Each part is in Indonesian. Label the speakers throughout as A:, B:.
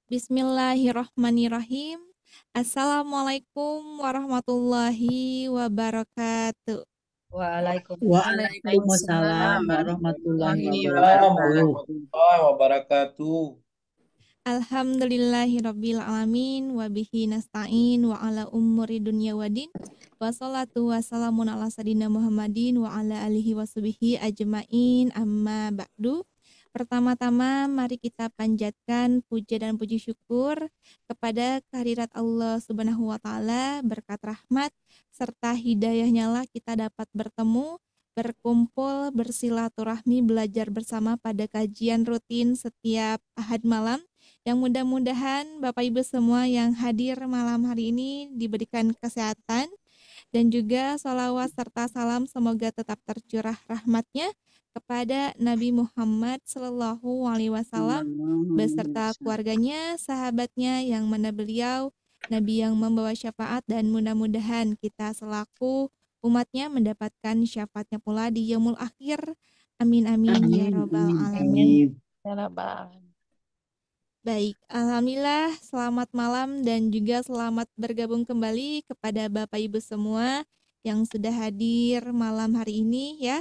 A: Bismillahirrahmanirrahim. Assalamualaikum warahmatullahi wabarakatuh.
B: Waalaikumsalam
C: Waalaikumsalam
B: warahmatullahi
C: warahmatullahi
B: wabarakatuh.
C: wabarakatuh.
D: Wabarakatuh.
A: Alhamdulillahirabbil alamin wa bihi nasta'in wa ala umuri dunya waddin. Wassalatu wassalamun ala sadina Muhammadin wa ala alihi washabihi ajmain amma ba'du. Pertama-tama mari kita panjatkan puja dan puji syukur kepada kehadirat Allah Subhanahu wa taala, berkat rahmat serta hidayahnya lah kita dapat bertemu, berkumpul, bersilaturahmi, belajar bersama pada kajian rutin setiap Ahad malam, yang mudah-mudahan Bapak Ibu semua yang hadir malam hari ini diberikan kesehatan dan juga sholawat serta salam semoga tetap tercurah rahmatnya kepada Nabi Muhammad Sallallahu Alaihi Wasallam beserta keluarganya, sahabatnya, yang mana beliau Nabi yang membawa syafaat, dan mudah-mudahan kita selaku umatnya mendapatkan syafaatnya pula di yaumul akhir. Amin amin ya
B: Amin,
A: robbal
B: amin,
A: alamin.
B: amin.
C: Ya Rabbal Alamin.
A: Baik, alhamdulillah selamat malam dan juga selamat bergabung kembali kepada Bapak Ibu semua yang sudah hadir malam hari ini ya.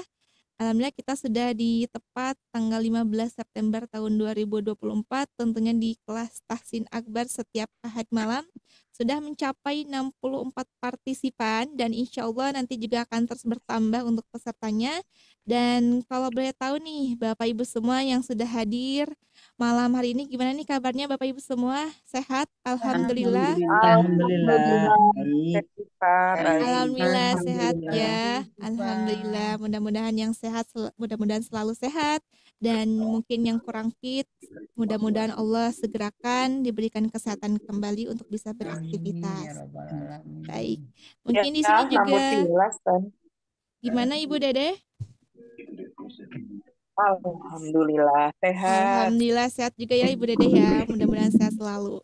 A: Alhamdulillah kita sudah di tepat tanggal 15 September tahun 2024, tentunya di kelas Tahsin Akbar setiap Ahad malam sudah mencapai 64 partisipan dan insya Allah nanti juga akan terus bertambah untuk pesertanya. Dan kalau boleh tahu nih Bapak Ibu semua yang sudah hadir malam hari ini, gimana nih kabarnya Bapak Ibu semua? Sehat? Alhamdulillah.
B: Alhamdulillah,
C: Alhamdulillah,
B: baik.
C: baik.
A: Alhamdulillah sehat
B: Alhamdulillah.
A: ya. Alhamdulillah, mudah-mudahan yang sehat mudah-mudahan selalu sehat, dan mungkin yang kurang fit mudah-mudahan Allah segerakan diberikan kesehatan kembali untuk bisa
B: Amin ya
A: beraktivitas.
B: Rabbal
A: Baik.
B: Alamin.
A: Mungkin di
C: Ya,
A: sini juga
C: alhamdulillah, San.
A: gimana Ibu Dede?
C: Alhamdulillah, sehat.
A: Alhamdulillah sehat juga ya Ibu Dede ya. Mudah-mudahan sehat selalu.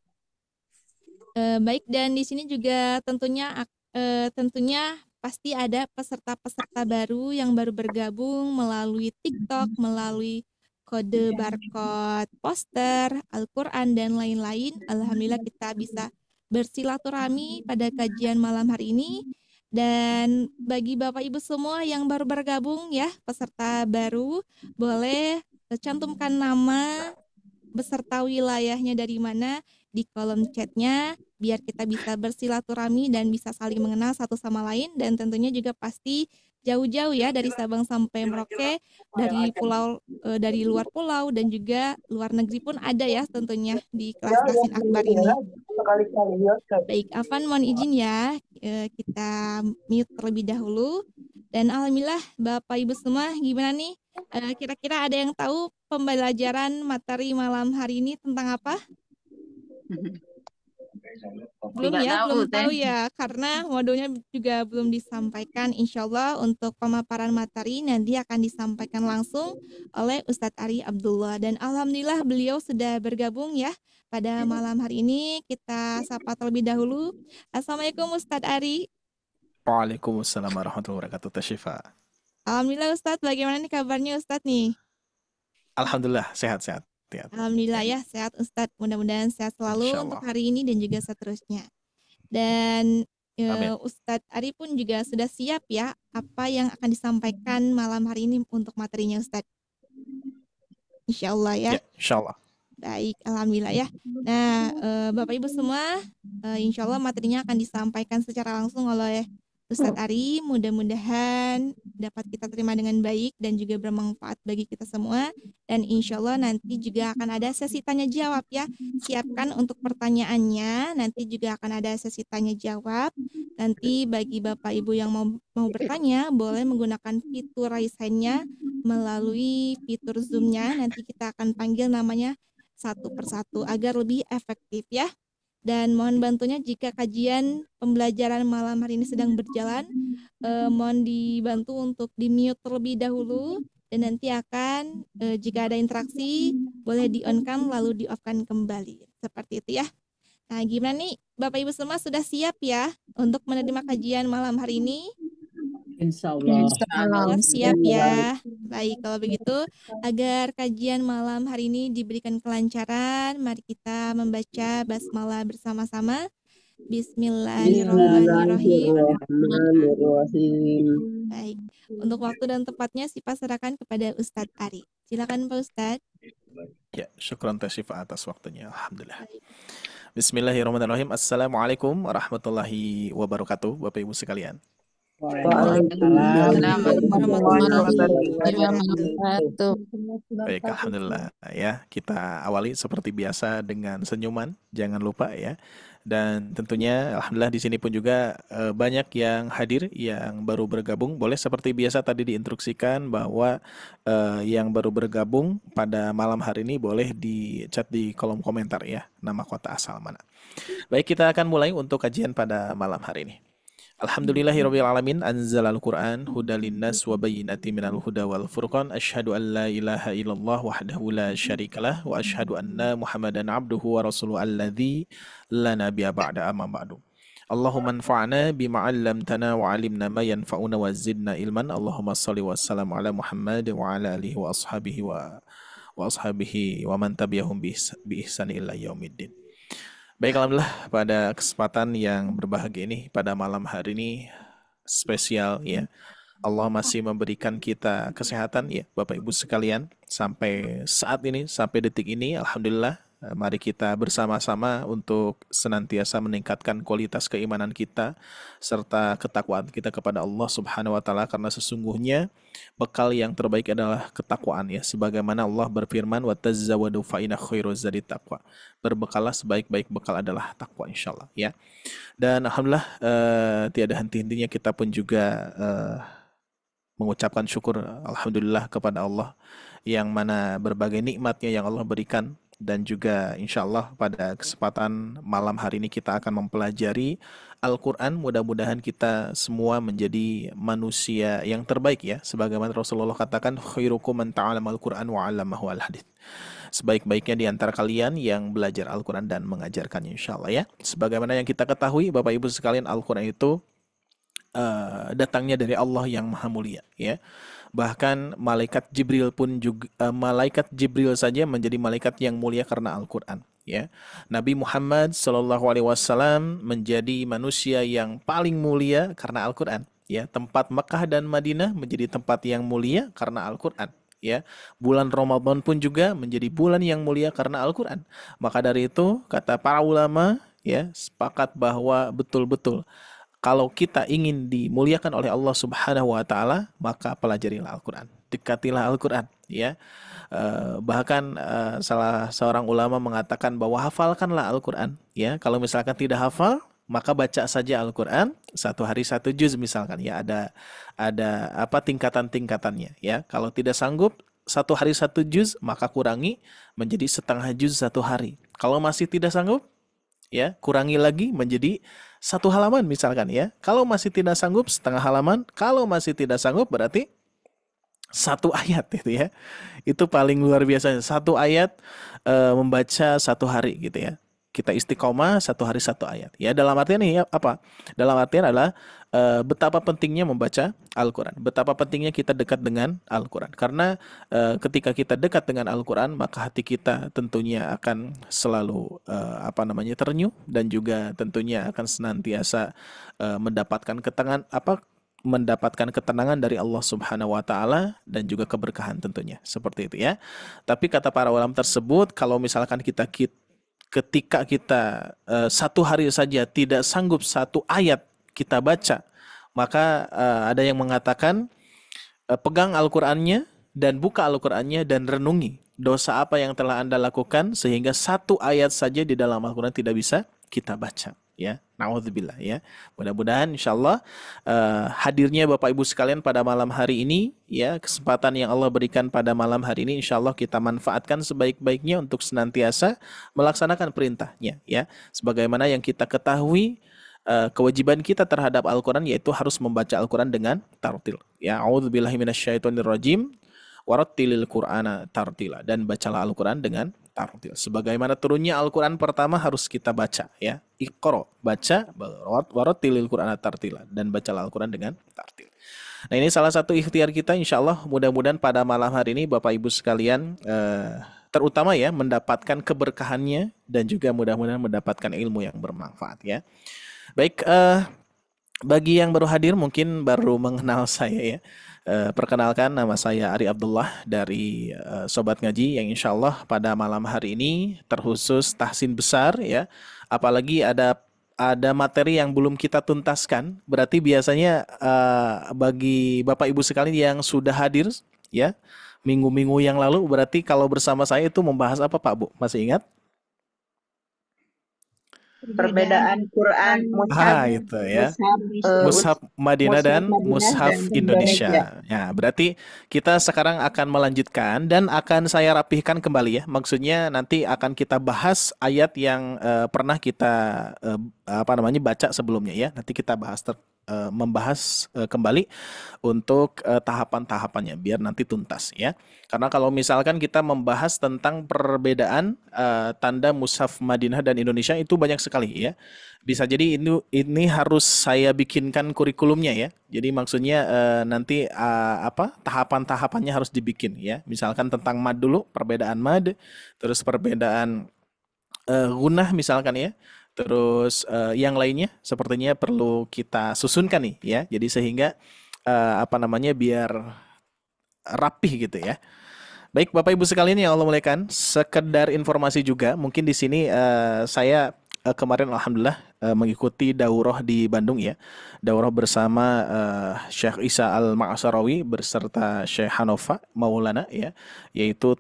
A: Baik, dan di sini juga tentunya pasti ada peserta-peserta baru yang baru bergabung melalui TikTok, melalui kode barcode, poster, Al-Quran, dan lain-lain. Alhamdulillah kita bisa bersilaturahmi pada kajian malam hari ini. Dan bagi Bapak Ibu semua yang baru bergabung ya, peserta baru, boleh cantumkan nama beserta wilayahnya dari mana di kolom chatnya, biar kita bisa bersilaturahmi dan bisa saling mengenal satu sama lain. Dan tentunya juga pasti jauh-jauh ya, dari Sabang sampai Merauke, dari dari luar pulau dan juga luar negeri pun ada ya tentunya di
C: Ya,
A: kelas Tahsin Akbar ini.
C: alhamdulillah, sekali-kali ya, San.
A: Baik, Afan mohon izin ya, kita mute terlebih dahulu. Dan alhamdulillah Bapak Ibu semua, gimana nih? Kira-kira ada yang tahu pembelajaran materi malam hari ini tentang apa? Belum
B: Tidak
A: ya,
B: tahu,
A: belum
B: Teh.
A: tahu ya, karena modulnya juga belum disampaikan. Insya Allah untuk pemaparan materi nanti akan disampaikan langsung oleh Ustadz Ari Abdullah. Dan alhamdulillah beliau sudah bergabung ya pada malam hari ini. Kita sapa terlebih dahulu. Assalamualaikum Ustadz Ari.
D: Waalaikumsalam warahmatullahi wabarakatuh. Tashifa.
A: Alhamdulillah Ustadz, bagaimana nih kabarnya Ustadz nih?
D: Alhamdulillah sehat-sehat. Ya,
A: Alhamdulillah ya, sehat Ustadz. Mudah-mudahan sehat selalu
D: insya
A: untuk
D: Allah.
A: hari ini dan juga seterusnya. Dan
D: Amin.
A: Ustadz Ari pun juga sudah siap ya apa yang akan disampaikan malam hari ini untuk materinya Ustadz. Insya Allah ya.
D: Ya, insya Allah.
A: Baik, alhamdulillah ya. Nah, Bapak Ibu semua, insya Allah materinya akan disampaikan secara langsung oleh Ustadz Ari. Mudah-mudahan dapat kita terima dengan baik dan juga bermanfaat bagi kita semua. Dan insya Allah nanti juga akan ada sesi tanya jawab ya. Siapkan untuk pertanyaannya. Nanti juga akan ada sesi tanya jawab. Nanti bagi Bapak Ibu yang mau bertanya, boleh menggunakan fitur raise hand-nya melalui fitur Zoom-nya. Nanti kita akan panggil namanya satu persatu agar lebih efektif ya. Dan mohon bantunya jika kajian pembelajaran malam hari ini sedang berjalan, mohon dibantu untuk di-mute terlebih dahulu, dan nanti akan jika ada interaksi boleh di-on-kan lalu di-off-kan kembali. Seperti itu ya. Nah, gimana nih Bapak Ibu semua, sudah siap ya untuk menerima kajian malam hari ini?
B: Insya Allah.
A: Oh, siap ya. Baik, kalau begitu, agar kajian malam hari ini diberikan kelancaran, mari kita membaca basmalah bersama-sama. Bismillahirrahmanirrahim.
B: Bismillahirrahmanirrahim.
A: Baik, untuk waktu dan tempatnya Sipa serahkan kepada Ustadz Ari. Silakan Pak Ustadz.
D: Ya, syukran Teh Syifa atas waktunya. Alhamdulillah.
A: Baik.
D: Bismillahirrahmanirrahim. Assalamualaikum warahmatullahi wabarakatuh, Bapak Ibu sekalian.
B: Waalaikumsalam
C: warahmatullahi
B: wabarakatuh.
D: Baik, alhamdulillah ya. Kita awali seperti biasa dengan senyuman, jangan lupa ya. Dan tentunya alhamdulillah di sini pun juga banyak yang hadir yang baru bergabung. Boleh seperti biasa tadi diinstruksikan bahwa yang baru bergabung pada malam hari ini boleh di chat di kolom komentar ya, nama kota asal mana. Baik, kita akan mulai untuk kajian pada malam hari ini. Alhamdulillahirabbil alamin, anzalal Qur'an hudal linnas wa bayyinatin minal huda wal furqan, asyhadu an la ilaha illallah wahdahu la syarikalah wa asyhadu anna Muhammadan abduhu wa rasuluhu alladzi la nabiyya ba'da amma ba'du. Allahumma anfa'na bima 'allamtana wa 'allimna ma yanfa'una wa zidna ilman. Allahumma shalli wa sallim ala Muhammad wa ala alihi wa ashabihi wa man tabi'ahum bi ihsan ila yaumiddin. Baik, alhamdulillah pada kesempatan yang berbahagia ini pada malam hari ini spesial ya. Allah masih memberikan kita kesehatan ya Bapak Ibu sekalian sampai saat ini, sampai detik ini alhamdulillah. Mari kita bersama-sama untuk senantiasa meningkatkan kualitas keimanan kita serta ketakwaan kita kepada Allah Subhanahu wa taala, karena sesungguhnya bekal yang terbaik adalah ketakwaan ya. Sebagaimana Allah berfirman, wa tazawwadu fa inna khairuz zadi taqwa. Berbekallah, sebaik-baik bekal adalah takwa insyaallah ya. Dan alhamdulillah tiada henti-hentinya kita pun juga mengucapkan syukur alhamdulillah kepada Allah yang mana berbagai nikmatnya yang Allah berikan. Dan juga insya Allah pada kesempatan malam hari ini kita akan mempelajari Al-Quran. Mudah-mudahan kita semua menjadi manusia yang terbaik ya. Sebagaimana Rasulullah katakan, khairukum man ta'allama al-Quran wa 'allamahu al-hadits. Sebaik-baiknya di antara kalian yang belajar Al-Quran dan mengajarkannya insya Allah ya. Sebagaimana yang kita ketahui Bapak Ibu sekalian, Al-Quran itu datangnya dari Allah yang maha mulia ya. Bahkan malaikat Jibril pun juga malaikat Jibril saja menjadi malaikat yang mulia karena Al-Qur'an ya. Nabi Muhammad SAW menjadi manusia yang paling mulia karena Al-Qur'an ya. Tempat Mekah dan Madinah menjadi tempat yang mulia karena Al-Qur'an ya. Bulan Ramadan pun juga menjadi bulan yang mulia karena Al-Qur'an. Maka dari itu kata para ulama ya, sepakat bahwa betul-betul kalau kita ingin dimuliakan oleh Allah Subhanahu wa taala, maka pelajarilah Al-Qur'an. Dekatilah Al-Qur'an ya. Bahkan salah seorang ulama mengatakan bahwa hafalkanlah Al-Qur'an ya. Kalau misalkan tidak hafal, maka baca saja Al-Qur'an satu hari satu juz misalkan ya. Ada apa tingkatan-tingkatannya ya. Kalau tidak sanggup satu hari satu juz, maka kurangi menjadi setengah juz satu hari. Kalau masih tidak sanggup ya, kurangi lagi menjadi satu halaman misalkan ya. Kalau masih tidak sanggup setengah halaman, kalau masih tidak sanggup berarti satu ayat itu ya. Itu paling luar biasa. Satu ayat membaca satu hari gitu ya. Kita istiqomah satu hari satu ayat. Ya, dalam artian ini apa? Dalam artian adalah betapa pentingnya membaca Al-Quran. Betapa pentingnya kita dekat dengan Al-Quran. Karena ketika kita dekat dengan Al-Quran, maka hati kita tentunya akan selalu terenyuh, dan juga tentunya akan senantiasa mendapatkan ketenangan dari Allah Subhanahu wa taala dan juga keberkahan tentunya. Seperti itu ya. Tapi kata para ulama tersebut, kalau misalkan ketika kita satu hari saja tidak sanggup satu ayat kita baca, maka ada yang mengatakan pegang Al-Qur'annya dan buka Al-Qur'annya dan renungi dosa apa yang telah Anda lakukan sehingga satu ayat saja di dalam Al-Qur'an tidak bisa kita baca ya. Na'udzubillah ya. Mudah-mudahan insyaallah hadirnya Bapak Ibu sekalian pada malam hari ini ya, kesempatan yang Allah berikan pada malam hari ini insyaallah kita manfaatkan sebaik-baiknya untuk senantiasa melaksanakan perintahnya ya. Sebagaimana yang kita ketahui, kewajiban kita terhadap Al-Quran yaitu harus membaca Al-Quran dengan tartil ya. A'udzubillahi minasyaitonirrajim warattilil Qur'ana tartila, dan bacalah Al-Quran dengan tartil. Sebagaimana turunnya Al-Quran pertama harus kita baca ya. Iqra, baca, warattilil Qur'ana tartila, dan bacalah Al-Quran dengan tartil. Nah, ini salah satu ikhtiar kita, insya Allah mudah-mudahan pada malam hari ini Bapak Ibu sekalian, terutama ya mendapatkan keberkahannya dan juga mudah-mudahan mendapatkan ilmu yang bermanfaat ya. Baik, bagi yang baru hadir mungkin baru mengenal saya ya. Perkenalkan, nama saya Ari Abdullah dari Sobat Ngaji yang insya Allah pada malam hari ini terkhusus tahsin besar ya. Apalagi ada materi yang belum kita tuntaskan. Berarti biasanya bagi Bapak Ibu sekalian yang sudah hadir ya minggu-minggu yang lalu, berarti kalau bersama saya itu membahas apa Pak Bu? Masih ingat?
C: Perbedaan Quran, mushaf,
D: Itu ya.
C: mushaf,
D: Mushaf Madinah dan Mushaf
C: dan
D: Indonesia. Ya, berarti kita sekarang akan melanjutkan dan akan saya rapihkan kembali ya. Maksudnya nanti akan kita bahas ayat yang pernah kita baca sebelumnya ya. Nanti kita membahas kembali untuk tahapan-tahapannya biar nanti tuntas ya. Karena kalau misalkan kita membahas tentang perbedaan tanda Mushaf Madinah dan Indonesia itu banyak sekali ya. Bisa jadi ini harus saya bikinkan kurikulumnya ya. Jadi maksudnya nanti tahapan-tahapannya harus dibikin ya. Misalkan tentang mad dulu, perbedaan mad, terus perbedaan gunnah misalkan ya. Terus yang lainnya sepertinya perlu kita susunkan nih ya. Jadi sehingga biar rapih gitu ya. Baik Bapak Ibu sekalian yang Allah muliakan, sekedar informasi juga, mungkin di sini saya kemarin alhamdulillah mengikuti daurah di Bandung ya. Daurah bersama Syekh Isa Al-Ma'asarawi beserta Syekh Hanofa Maulana ya, yaitu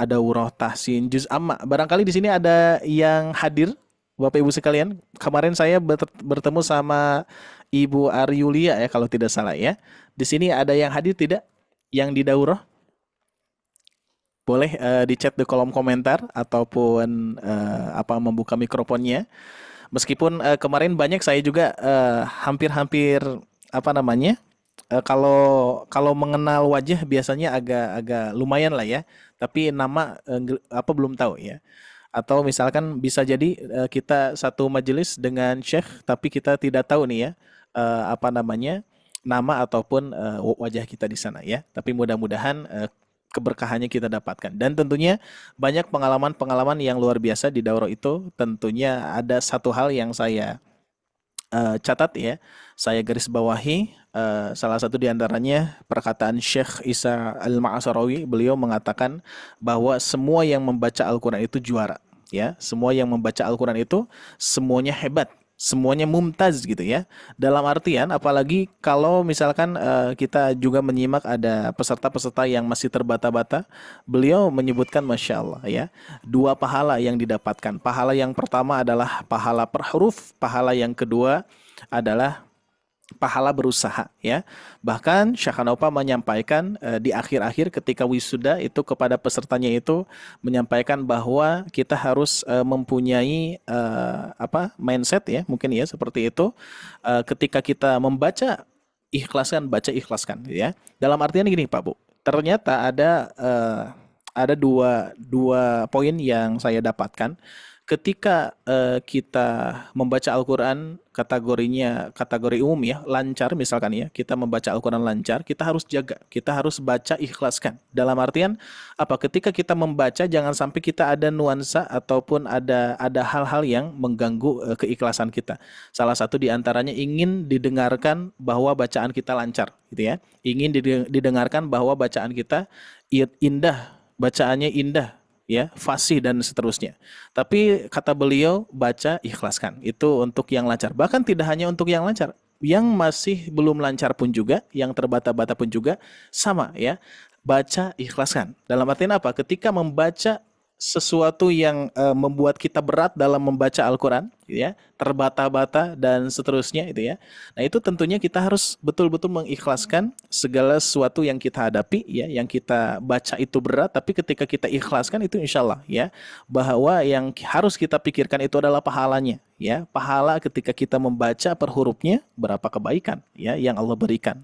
D: daurah tahsin juz amma. Barangkali di sini ada yang hadir Bapak Ibu sekalian. Kemarin saya bertemu sama Ibu Aryulia ya kalau tidak salah ya. Di sini ada yang hadir tidak? Yang di daurah? Boleh di chat di kolom komentar ataupun membuka mikrofonnya. Meskipun kemarin banyak saya juga hampir kalau mengenal wajah biasanya agak lumayan lah ya. Tapi nama belum tahu ya. Atau misalkan bisa jadi kita satu majelis dengan Syekh tapi kita tidak tahu nih ya nama ataupun wajah kita di sana ya. Tapi mudah-mudahan keberkahannya kita dapatkan. Dan tentunya banyak pengalaman-pengalaman yang luar biasa di daurah itu. Tentunya ada satu hal yang saya catat ya, saya garis bawahi, salah satu diantaranya perkataan Syekh Isa Al-Ma'asarawi. Beliau mengatakan bahwa semua yang membaca Al-Quran itu juara ya. Semua yang membaca Al-Quran itu semuanya hebat, semuanya mumtaz gitu ya. Dalam artian apalagi kalau misalkan kita juga menyimak ada peserta-peserta yang masih terbata-bata, beliau menyebutkan Masya Allah ya, 2 pahala yang didapatkan. Pahala yang pertama adalah pahala per huruf, pahala yang kedua adalah pahala berusaha ya. Bahkan Syekh Hanofa menyampaikan di akhir-akhir ketika wisuda itu kepada pesertanya itu menyampaikan bahwa kita harus mempunyai mindset ya, mungkin ya seperti itu. Ketika kita membaca baca ikhlaskan ya. Dalam artian gini Pak Bu, ternyata ada dua poin yang saya dapatkan. Ketika kita membaca Al-Quran kategori umum ya, lancar misalkan ya, kita membaca Al-Quran lancar, kita harus jaga, kita harus baca ikhlaskan. Dalam artian ketika kita membaca jangan sampai kita ada nuansa ataupun ada hal-hal yang mengganggu keikhlasan kita. Salah satu diantaranya ingin didengarkan bahwa bacaan kita lancar gitu ya, ingin didengarkan bahwa bacaan kita indah, bacaannya indah ya, fasih dan seterusnya. Tapi kata beliau baca ikhlaskan. Itu untuk yang lancar. Bahkan tidak hanya untuk yang lancar, yang masih belum lancar pun juga, yang terbata-bata pun juga sama ya. Baca ikhlaskan. Dalam artian apa? Ketika membaca sesuatu yang membuat kita berat dalam membaca Al-Quran gitu ya, terbata-bata dan seterusnya itu ya. Nah itu tentunya kita harus betul-betul mengikhlaskan segala sesuatu yang kita hadapi ya, yang kita baca itu berat, tapi ketika kita ikhlaskan itu insya Allah ya, bahwa yang harus kita pikirkan itu adalah pahalanya ya. Pahala ketika kita membaca per hurufnya berapa kebaikan ya yang Allah berikan.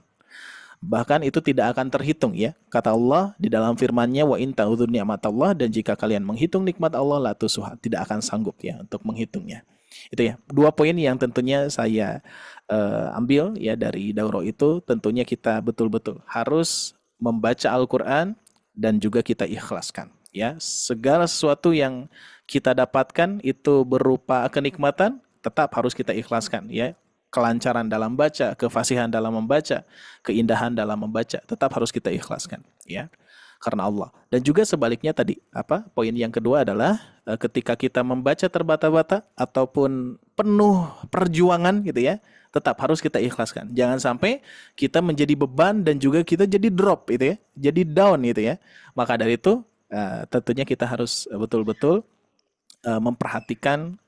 D: Bahkan itu tidak akan terhitung ya. Kata Allah di dalam firman-Nya, wa in ta'udzu ni'matallah, dan jika kalian menghitung nikmat Allah la tusuha, tidak akan sanggup ya untuk menghitungnya. Itu ya, dua poin yang tentunya saya ambil ya dari daurah itu. Tentunya kita betul-betul harus membaca Al-Qur'an dan juga kita ikhlaskan ya. Segala sesuatu yang kita dapatkan itu berupa kenikmatan, tetap harus kita ikhlaskan ya. Kelancaran dalam baca, kefasihan dalam membaca, keindahan dalam membaca, tetap harus kita ikhlaskan ya, karena Allah. Dan juga sebaliknya tadi poin yang kedua adalah ketika kita membaca terbata-bata ataupun penuh perjuangan gitu ya, tetap harus kita ikhlaskan. Jangan sampai kita menjadi beban dan juga kita jadi drop gitu ya, jadi down gitu ya. Maka dari itu tentunya kita harus betul-betul memperhatikan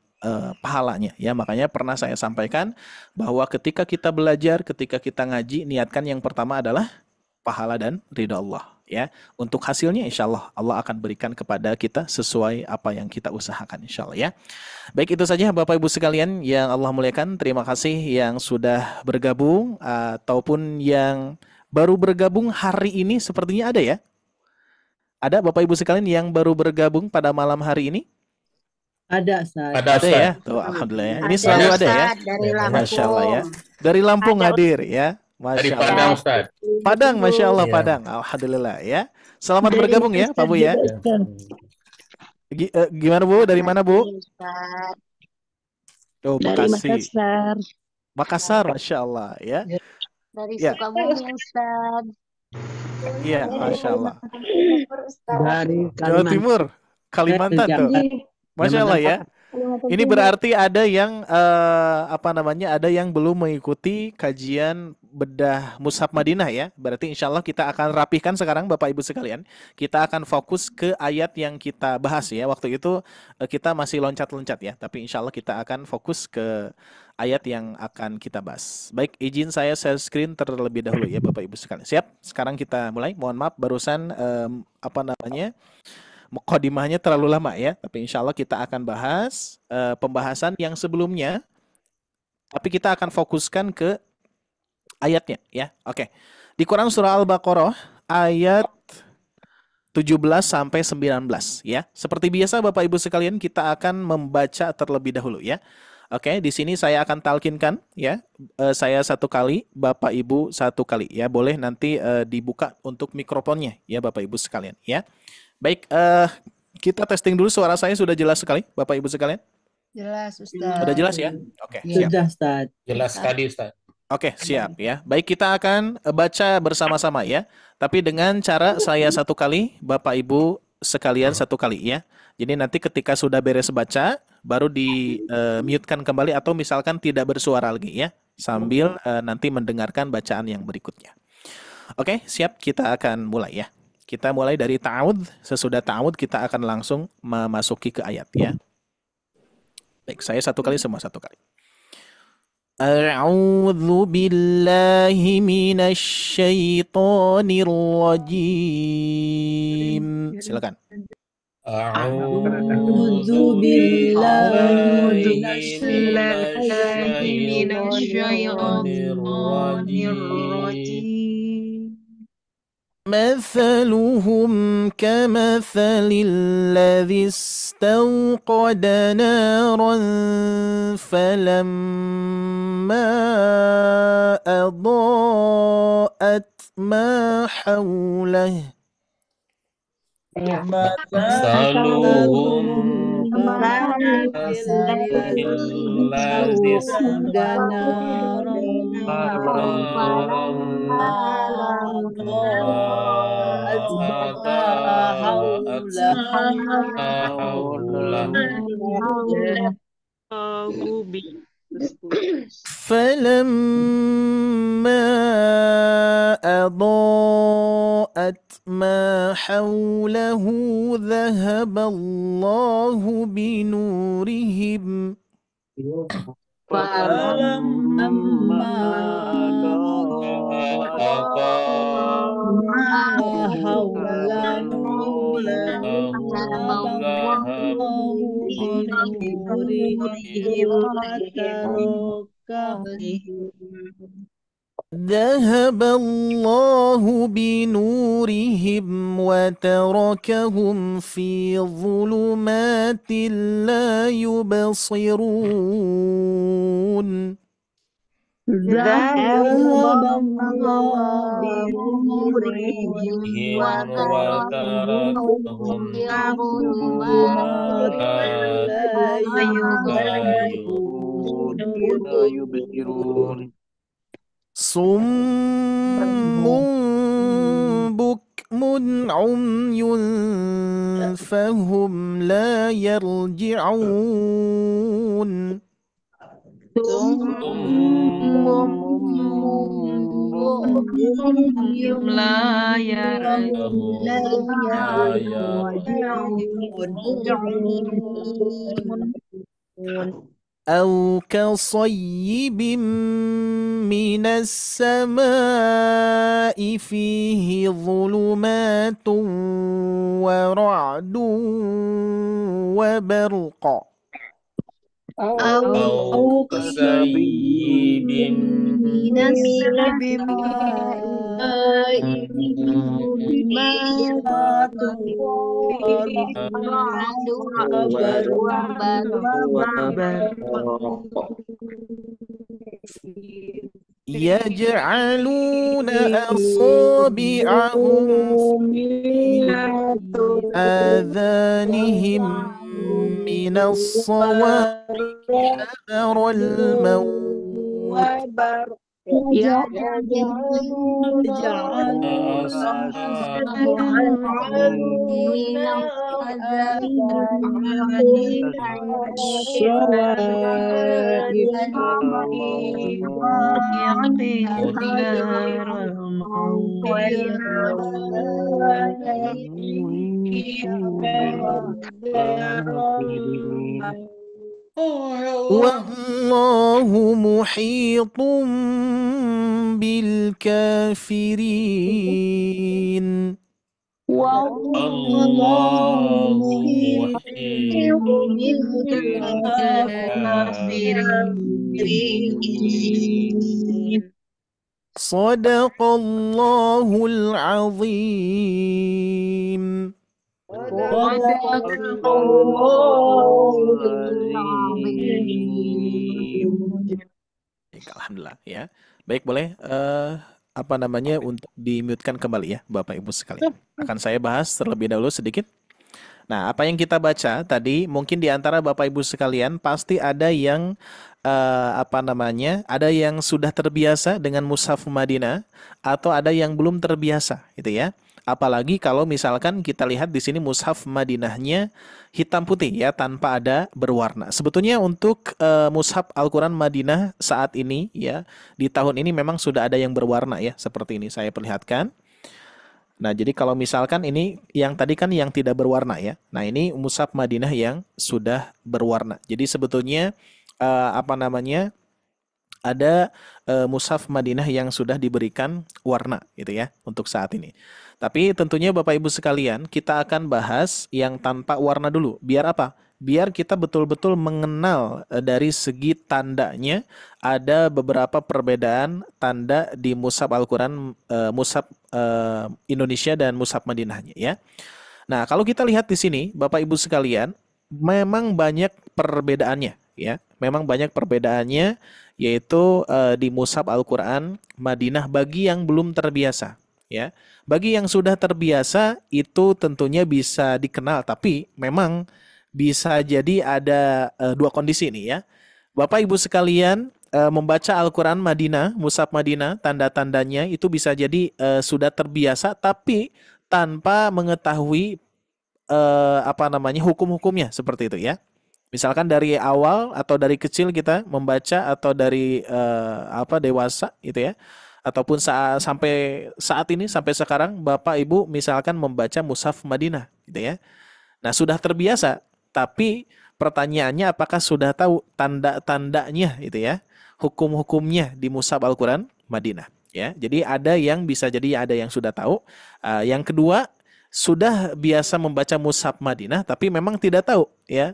D: pahalanya ya. Makanya pernah saya sampaikan bahwa ketika kita belajar, ketika kita ngaji, niatkan yang pertama adalah pahala dan ridha Allah ya. Untuk hasilnya insya Allah Allah akan berikan kepada kita sesuai apa yang kita usahakan insya Allah ya. Baik, itu saja Bapak Ibu sekalian yang Allah muliakan. Terima kasih yang sudah bergabung ataupun yang baru bergabung hari ini, sepertinya ada ya. Ada Bapak Ibu sekalian yang baru bergabung pada malam hari ini?
B: Ada, Ustaz.
D: Ada ya. Tuh, alhamdulillah ya. Ini selalu ada ya.
C: Dari
D: Masya Allah ya.
C: Lampung.
D: Dari Lampung
C: Ada,
D: hadir ya.
E: Dari
D: Masya
E: Padang,
D: Allah.
E: Ustaz.
D: Padang, Masya Allah
E: Iya.
D: Padang. Alhamdulillah ya. Selamat
C: Dari
D: bergabung ya Pak Bu ya. Gimana Bu? Dari mana Bu?
C: Ustaz.
D: Oh,
F: Dari
D: Bekasi.
F: Makassar.
D: Makassar, Masya Allah ya.
C: Dari
D: Ya.
C: Sukabumi, Ustaz.
D: Iya, Masya Allah.
B: Dari
D: Jawa Timur, Kalimantan tuh. Masya Allah ya. Ini berarti ada yang ada yang belum mengikuti kajian bedah Mushaf Madinah ya. Berarti insya Allah kita akan rapihkan sekarang Bapak Ibu sekalian. Kita akan fokus ke ayat yang kita bahas ya. Waktu itu kita masih loncat-loncat ya. Tapi insya Allah kita akan fokus ke ayat yang akan kita bahas. Baik, izin saya share screen terlebih dahulu ya Bapak Ibu sekalian. Siap? Sekarang kita mulai. Mohon maaf barusan mukadimahnya terlalu lama ya, tapi insya Allah kita akan bahas pembahasan yang sebelumnya, tapi kita akan fokuskan ke ayatnya ya. Oke. Di Quran surah Al-Baqarah ayat 17 sampai 19 ya. Seperti biasa Bapak Ibu sekalian, kita akan membaca terlebih dahulu ya. Oke, di sini saya akan talkinkan ya. Saya satu kali, Bapak Ibu satu kali ya. Boleh nanti dibuka untuk mikrofonnya ya Bapak Ibu sekalian ya. Baik, kita testing dulu, suara saya sudah jelas sekali Bapak Ibu sekalian?
C: Jelas, Ustaz.
D: Sudah jelas ya? Oke, siap.
B: Sudah, Ustaz.
E: Jelas sekali, Ustaz.
D: Oke, siap ya. Baik, kita akan baca bersama-sama ya. Tapi dengan cara saya satu kali, Bapak Ibu sekalian satu kali ya. Jadi nanti ketika sudah beres baca, baru di-mute-kan kembali atau misalkan tidak bersuara lagi ya. Sambil nanti mendengarkan bacaan yang berikutnya. Oke, siap, kita akan mulai ya. Kita mulai dari ta'awud. Sesudah ta'awud kita akan langsung memasuki ke ayat ya. Baik, saya satu kali, semua satu kali. A'udzu billahi minasy syaithanir rajim. Silakan.
B: A'udzu billahi
E: minasyaitonir rajim.
D: مثلهم كمثل الذي استوقد نارا فلما أضاءت ما حوله
E: مثلهم
D: فلما أضاءت ما حوله ذهب الله بنورهم
B: فلما حوله
D: ذهب الله بنورهم وتركهم في ظلمات لا يبصرون.
B: ذهب الله
C: بنورهم
B: بنورهم
C: وتركهم
E: وتركهم
C: في
B: ظلمات
C: ظلمات
B: لا
E: لا
B: يبصرون.
D: صم بكم عمي فهم لا يرجعون.
C: ثم
E: لا
C: لا
B: يرجعون.
D: أو كصيب من السماء فيه ظلمات ورعد وبرق.
E: أو كصيب
C: من السماء
B: ظلمات
C: رعد وبرق
D: يجعلون أصابعهم في آذانهم من الصواعق حذر الموت.
C: يجعلون
B: أصابعهم
C: من
B: الصوائب
E: حذر
D: والله محيط بالكافرين.
E: الله محيط
C: بالكافرين.
D: صدق الله العظيم.
B: صدق الله
C: العظيم.
D: Baik, alhamdulillah ya. Baik, boleh apa namanya untuk di-mute-kan kembali ya Bapak Ibu sekalian. Akan saya bahas terlebih dahulu sedikit. Nah, apa yang kita baca tadi mungkin di antara Bapak Ibu sekalian pasti ada yang ada yang sudah terbiasa dengan mushaf Madinah atau ada yang belum terbiasa, gitu ya. Apalagi kalau misalkan kita lihat di sini mushaf Madinahnya hitam putih ya, tanpa ada berwarna. Sebetulnya untuk mushaf Al-Quran Madinah saat ini ya, di tahun ini memang sudah ada yang berwarna ya, seperti ini saya perlihatkan. Nah, jadi kalau misalkan ini yang tadi kan yang tidak berwarna ya. Nah, ini mushaf Madinah yang sudah berwarna. Jadi sebetulnya ada mushaf Madinah yang sudah diberikan warna gitu ya untuk saat ini. Tapi tentunya Bapak Ibu sekalian, kita akan bahas yang tanpa warna dulu. Biar apa? Biar kita betul-betul mengenal dari segi tandanya. Ada beberapa perbedaan tanda di mushaf Al-Quran, mushaf Indonesia dan mushaf Madinahnya ya. Nah, kalau kita lihat di sini Bapak Ibu sekalian, memang banyak perbedaannya ya. Memang banyak perbedaannya, yaitu di mushaf Al-Quran Madinah bagi yang belum terbiasa ya. Bagi yang sudah terbiasa itu tentunya bisa dikenal, tapi memang bisa jadi ada dua kondisi nih ya. Bapak Ibu sekalian, membaca Al-Quran Madinah, mushaf Madinah, tanda-tandanya itu bisa jadi sudah terbiasa tapi tanpa mengetahui hukum-hukumnya seperti itu ya. Misalkan dari awal atau dari kecil kita membaca atau dari dewasa gitu ya. Ataupun sampai saat ini, sampai sekarang Bapak Ibu misalkan membaca mushaf Madinah gitu ya. Nah, sudah terbiasa, tapi pertanyaannya apakah sudah tahu tanda-tandanya gitu ya. Hukum-hukumnya di mushaf Al-Quran Madinah ya. Jadi ada yang bisa jadi ada yang sudah tahu. Yang kedua, sudah biasa membaca mushaf Madinah tapi memang tidak tahu ya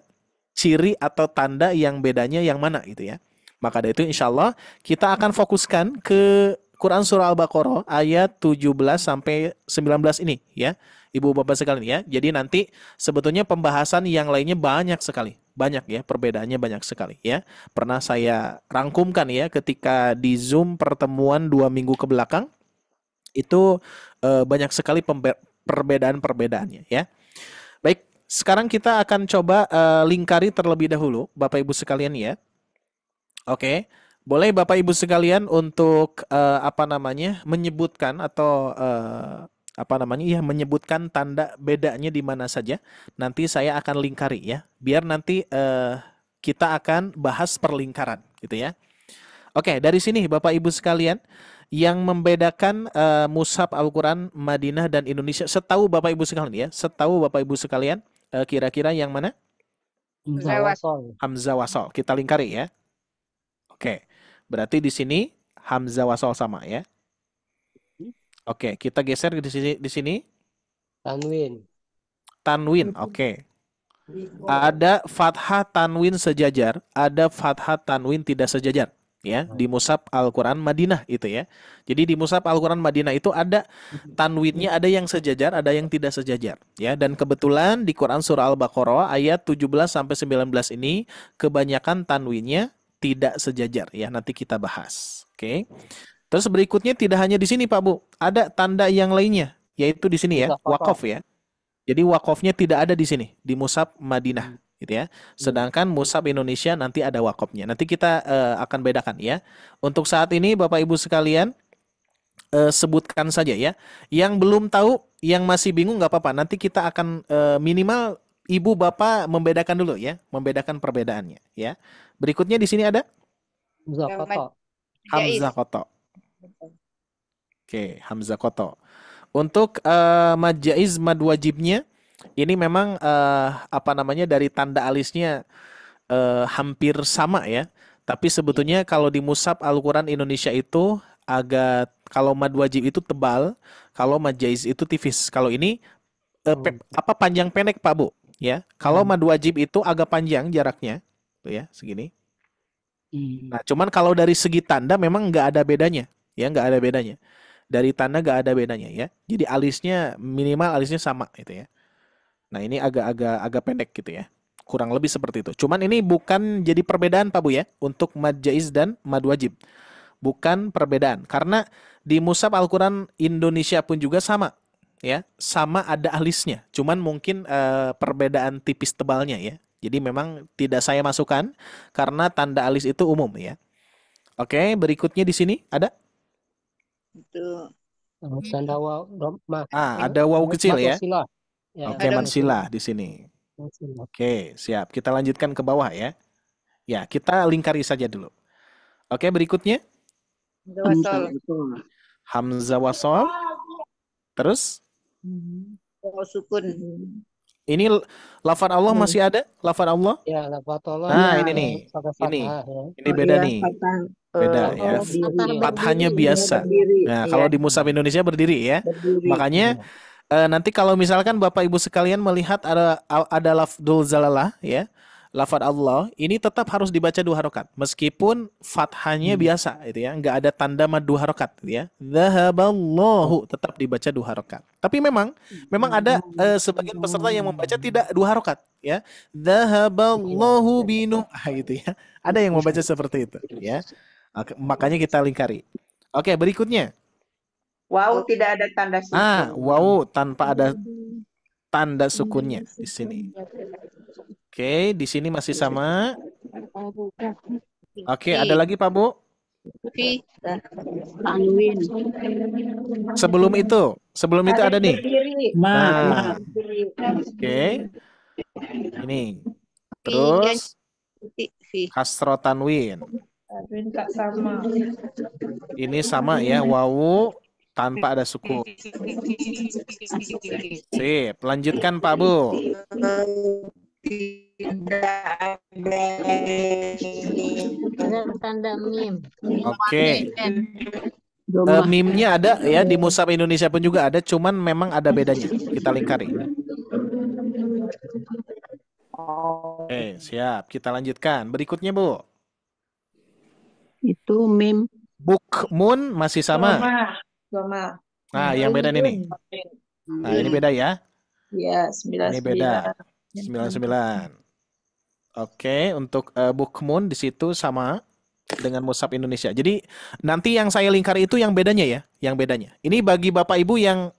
D: ciri atau tanda yang bedanya yang mana gitu ya. Maka dari itu insya Allah kita akan fokuskan ke Quran surah Al-Baqarah ayat 17 sampai 19 ini ya. Ibu bapak sekalian ya. Jadi nanti sebetulnya pembahasan yang lainnya banyak sekali. Banyak ya, perbedaannya banyak sekali ya. Pernah saya rangkumkan ya ketika di Zoom pertemuan 2 minggu ke belakang. Itu banyak sekali perbedaan-perbedaannya ya. Baik, sekarang kita akan coba lingkari terlebih dahulu Bapak Ibu sekalian ya. Oke. Boleh Bapak Ibu sekalian untuk menyebutkan atau menyebutkan tanda bedanya di mana saja. Nanti saya akan lingkari ya. Biar nanti kita akan bahas perlingkaran gitu ya. Oke, dari sini Bapak Ibu sekalian yang membedakan mushaf Al-Quran Madinah dan Indonesia setahu Bapak Ibu sekalian ya. Setahu Bapak Ibu sekalian kira-kira yang mana? Hamzah wasol. Kita lingkari ya. Oke. Berarti di sini hamzah wasol sama ya. Oke, kita geser di sini. Tanwin. Oke. Ada fathah tanwin sejajar, ada fathah tanwin tidak sejajar ya di mushaf Al-Quran Madinah itu ya. Jadi di mushaf Al-Quran Madinah itu ada tanwinnya, ada yang sejajar, ada yang tidak sejajar ya. Dan kebetulan di Quran surah Al-Baqarah ayat 17 sampai 19 ini kebanyakan tanwinnya tidak sejajar ya, nanti kita bahas. Oke. Terus berikutnya tidak hanya di sini Pak Bu, ada tanda yang lainnya, yaitu di sini ya, waqaf ya. Jadi waqafnya tidak ada di sini, di mushaf Madinah gitu ya. Sedangkan mushaf Indonesia nanti ada waqafnya. Nanti kita akan bedakan ya. Untuk saat ini Bapak Ibu sekalian sebutkan saja ya. Yang belum tahu, yang masih bingung nggak apa-apa. Nanti kita akan minimal Ibu Bapak membedakan dulu ya, membedakan perbedaannya ya. Berikutnya di sini ada hamzah koto. Oke, hamzah koto. Untuk mad jaiz, mad wajibnya ini memang dari tanda alisnya hampir sama ya. Tapi sebetulnya kalau di mushaf Al-Quran Indonesia itu agak, kalau mad wajib itu tebal, kalau mad jaiz itu tipis. Kalau ini panjang pendek Pak Bu ya. Kalau mad wajib itu agak panjang jaraknya tuh ya, segini. Nah, cuman kalau dari segi tanda memang nggak ada bedanya ya, nggak ada bedanya. Dari tanda nggak ada bedanya ya. Jadi alisnya minimal alisnya sama gitu ya. Nah, ini agak pendek gitu ya. Kurang lebih seperti itu. Cuman ini bukan jadi perbedaan Pak Bu ya untuk mad jaiz dan mad wajib. Bukan perbedaan karena di mushaf Al-Quran Indonesia pun juga sama ya. Sama ada alisnya. Cuman mungkin perbedaan tipis tebalnya ya. Jadi memang tidak saya masukkan karena tanda alis itu umum ya. Oke, berikutnya di sini ada
B: Itu
F: tanda
D: ada waw kecil ya. Oke,
B: Ada
D: mad silah di sini. Oke, siap. Kita lanjutkan ke bawah ya. Ya, kita lingkari saja dulu. Oke, berikutnya
B: wasol.
D: hamzah wasol. Terus
B: Sukun.
D: ini lafaz Allah masih ada? Lafaz Allah?
F: Ya, lafaz Allah.
D: Nah, ini nih. Ini beda nih. Beda ya. Fathahnya biasa. Nah, kalau di mushaf Indonesia berdiri ya. Makanya nanti kalau misalkan Bapak Ibu sekalian melihat ada lafdzul zalalah ya, lafaz Allah, ini tetap harus dibaca 2 harokat meskipun fathahnya biasa itu ya, nggak ada tanda mad 2 harokat gitu ya. Dzahaballahu tetap dibaca 2 harokat. Tapi memang ada sebagian peserta yang membaca tidak 2 harokat ya. Dzahaballahu binu gitu ya. Ada yang membaca seperti itu ya. Makanya kita lingkari. Oke, berikutnya.
B: Wow, tidak ada tanda sukun.
D: Wow tanpa ada tanda sukunnya di sini. Oke, di sini masih sama. Oke, ada lagi Pak Bu?
B: Tanwin.
D: Sebelum itu ada nih. Nah, oke. Ini. Terus kasro tanwin. Ini sama ya, wawu tanpa ada suku. Sip, lanjutkan Pak Bu.
B: Tidak
C: Ada tanda mim.
D: Oke. Mimnya ada ya, di mushaf Indonesia pun juga ada, cuman memang ada bedanya. Kita lingkari. Oke, siap. Kita lanjutkan. Berikutnya Bu.
B: itu mim.
D: Bukmun masih sama.
B: Doma.
D: Nah, yang beda nih. Nah, ini beda ya.
B: Ya,
D: Ini beda. 99. Oke, untuk Bukmun di situ sama dengan Mushaf Indonesia. Jadi nanti yang saya lingkari itu yang bedanya ya, yang bedanya. Ini bagi Bapak Ibu yang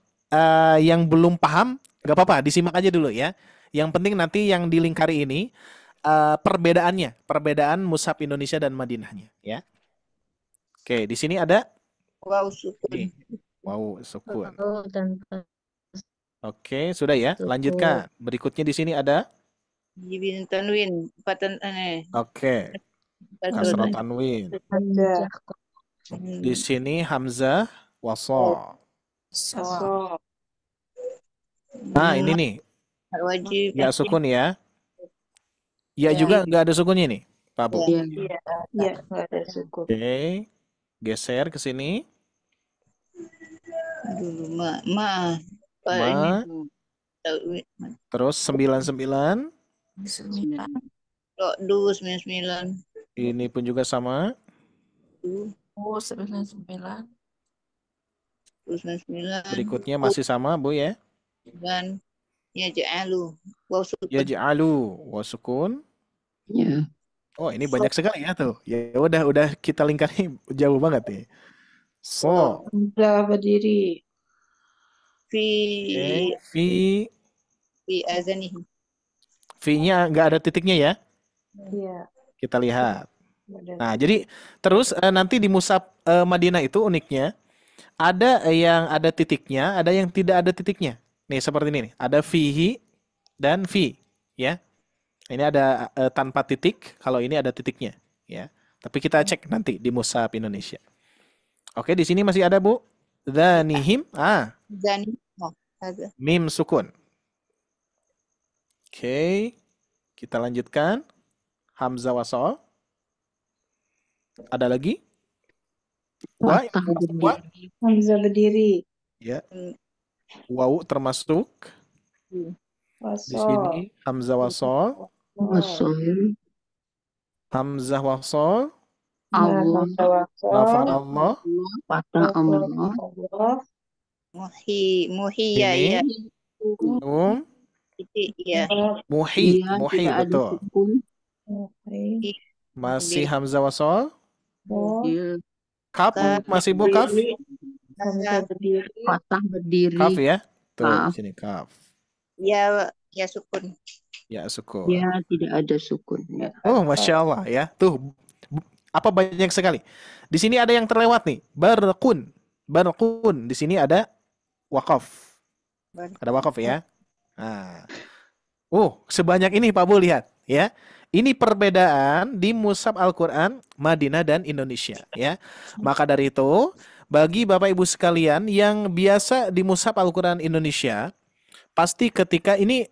D: belum paham, nggak apa-apa, disimak aja dulu ya. Yang penting nanti yang dilingkari ini perbedaannya, perbedaan Mushaf Indonesia dan Madinahnya ya. Oke, di sini ada
B: Wow, sukun.
D: nih. Wow, sukun.
C: Oh, tanpa
D: Oke, sudah ya.
C: sukun.
D: Lanjutkan. Berikutnya di sini ada
B: Jibin tanwin.
D: oke, kasrah tanwin.
C: Hamzah.
D: Di sini hamzah wasal. Nah, ini nih.
B: Wajib.
D: Ya sukun ya. Ya juga nggak ada sukunnya nih, Pak Bu.
C: Iya.
B: Iya, nggak ada sukun.
D: Oke, geser ke sini.
B: Dulu ma.
D: Ma.
B: Tanwin.
D: Terus 99.
B: Du 99.
D: Ini pun juga sama.
G: Oh, 99.
B: 99.
D: Berikutnya masih sama, Bu ya.
B: Dan ya ja'alu. Wow, sukun.
D: Ya ja'alu wasukun.
C: Ya.
D: Oh, ini banyak sekali ya tuh. Ya udah kita lingkari jauh banget nih. So,
B: Hamzah berdiri. Fi
D: fi
B: azanihi.
D: fi-nya nggak ada titiknya ya.
B: Iya.
D: Kita lihat. Nah, jadi terus nanti di Mushaf Madinah itu uniknya ada yang ada titiknya, ada yang tidak ada titiknya. Nih seperti ini nih. Ada fihi dan fi, ya. Ini ada tanpa titik, kalau ini ada titiknya, ya. Tapi kita cek nanti di Mushaf Indonesia. Oke, di sini masih ada, Bu. Dzanihim,
B: Zani. Oh, ada.
D: mim sukun. Oke. Kita lanjutkan. Hamzah wasal. Ada lagi? Wa,
B: Hamzah berdiri.
D: ya. Wawu termasuk. Di sini hamzah wasal. Hamzah wasal. Lafal Allah.
B: Muhi ya ya. Titik ya.
D: Muhi betul. Masih hamzah wasal. Kaf masih Bu kaf?
B: Hamzah berdiri.
D: Kaf ya. Tuh di sini kaf.
B: Ya sukun.
D: Ya sukun.
C: Ya, tidak ada sukun. Ya.
D: Oh, Masya Allah ya. Tuh, apa banyak sekali. Di sini ada yang terlewat nih. Barqun. Di sini ada wakaf. Ada wakaf ya. Nah. Sebanyak ini Pak Bu lihat ya. Ini perbedaan di Mushaf Al-Quran Madinah dan Indonesia ya. Maka dari itu, bagi Bapak Ibu sekalian yang biasa di Mushaf Al-Quran Indonesia, pasti ketika ini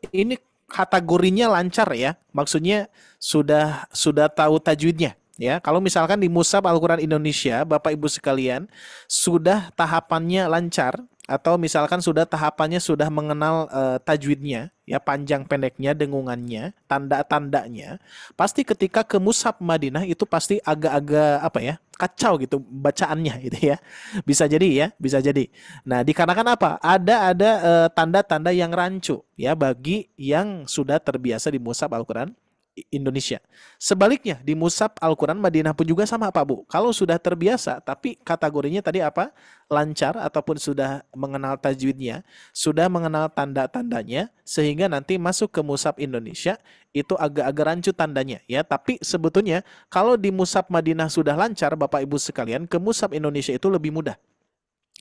D: kategorinya lancar ya. Maksudnya sudah tahu tajwidnya ya. Kalau misalkan di Mushaf Al-Quran Indonesia, Bapak Ibu sekalian sudah tahapannya lancar atau misalkan tahapannya sudah mengenal tajwidnya ya, panjang pendeknya, dengungannya, tanda-tandanya, pasti ketika ke Mushaf Madinah itu pasti agak-agak kacau gitu bacaannya gitu ya. Bisa jadi. Nah, dikarenakan apa? Ada tanda-tanda yang rancu ya bagi yang sudah terbiasa di Mushaf Al-Quran Indonesia. Sebaliknya di Mushaf Al-Quran Madinah pun juga sama Pak Bu. Kalau sudah terbiasa tapi kategorinya tadi lancar ataupun sudah mengenal tajwidnya, sudah mengenal tanda-tandanya, sehingga nanti masuk ke Mushaf Indonesia itu agak-agak rancu tandanya ya. Tapi sebetulnya kalau di Mushaf Madinah sudah lancar Bapak Ibu sekalian, ke Mushaf Indonesia itu lebih mudah.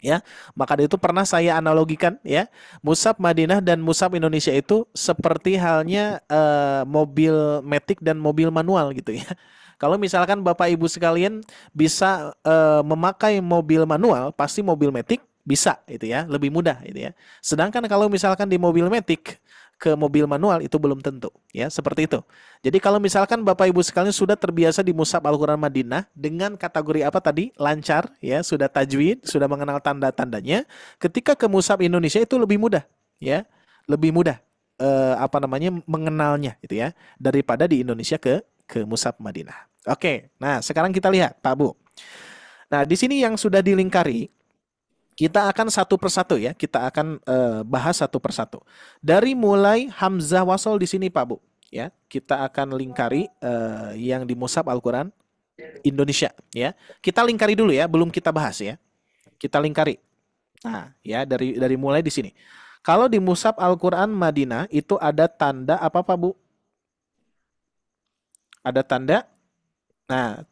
D: Ya, maka itu pernah saya analogikan ya, Mushaf Madinah dan Mushaf Indonesia itu seperti halnya mobil matic dan mobil manual gitu ya. Kalau misalkan Bapak Ibu sekalian bisa memakai mobil manual, pasti mobil matic bisa itu ya, lebih mudah itu ya. Sedangkan kalau misalkan di mobil matic ke mobil manual itu belum tentu ya, seperti itu. Jadi kalau misalkan Bapak Ibu sekalian sudah terbiasa di Mushaf Al-Quran Madinah dengan kategori apa tadi? Lancar ya, sudah tajwid, sudah mengenal tanda-tandanya, ketika ke Mushaf Indonesia itu lebih mudah ya. Lebih mudah mengenalnya gitu ya, daripada di Indonesia ke Mushaf Madinah. Oke. Nah, sekarang kita lihat Pak Bu. Nah, di sini yang sudah dilingkari, kita akan satu persatu ya. Kita akan bahas satu persatu. Dari mulai hamzah wasol di sini Pak Bu, ya. Kita akan lingkari yang di Mushaf Al-Qur'an Indonesia, ya. Kita lingkari dulu ya, belum kita bahas ya. Kita lingkari. Nah, ya dari mulai di sini. Kalau di Mushaf Al-Qur'an Madinah itu ada tanda apa Pak Bu? Ada tanda. Nah,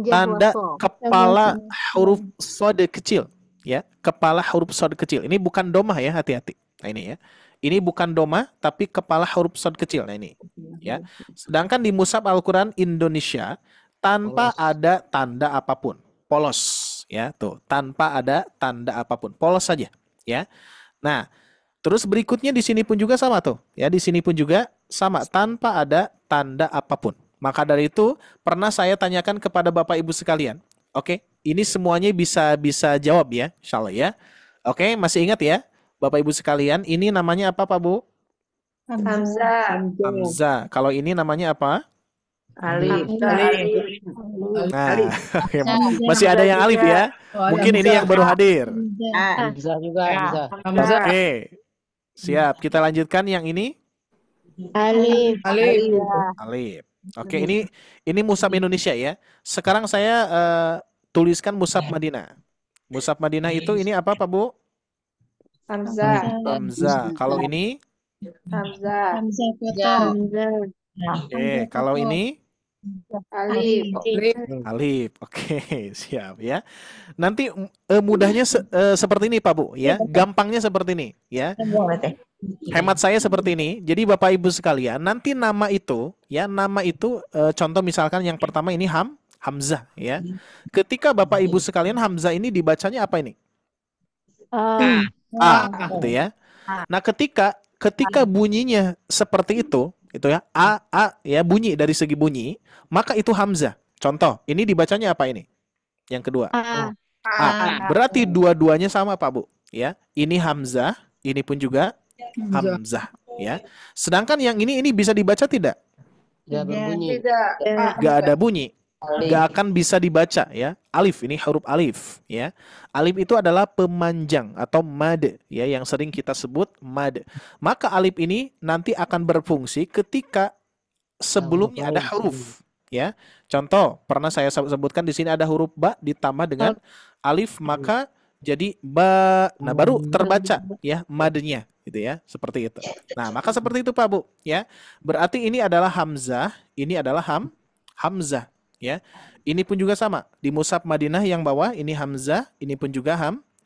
D: tanda kepala huruf shad kecil. Ya, kepala huruf shad kecil. Ini bukan domah ya, hati-hati. Nah, ini ya. Ini bukan domah tapi kepala huruf shad kecil. Nah, ini. Ya. Sedangkan di Mushaf Al-Qur'an Indonesia tanpa ada tanda apapun. Polos, ya, tuh. Tanpa ada tanda apapun. Polos saja, ya. Nah, terus berikutnya di sini pun juga sama tuh. Ya, di sini pun juga sama tanpa ada tanda apapun. Maka dari itu pernah saya tanyakan kepada Bapak Ibu sekalian. Oke, ini semuanya bisa jawab ya, insyaallah ya. Oke, masih ingat ya, Bapak Ibu sekalian, ini namanya apa Pak Bu?
G: Hamzah.
D: Hamzah. Kalau ini namanya apa?
G: Alif.
D: Nah, oke, masih ada yang alif ya. Mungkin ini yang baru hadir.
F: Bisa juga, bisa.
D: Oke, siap. Kita lanjutkan yang ini.
C: Alif.
D: Alif. Oke, ini Mushaf Indonesia ya. Sekarang saya tuliskan Mushaf Madinah. Mushaf Madinah itu ini apa Pak Bu? Hamzah. Kalau ini?
G: Hamzah.
D: Oke, kalau ini? Alif. Oke, siap ya. Nanti mudahnya seperti ini Pak Bu ya. Gampangnya seperti ini ya. Hemat saya seperti ini. Jadi Bapak Ibu sekalian, nanti nama itu ya, contoh misalkan yang pertama ini Hamzah ya. Ketika Bapak Ibu sekalian Hamzah ini dibacanya apa ini? A gitu ya. Nah, ketika bunyinya seperti itu ya, A ya, bunyi dari segi bunyi, maka itu Hamzah. Contoh, ini dibacanya apa ini? Yang kedua. A. Berarti dua-duanya sama Pak Bu ya. Ini Hamzah, ini pun juga Hamzah ya. Sedangkan yang ini bisa dibaca tidak?
F: Ya, berbunyi.
D: Gak ada bunyi. Gak akan bisa dibaca ya. Alif, ini huruf alif ya. Alif itu adalah pemanjang atau mad ya, yang sering kita sebut mad. Maka alif ini nanti akan berfungsi ketika sebelumnya ada huruf ya. Contoh, pernah saya sebutkan di sini ada huruf ba ditambah dengan alif, maka jadi ba. Nah, baru terbaca ya madnya gitu ya, seperti itu. Nah, maka seperti itu Pak Bu ya. Berarti ini adalah Hamzah, ini adalah Hamzah ya. Ini pun juga sama. Di Mushaf Madinah yang bawah ini Hamzah, ini pun juga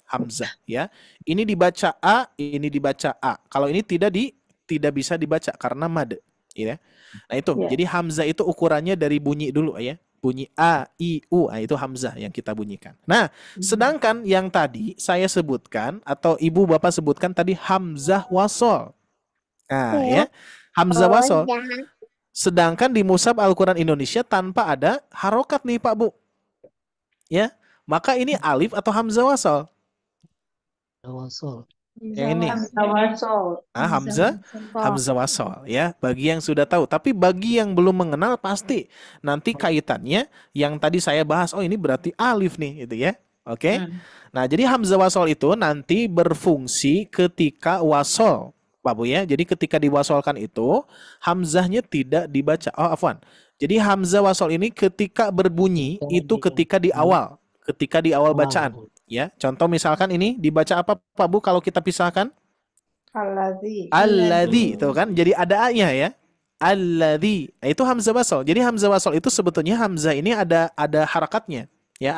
D: Hamzah ya. Ini dibaca A, ini dibaca A. Kalau ini tidak bisa dibaca karena mad ya. Nah, itu. Jadi Hamzah itu ukurannya dari bunyi dulu ya. Bunyi A, I, U, nah, itu Hamzah yang kita bunyikan. Nah, sedangkan yang tadi saya sebutkan atau Ibu Bapak sebutkan tadi Hamzah wasol. Nah, ya. Hamzah wasol. Sedangkan di Mushaf Al-Qur'an Indonesia tanpa ada harokat nih Pak Bu. Ya. Maka ini alif atau Hamzah wasol? Yang ini. Hamzah wasol ya, bagi yang sudah tahu. Tapi bagi yang belum mengenal pasti nanti kaitannya yang tadi saya bahas, oh ini berarti alif nih gitu ya. Oke. Nah, jadi Hamzah wasol itu nanti berfungsi ketika wasol Pak Bu ya. Jadi ketika diwasolkan itu Hamzahnya tidak dibaca. Oh, afwan. Jadi Hamzah wasol ini ketika berbunyi itu ketika di awal bacaan. Ya, contoh misalkan ini dibaca apa Pak Bu kalau kita pisahkan? Alladzi, itu kan jadi ada A-nya ya. Alladzi. Nah, itu Hamzah wasol. Jadi Hamzah wasol itu sebetulnya Hamzah ini ada harakatnya, ya,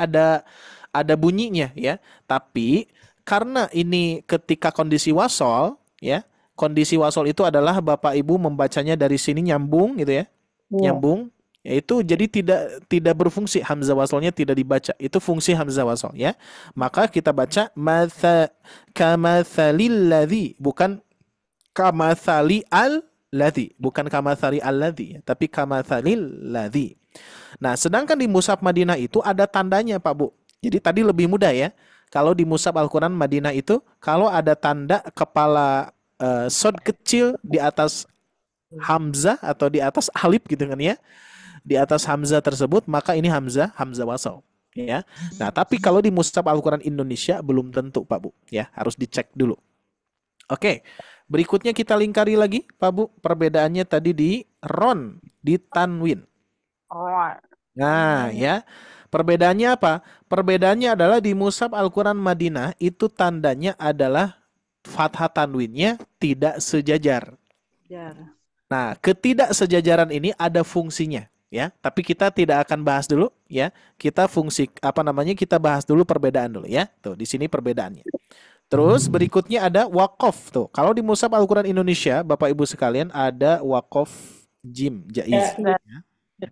D: ada bunyinya ya. Tapi karena ini ketika kondisi wasol ya, kondisi wasol itu adalah Bapak Ibu membacanya dari sini nyambung gitu ya. Nyambung. Itu jadi tidak berfungsi, Hamzah wasolnya tidak dibaca. Itu fungsi Hamzah wasol ya. Maka kita baca kamatsalil ladzi, bukan kamatsali al-ladzi, bukan kamatsali al-ladzi, tapi kamatsalil ladzi. Nah, sedangkan di Mushaf Madinah itu ada tandanya Pak Bu. Jadi tadi lebih mudah ya. Kalau di Mushaf Al-Qur'an Madinah itu kalau ada tanda kepala shad kecil di atas Hamzah atau di atas alif gitu kan ya. Di atas Hamzah tersebut, maka ini Hamzah wasol ya. Nah, tapi kalau di Mushaf Al-Quran Indonesia belum tentu, Pak Bu, ya, harus dicek dulu. Oke, berikutnya kita lingkari lagi, Pak Bu, perbedaannya tadi di ron, di tanwin. Nah, ya, perbedaannya apa? Perbedaannya adalah di Mushaf Al-Quran Madinah itu tandanya adalah fathah tanwinnya tidak sejajar. Nah, ketidaksejajaran ini ada fungsinya, ya. Tapi kita tidak akan bahas dulu, ya. Kita kita bahas dulu perbedaan dulu, ya. Tuh, di sini perbedaannya. Terus berikutnya ada wakof tuh. Kalau di Mushaf Al-Quran Indonesia, Bapak Ibu sekalian, ada wakof jim jaiz. Ya.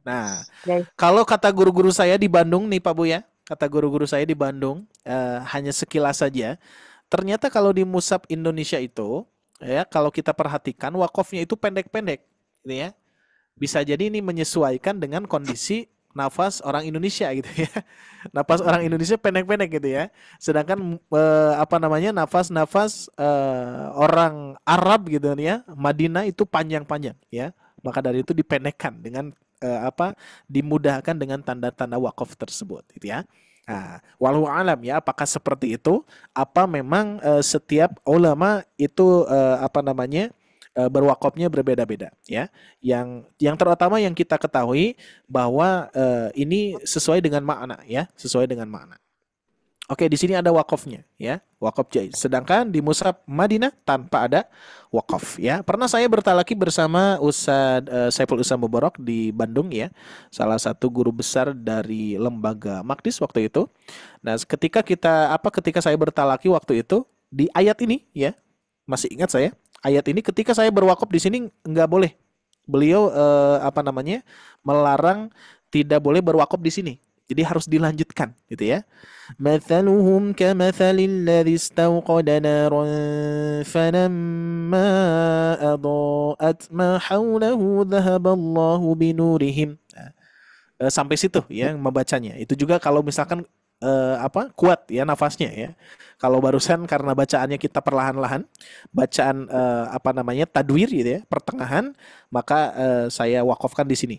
D: Nah, kalau kata guru-guru saya di Bandung nih Pak Bu ya, kata guru-guru saya di Bandung, hanya sekilas saja. Ternyata kalau di Mushaf Indonesia itu, ya, kalau kita perhatikan wakofnya itu pendek-pendek, gitu ya. Bisa jadi ini menyesuaikan dengan kondisi nafas orang Indonesia gitu ya. Nafas orang Indonesia pendek-pendek gitu ya. Sedangkan nafas-nafas orang Arab gitu ya, Madinah itu panjang-panjang ya. Maka dari itu dipendekkan dengan dimudahkan dengan tanda-tanda wakaf tersebut gitu ya. Nah, walau alam ya, apakah seperti itu? Apa memang setiap ulama itu berwakafnya berbeda-beda ya. Yang terutama yang kita ketahui bahwa ini sesuai dengan makna ya, sesuai dengan makna. Oke, di sini ada wakafnya ya, wakaf jaiz. Sedangkan di Mushaf Madinah tanpa ada wakaf ya. Pernah saya bertalaki bersama Ustadz Saiful Islam Mubarak di Bandung ya, salah satu guru besar dari lembaga Makdis waktu itu. Nah, ketika saya bertalaki waktu itu di ayat ini ya, masih ingat saya ayat ini ketika saya berwakaf di sini nggak boleh. Beliau melarang tidak boleh berwakaf di sini. Jadi harus dilanjutkan gitu ya. Mathaluhum kamathalil ladzi istawqada naran falamma adaa'at ma hawlahu dhahaballahu binurihim. Sampai situ ya membacanya. Itu juga kalau misalkan kuat ya nafasnya ya. Kalau barusan karena bacaannya kita perlahan-lahan, bacaan tadwir gitu ya, pertengahan, maka saya wakafkan di sini.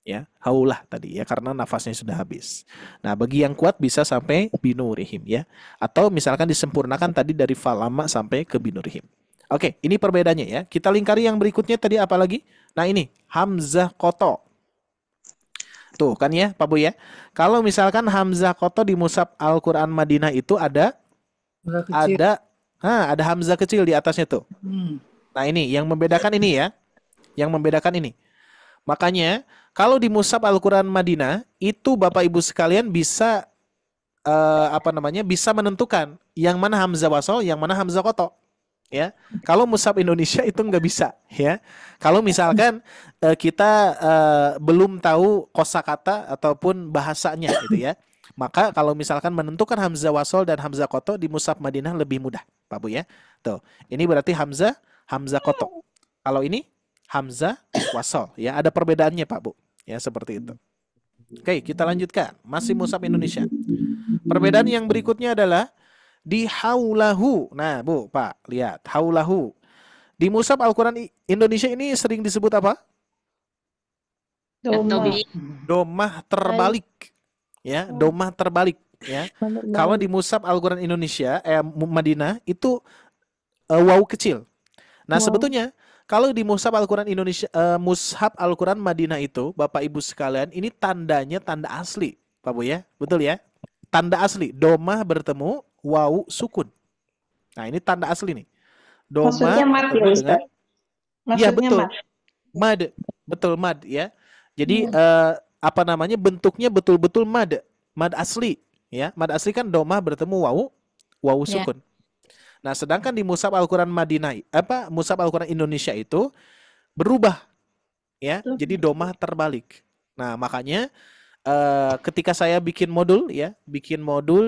D: Ya, haulah tadi ya karena nafasnya sudah habis. Nah, bagi yang kuat bisa sampai binurihim ya. Atau misalkan disempurnakan tadi dari falama sampai ke binurihim. Oke, ini perbedaannya ya. Kita lingkari yang berikutnya tadi apa lagi? Nah, ini hamzah koto. Tuh kan ya, Pak Bu ya. Kalau misalkan hamzah koto di Mushaf Al-Quran Madinah itu ada hamzah kecil di atasnya tuh. Nah, ini yang membedakan ini ya. Yang membedakan ini. Makanya kalau di Mushaf Al-Quran Madinah itu Bapak Ibu sekalian bisa bisa menentukan yang mana hamzah wasol, yang mana hamzah koto. Ya, kalau Mushaf Indonesia itu nggak bisa. Ya, kalau misalkan kita belum tahu kosakata ataupun bahasanya, gitu ya. Maka kalau misalkan menentukan hamzah wasol dan hamzah koto di Mushaf Madinah lebih mudah, Pak Bu ya. Tuh, ini berarti hamzah koto. Kalau ini hamzah wasol, ya ada perbedaannya Pak Bu. Ya seperti itu. Oke, kita lanjutkan. Masih Mushaf Indonesia. Perbedaan yang berikutnya adalah di haulahu. Nah, Bu, Pak, lihat haulahu. Di Mushaf Al-Quran Indonesia ini sering disebut apa? Domah terbalik. Ya, domah terbalik. Ya. Kalau di Mushaf Al-Quran Indonesia, Madinah itu waw kecil. Nah, sebetulnya kalau di Mushaf Al-Quran Indonesia, Mushaf Al-Quran Madinah itu, Bapak Ibu sekalian, ini tandanya tanda asli, Pak Bu ya, betul ya? Tanda asli, domah bertemu waw sukun. Nah, ini tanda asli nih. Domah
G: maksudnya mad ya, Ustaz?
D: Iya betul, mad, betul mad ya. Jadi bentuknya betul-betul mad asli, ya. Mad asli kan domah bertemu waw sukun. Nah, sedangkan di Mushaf Al-Quran Madinah, Mushaf Al-Quran Indonesia itu berubah, ya. Jadi domah terbalik. Nah, makanya ketika saya bikin modul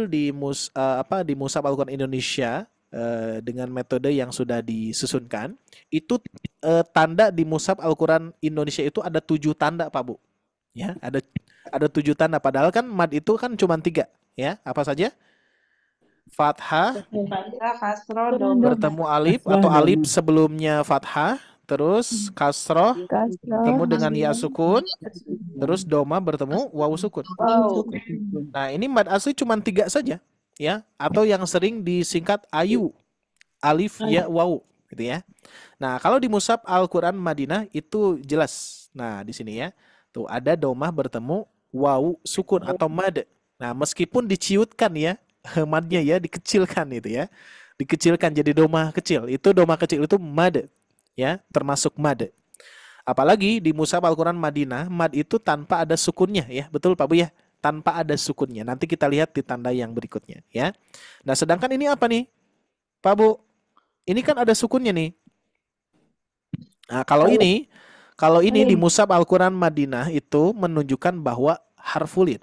D: di Mushaf Al-Quran Indonesia dengan metode yang sudah disusunkan, itu tanda di Mushaf Al-Quran Indonesia itu ada 7 tanda, Pak Bu. Ya, ada 7 tanda. Padahal kan mad itu kan cuma 3, ya. Apa saja? Fathah,
G: kasroh,
D: bertemu alif atau alif sebelumnya fathah, terus kasroh bertemu dengan ya sukun, terus doma bertemu wawu sukun.
G: Wow.
D: Nah, ini mad asli cuma 3 saja, ya, atau yang sering disingkat ayu, alif, ya, wawu, gitu ya. Nah, kalau di mushaf Al-Quran Madinah itu jelas. Nah, di sini ya, tuh ada domah bertemu wawu sukun atau mad. Nah, meskipun diciutkan ya, madnya ya, dikecilkan itu ya, dikecilkan jadi domah kecil. Itu domah kecil itu mad, ya, termasuk mad. Apalagi di mushaf Al-Quran Madinah, mad itu tanpa ada sukunnya ya, betul Pak Bu ya? Tanpa ada sukunnya. Nanti kita lihat di tanda yang berikutnya ya. Nah, sedangkan ini apa nih, Pak Bu? Ini kan ada sukunnya nih. Nah, kalau ini di mushaf Al-Quran Madinah itu menunjukkan bahwa harfulin,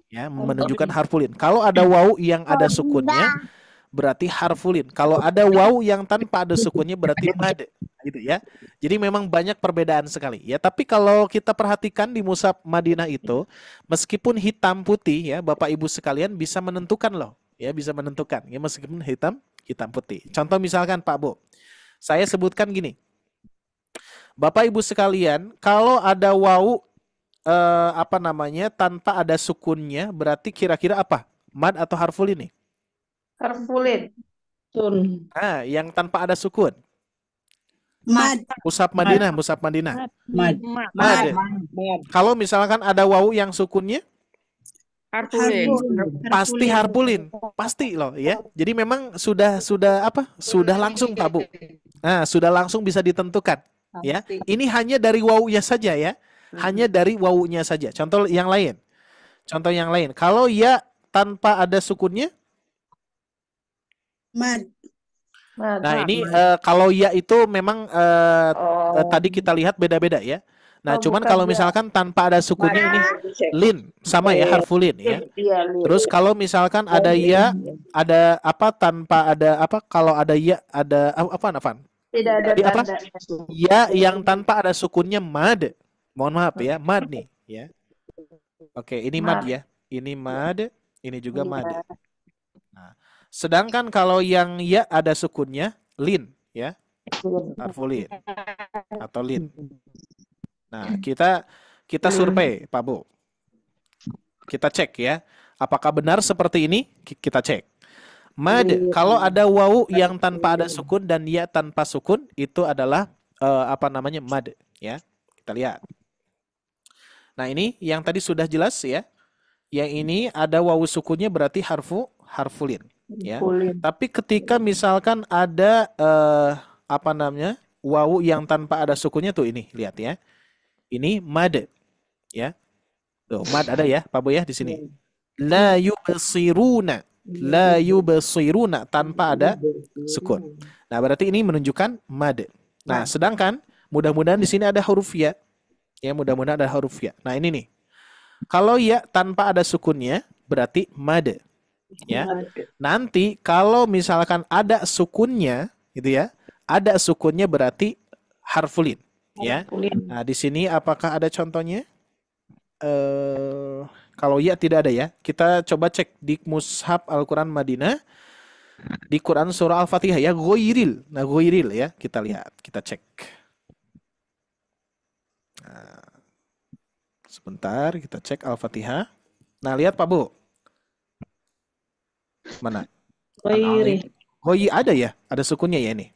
D: ya, menunjukkan harfulin. Kalau ada wawu yang ada sukunnya, berarti harfulin. Kalau ada wawu yang tanpa ada sukunnya, berarti mad, gitu ya. Jadi memang banyak perbedaan sekali, ya. Tapi kalau kita perhatikan di mushaf Madinah itu, meskipun hitam putih, ya, Bapak Ibu sekalian bisa menentukan loh, ya, bisa menentukan, ya, meskipun hitam putih. Contoh misalkan Pak Bu, saya sebutkan gini. Bapak Ibu sekalian, kalau ada wawu tanpa ada sukunnya, berarti kira-kira apa? Mad atau harful ini?
G: Harfulin.
D: Nah, yang tanpa ada sukun.
C: Mad.
D: Mushaf Madinah.
C: Mad.
D: Mad. Kalau misalkan ada wawu yang sukunnya,
G: Harfulin.
D: pasti harfulin, pasti loh, ya. Jadi memang sudah langsung Pak Bu. Nah, sudah langsung bisa ditentukan, ya. Ini hanya dari wawunya saja ya. Hanya dari wawunya saja. Contoh yang lain. Kalau ya tanpa ada sukunnya,
C: Mad.
D: nah ini kalau ya itu memang tadi kita lihat beda-beda ya. Nah, cuman kalau misalkan tanpa ada sukunnya ini lin, sama ya, harfulin ya. Terus kalau misalkan ada ya, ada apa tanpa ada apa, kalau ada ya ada apa?
G: Tidak ada
D: Jadi apa?
G: tanda.
D: Ya yang tanpa ada sukunnya mad. Mohon maaf ya, mad nih ya. Oke, ini mad ya. Ini mad, ini juga mad. Nah, sedangkan kalau yang ya ada sukunnya lin ya. Harfulin atau lin. Nah, kita survei, Pak Bu. Kita cek ya. Apakah benar seperti ini? Kita cek. Mad, kalau ada wawu yang tanpa ada sukun dan ya tanpa sukun, itu adalah mad ya. Kita lihat. Nah, ini yang tadi sudah jelas ya. Yang ini ada wawu sukunnya berarti harfulin ya. Tapi ketika misalkan ada wawu yang tanpa ada sukunnya tuh, ini lihat ya. Ini mad ya. Tuh, mad ada ya, Pak Bu ya di sini. La yubsiruna tanpa ada sukun. Nah, berarti ini menunjukkan mad. Nah, sedangkan mudah-mudahan di sini ada huruf ya. Ya, mudah-mudahan ada huruf ya. Nah, ini nih. Kalau ya tanpa ada sukunnya berarti mad. Ya. Nanti kalau misalkan ada sukunnya gitu ya. Ada sukunnya berarti harfulin, ya. Nah, di sini apakah ada contohnya? Kalau ya tidak ada ya. Kita coba cek di mushaf Al-Quran Madinah, di Quran surah Al-Fatihah ya, ghairil. Nah, ghairil ya, kita lihat, kita cek. Nah, sebentar, kita cek Al-Fatihah. Nah, lihat Pak Bu. Mana?
C: Ghairi.
D: Ada ya, ada sukunnya ya ini.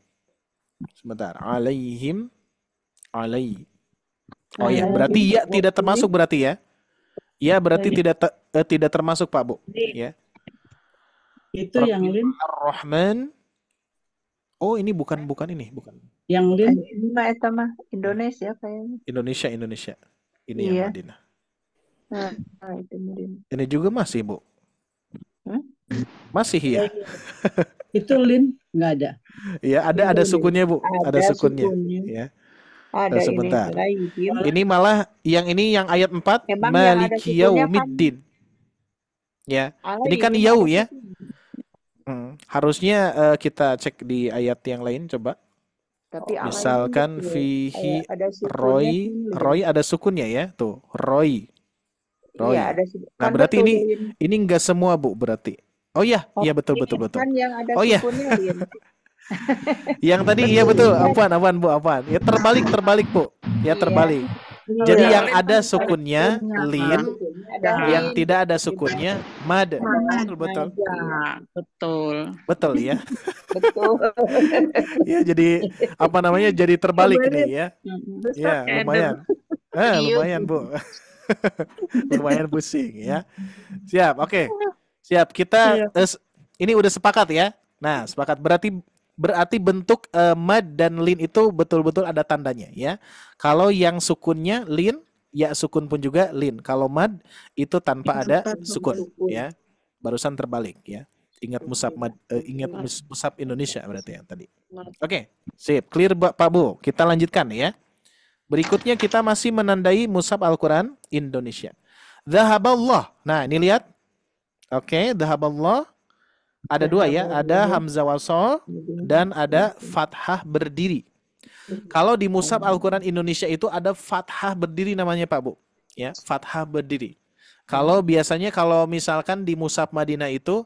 D: Sebentar, alaihim, alai. Oh ya, berarti ya tidak termasuk berarti ya. Ya, berarti tidak termasuk Pak Bu. Ya.
C: Itu yang lin.
D: Ar-Rahman. Oh, ini bukan ini, bukan.
C: Yang lin.
G: Ini mah eta mah Indonesia kayaknya.
D: Indonesia. Ini
G: Iya.
D: yang Madinah.
G: Nah, itu Madinah.
D: Ini juga masih, Bu. Masih ya.
C: Itu lin nggak ada.
D: Ya, ada sukunnya, Bu. Ada sukunnya. Ya.
G: Ada
D: Sebentar.
G: ini.
D: Ini malah yang ayat 4,
G: Emang yang ada
D: Maliki
G: sukunnya
D: Yaumiddin. Ya. Ini kan yau ya. Harusnya kita cek di ayat yang lain coba.
G: Tapi
D: Misalkan fihi
G: ada sukunnya.
D: Roy ada sukunnya ya. Tuh, Roy.
G: Iya, ada
D: Nah, berarti ini enggak semua, Bu, berarti. Oh iya, iya betul.
G: Kan yang ada
D: Oh, iya.
G: sukunnya Lin.
D: Yang tadi iya betul. Apaan Bu? Apaan? Ya terbalik Bu. Ya terbalik. Jadi yang ada sukunnya lin, yang tidak ada sukunnya mad. Betul. Betul ya.
G: Betul.
D: Ya jadi apa namanya? Jadi terbalik nih ya. Ya lumayan. Lumayan Bu. Lumayan pusing ya. Siap. Oke. Siap. Kita ini udah sepakat ya. Nah, sepakat berarti bentuk mad dan lin itu betul-betul ada tandanya ya. Kalau yang sukunnya lin, ya sukun pun juga lin. Kalau mad itu tanpa ada sukun ya. Barusan terbalik ya. Ingat mushaf Indonesia berarti yang tadi. Oke, sip. Clear Pak Bu. Kita lanjutkan ya. Berikutnya kita masih menandai mushaf Al-Quran Indonesia. Dhahaballah. Nah, ini lihat. Oke, dhahaballah. Ada dua ya, ada hamzah wasol dan ada fathah berdiri. Kalau di mushaf Al-Quran Indonesia itu ada fathah berdiri namanya Pak Bu. Ya, fathah berdiri. Kalau biasanya kalau misalkan di mushaf Madinah itu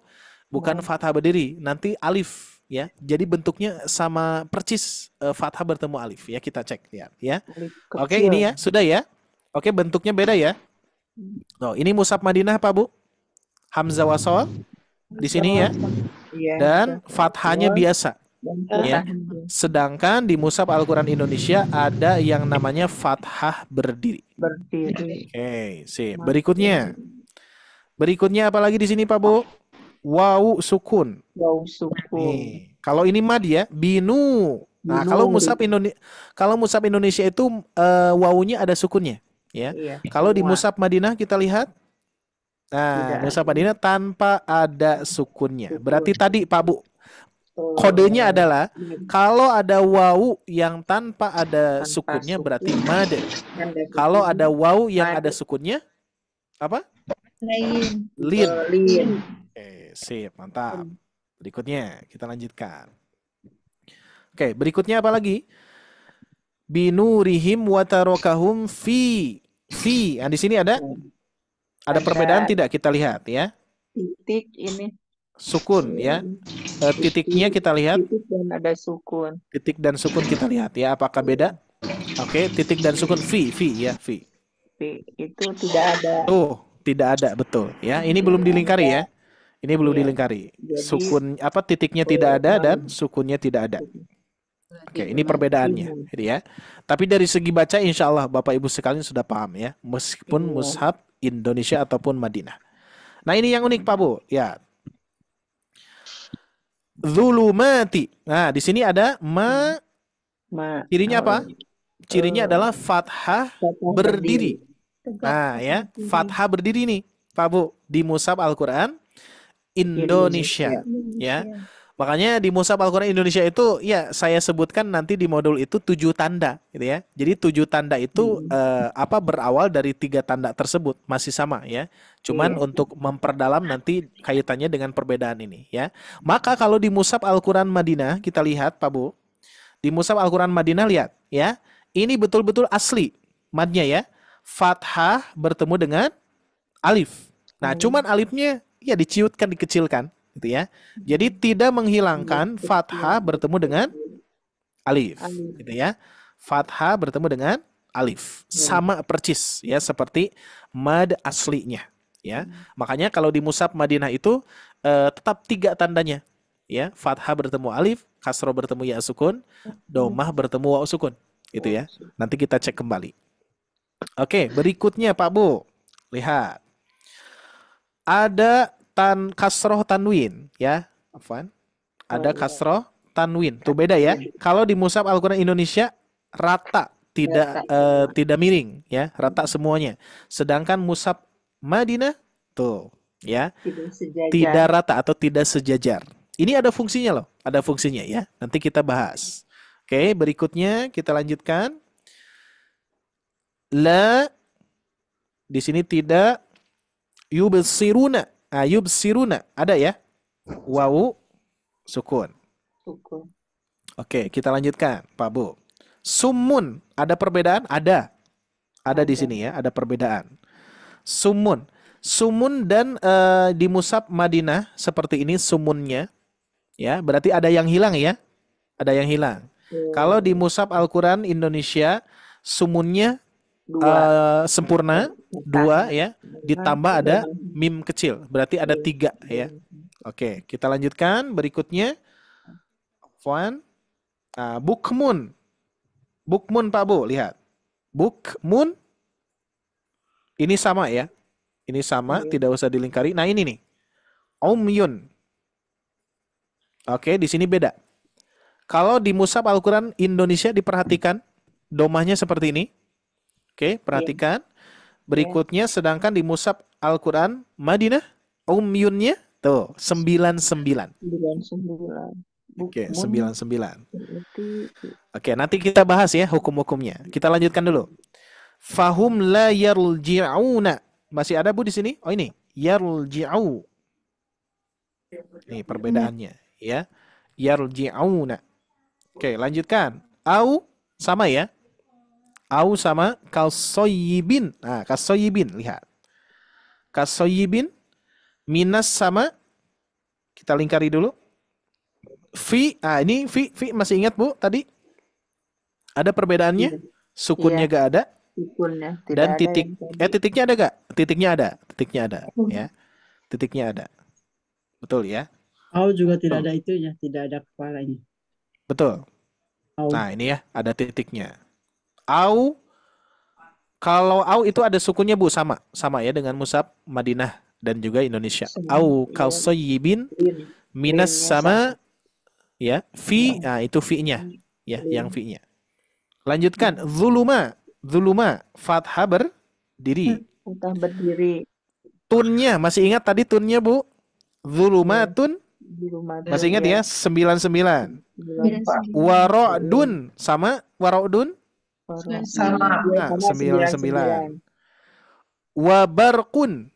D: bukan fathah berdiri, nanti alif ya. Jadi bentuknya sama percis fathah bertemu alif ya, kita cek lihat ya. Oke, ini ya, sudah ya. Oke, bentuknya beda ya. Oh, ini mushaf Madinah Pak Bu. Hamzah wasol di sini ya, dan fathahnya biasa ya. Sedangkan di mushaf Al-Quran Indonesia ada yang namanya fathah berdiri. Oke, sip. Berikutnya apa lagi di sini Pak Bu? Wawu sukun. Nih, kalau ini mad ya, binu. Nah, kalau mushaf Indonesia itu wawunya ada sukunnya ya. Kalau di mushaf Madinah kita lihat. Nah, mushaf Madinah tanpa ada sukunnya. Berarti tadi Pak Bu, kodenya adalah kalau ada wawu yang tanpa ada sukunnya berarti mad. Kalau ada wawu yang ada sukunnya apa? Lin. Oke, sip, mantap. Berikutnya kita lanjutkan. Oke, berikutnya apa lagi? Binurihim watarokahum fi. Nah, di sini ada perbedaan tidak, kita lihat ya.
G: Titik ini.
D: Sukun ya. Titiknya kita lihat.
G: Titik dan ada sukun.
D: Titik dan sukun kita lihat ya. Apakah beda? Oke, titik dan sukun fi ya, fi.
G: Itu tidak ada.
D: Tuh, tidak ada, betul ya. Ini belum dilingkari ya. Ini belum dilingkari. Sukun titiknya tidak ada dan sukunnya tidak ada. Oke, ini perbedaannya ya. Tapi dari segi baca insya Allah Bapak Ibu sekalian sudah paham ya. Meskipun mushaf Indonesia ataupun Madinah. Nah, ini yang unik Pak Bu. Ya. Zulumati. Nah, di sini ada ma. Cirinya apa? Cirinya adalah fathah berdiri. Nah, ya, fathah berdiri nih, Pak Bu, di mushaf Al-Quran Indonesia. Ya. Makanya di mushaf Al-Quran Indonesia itu ya saya sebutkan nanti di modul itu 7 tanda gitu ya. Jadi 7 tanda itu berawal dari 3 tanda tersebut, masih sama ya. Cuman untuk memperdalam nanti kaitannya dengan perbedaan ini ya. Maka kalau di mushaf Al-Quran Madinah kita lihat Pak Bu, di mushaf Al-Quran Madinah lihat ya. Ini betul-betul asli madnya ya. Fathah bertemu dengan alif. Nah, cuman alifnya ya diciutkan, dikecilkan gitu ya. Jadi tidak menghilangkan fathah bertemu dengan alif gitu ya. Fathah bertemu dengan alif. Sama percis ya seperti mad aslinya ya. Makanya kalau di mushaf Madinah itu tetap 3 tandanya ya. Fathah bertemu alif, kasroh bertemu ya sukun, domah bertemu waw sukun gitu ya. Nanti kita cek kembali. Oke, berikutnya Pak Bu. Lihat. Ada kasroh tanwin ya. Afwan. Ada kasroh tanwin. Tuh beda ya. Kalau di mushaf Al-Quran Indonesia rata, tidak miring ya, rata semuanya. Sedangkan mushaf Madinah tuh ya, tidak rata atau tidak sejajar. Ini ada fungsinya loh, ada fungsinya ya. Nanti kita bahas. Oke, berikutnya kita lanjutkan. La di sini tidak. Yubsiruna. Yubsiruna ada ya. Wawu sukun. Oke, kita lanjutkan, Pak Bu. Sumun, ada perbedaan? Ada. Ada di sini ya, ada perbedaan. Sumun. Sumun dan di mushaf Madinah seperti ini sumunnya. Ya, berarti ada yang hilang ya. Ada yang hilang. Kalau di mushaf Al-Quran Indonesia sumunnya
G: Dua.
D: sempurna 2 ya, ditambah ada mim kecil, berarti ada 3 ya. Oke, kita lanjutkan berikutnya. Fuan, bukmun, bukmun Pak Bu, lihat, bukmun, ini sama ya, ini sama, tidak usah dilingkari. Nah ini nih, umyun. Oke, di sini beda. Kalau di mushaf Al-Quran Indonesia diperhatikan domahnya seperti ini. Oke, perhatikan. Berikutnya sedangkan di mushaf Al-Quran Madinah umyunnya tuh 99.
G: 99.
D: Oke, 99.
G: Berarti
D: Oke, nanti kita bahas ya hukum-hukumnya. Kita lanjutkan dulu. Fahum la yarji'una. Masih ada Bu di sini? Oh ini, yarji'u. Nih perbedaannya ya. Yarji'una. Oke, lanjutkan. Au sama ya. Au sama kasoyibin. Nah, kasoyibin, lihat. Kasoyibin. Minas sama, kita lingkari dulu. Fi, ini fi masih ingat Bu tadi? Ada perbedaannya? Sukunnya
G: Iya.
D: gak ada.
G: sukunnya tidak
D: Dan
G: ada
D: titik,
G: yang tadi.
D: titiknya ada gak? Titiknya ada. Titiknya ada. Ya. Titiknya ada. Betul ya?
C: Au juga tidak ada itunya, tidak ada kepalanya.
D: Betul.
C: Au.
D: Nah ini ya, ada titiknya. Au, kalau au itu ada sukunnya Bu, sama ya dengan mushaf Madinah dan juga Indonesia. Au kausoyibin minas sama ya, fi, itu fi-nya ya, yang fi-nya. Lanjutkan, zuluma fathah berdiri.
G: Entah berdiri
D: Tunnya masih ingat tadi tunnya Bu? Zulumatun
G: di rumah.
D: masih ingat ya? 99. Warodun sama warodun
G: Sama.
D: Nah, 99. Wabarkun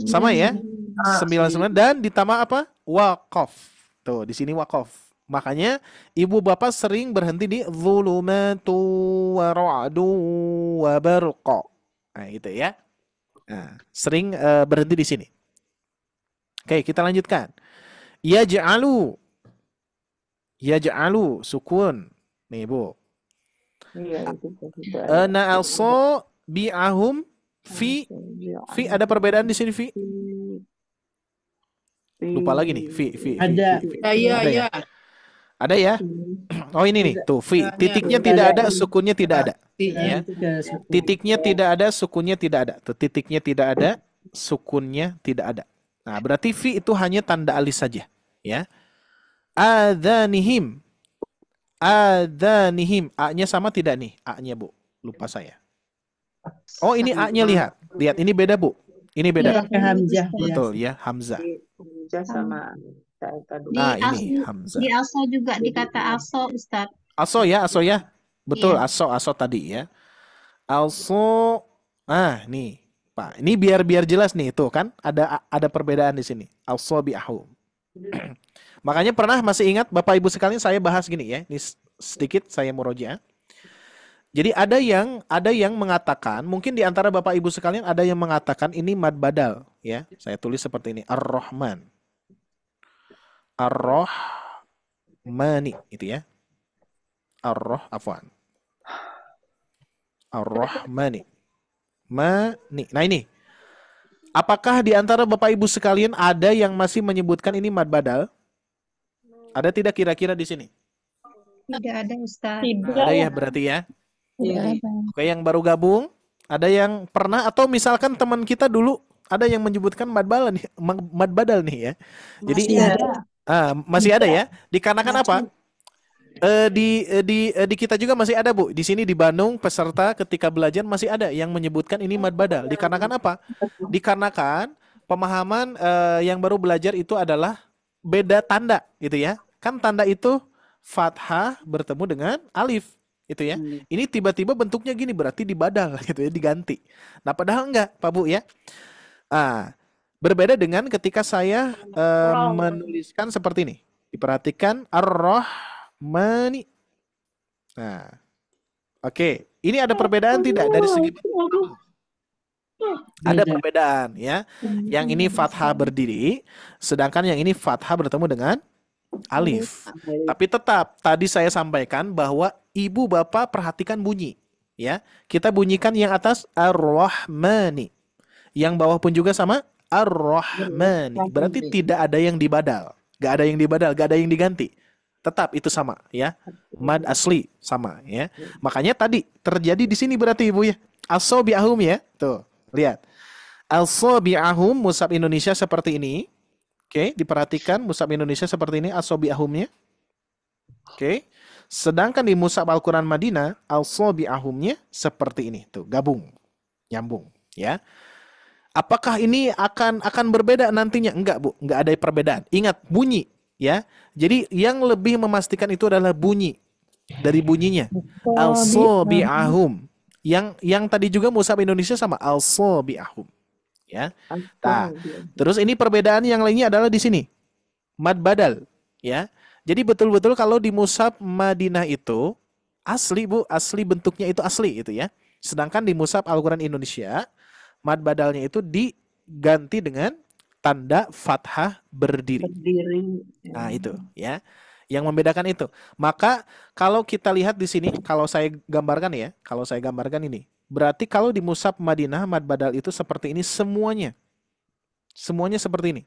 D: sama ya? 99 dan ditambah apa? Waqaf. Tuh, di sini waqaf. Makanya ibu bapak sering berhenti di zulumatu wa ra'du wa barqa. Nah, gitu ya. Nah, sering berhenti di sini. Oke, kita lanjutkan. Yaj'alu sukun. Nih, Bu.
G: Iya, itu sudah ada.
D: Na'aso bi'ahum fi ada perbedaan di sini fi. Lupa lagi nih fi.
C: Ada.
D: Ada ya? Ada ya? Oh ini nih, tuh fi. Titiknya tidak ada, sukunnya tidak ada. Ya. Titiknya tidak ada, sukunnya tidak ada. Tuh, titiknya tidak ada, sukunnya tidak ada. Nah, berarti fi itu hanya tanda alis saja, ya. Adzanihim. A-nya sama tidak nih? A-nya Bu, lupa saya. Oh ini A-nya lihat ini beda Bu. Ini beda.
C: Pakai hamzah.
D: Betul ya, Hamzah.
G: Hamzah sama saya
D: Nah ini Hamzah.
H: Di aso juga dikata aso, Ustaz.
D: Aso ya. Betul, aso tadi ya. Aso. Nih, Pak. Ini biar jelas nih, tuh kan ada perbedaan di sini. Aso bi'ahum. Makanya pernah masih ingat Bapak Ibu sekalian saya bahas gini ya. Ini sedikit saya murojaah. Jadi ada yang mengatakan, mungkin di antara Bapak Ibu sekalian ada yang mengatakan ini mad badal ya. Saya tulis seperti ini, Ar-Rahman. Ar-Rahmani itu ya. Ar-Rahmani. Mani. Nah ini. Apakah di antara Bapak Ibu sekalian ada yang masih menyebutkan ini mad badal? Ada tidak kira-kira di sini?
H: Tidak ada, Ustaz.
D: Ada ya berarti ya.
H: Tidak ada.
D: Oke, yang baru gabung, ada yang pernah atau misalkan teman kita dulu ada yang menyebutkan mad badal nih ya. Jadi masih ada ya. Dikarenakan apa? Di kita juga masih ada Bu. Di sini di Bandung peserta ketika belajar masih ada yang menyebutkan ini mad badal. Dikarenakan apa? Dikarenakan pemahaman yang baru belajar itu adalah beda tanda gitu ya. Kan tanda itu fathah bertemu dengan alif gitu ya. Ini tiba-tiba bentuknya gini berarti dibadal gitu ya, diganti. Nah, padahal enggak, Pak Bu ya. Berbeda dengan ketika saya menuliskan seperti ini. Diperhatikan Ar-Rahmani. Nah. Oke, ini ada perbedaan tidak dari segi ada perbedaan ya. Yang ini fathah berdiri, sedangkan yang ini fathah bertemu dengan Alif. Tapi tetap tadi saya sampaikan bahwa ibu bapak perhatikan bunyi, ya. Kita bunyikan yang atas Ar-Rahmani. Yang bawah pun juga sama Ar-Rahmani. Berarti tidak ada yang dibadal. Gak ada yang dibadal, gak ada yang diganti. Tetap itu sama, ya. Mad asli sama, ya. Makanya tadi terjadi di sini berarti Ibu ya. As-sabi'ahum ya. Tuh, lihat. As-sabi'ahum mushaf Indonesia seperti ini. Oke, diperhatikan mushaf Indonesia seperti ini as-sabi'ahumnya. Oke. Sedangkan di mushaf Al-Qur'an Madinah as-sabi'ahumnya seperti ini. Tuh, gabung. Nyambung, ya. Apakah ini akan berbeda nantinya? Enggak, Bu. Enggak ada perbedaan. Ingat, bunyi, ya. Jadi yang lebih memastikan itu adalah bunyi. Dari bunyinya. Al-sabi'ahum. Yang tadi juga mushaf Indonesia sama al-sabi'ahum. Ya. Nah, terus ini perbedaan yang lainnya adalah di sini. Mad badal, ya. Jadi betul-betul kalau di mushaf Madinah itu asli, Bu, asli bentuknya itu asli itu ya. Sedangkan di mushaf Al-Qur'an Indonesia mad badalnya itu diganti dengan tanda fathah berdiri. Nah, itu ya. Yang membedakan itu. Maka kalau kita lihat di sini, kalau saya gambarkan ya, kalau saya gambarkan ini, berarti kalau di mushaf Madinah mad badal itu seperti ini semuanya. Semuanya seperti ini.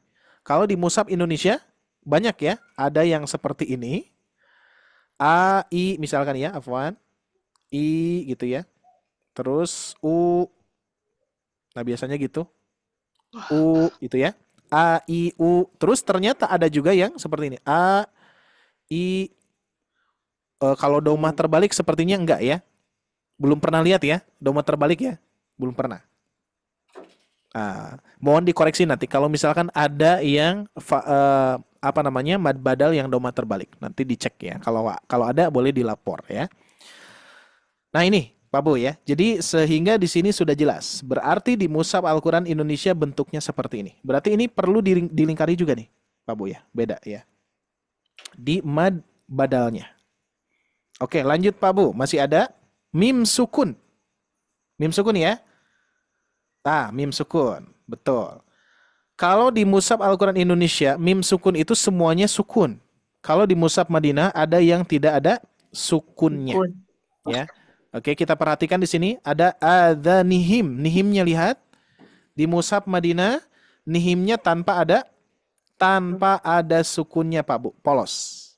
D: Kalau di mushaf Indonesia banyak ya, ada yang seperti ini. A, I misalkan ya, afwan. I gitu ya. Terus U. Nah, biasanya gitu. U itu ya. A, I, U. Terus ternyata ada juga yang seperti ini. A, I. Kalau domah terbalik sepertinya enggak ya. Belum pernah lihat ya. Domah terbalik ya. Belum pernah. Mohon dikoreksi nanti. Kalau misalkan ada yang mad badal yang domah terbalik. Nanti dicek ya. Kalau ada boleh dilapor ya. Nah ini. Pak Bu ya. Jadi sehingga di sini sudah jelas. Berarti di mushaf Al-Qur'an Indonesia bentuknya seperti ini. Berarti ini perlu dilingkari juga nih, Pak Bu ya. Beda ya. Di mad badalnya. Oke, lanjut Pak Bu. Masih ada mim sukun. Mim sukun ya. Mim sukun. Betul. Kalau di mushaf Al-Qur'an Indonesia, mim sukun itu semuanya sukun. Kalau di mushaf Madinah ada yang tidak ada sukunnya. Ya. Oke, kita perhatikan di sini ada adzanihim. Nihimnya lihat. Di mushaf Madinah nihimnya tanpa ada sukunnya Pak Bu, polos.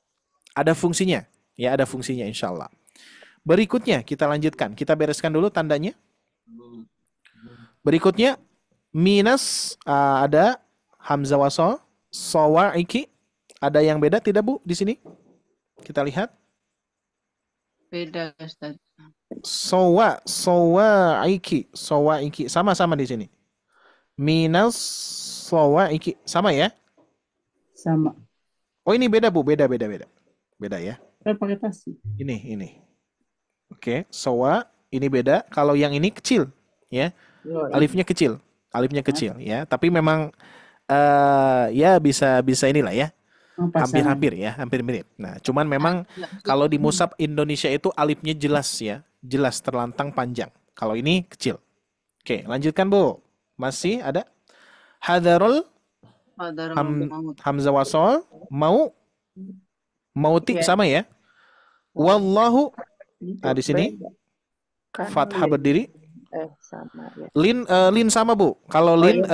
D: Ada fungsinya. Ya, ada fungsinya insyaallah. Berikutnya kita lanjutkan. Kita bereskan dulu tandanya. Berikutnya minas ada hamzah wasal, sawaiki. Ada yang beda tidak Bu di sini? Kita lihat.
I: Beda Ustaz.
D: Sawaiki sama-sama di sini. Minas sawaiki sama ya?
C: Sama.
D: Oh, ini beda Bu, beda ya.
C: Saya pakai tasih.
D: Ini. Oke, sawa ini beda. Kalau yang ini kecil ya. Alifnya kecil ya. Tapi memang ya bisa inilah ya. Hampir mirip. Nah, cuman memang kalau di mushaf Indonesia itu alifnya jelas ya. Jelas terlantang panjang. Kalau ini kecil. Oke, lanjutkan Bu. Masih ada hadarul hamzah wasal mauti sama ya. Wallahu di sini fathah berdiri.
G: Sama ya.
D: Lin sama Bu. Kalau lin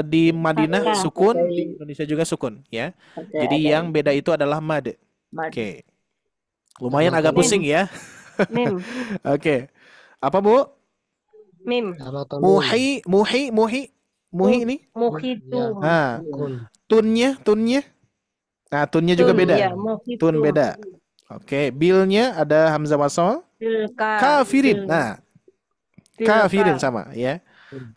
D: di Madinah sukun, di Indonesia juga sukun ya. Jadi yang beda itu adalah mad. Oke. Lumayan agak pusing ya.
J: Mim.
D: Oke. Apa Bu?
J: Mim.
D: Muhi ini.
J: Muhitu.
D: Tunnya. Nah, tunnya juga beda.
J: Ya,
D: Tun beda. Oke, bilnya ada hamzah wasal. Kafirin. Nah, kafirin sama ya.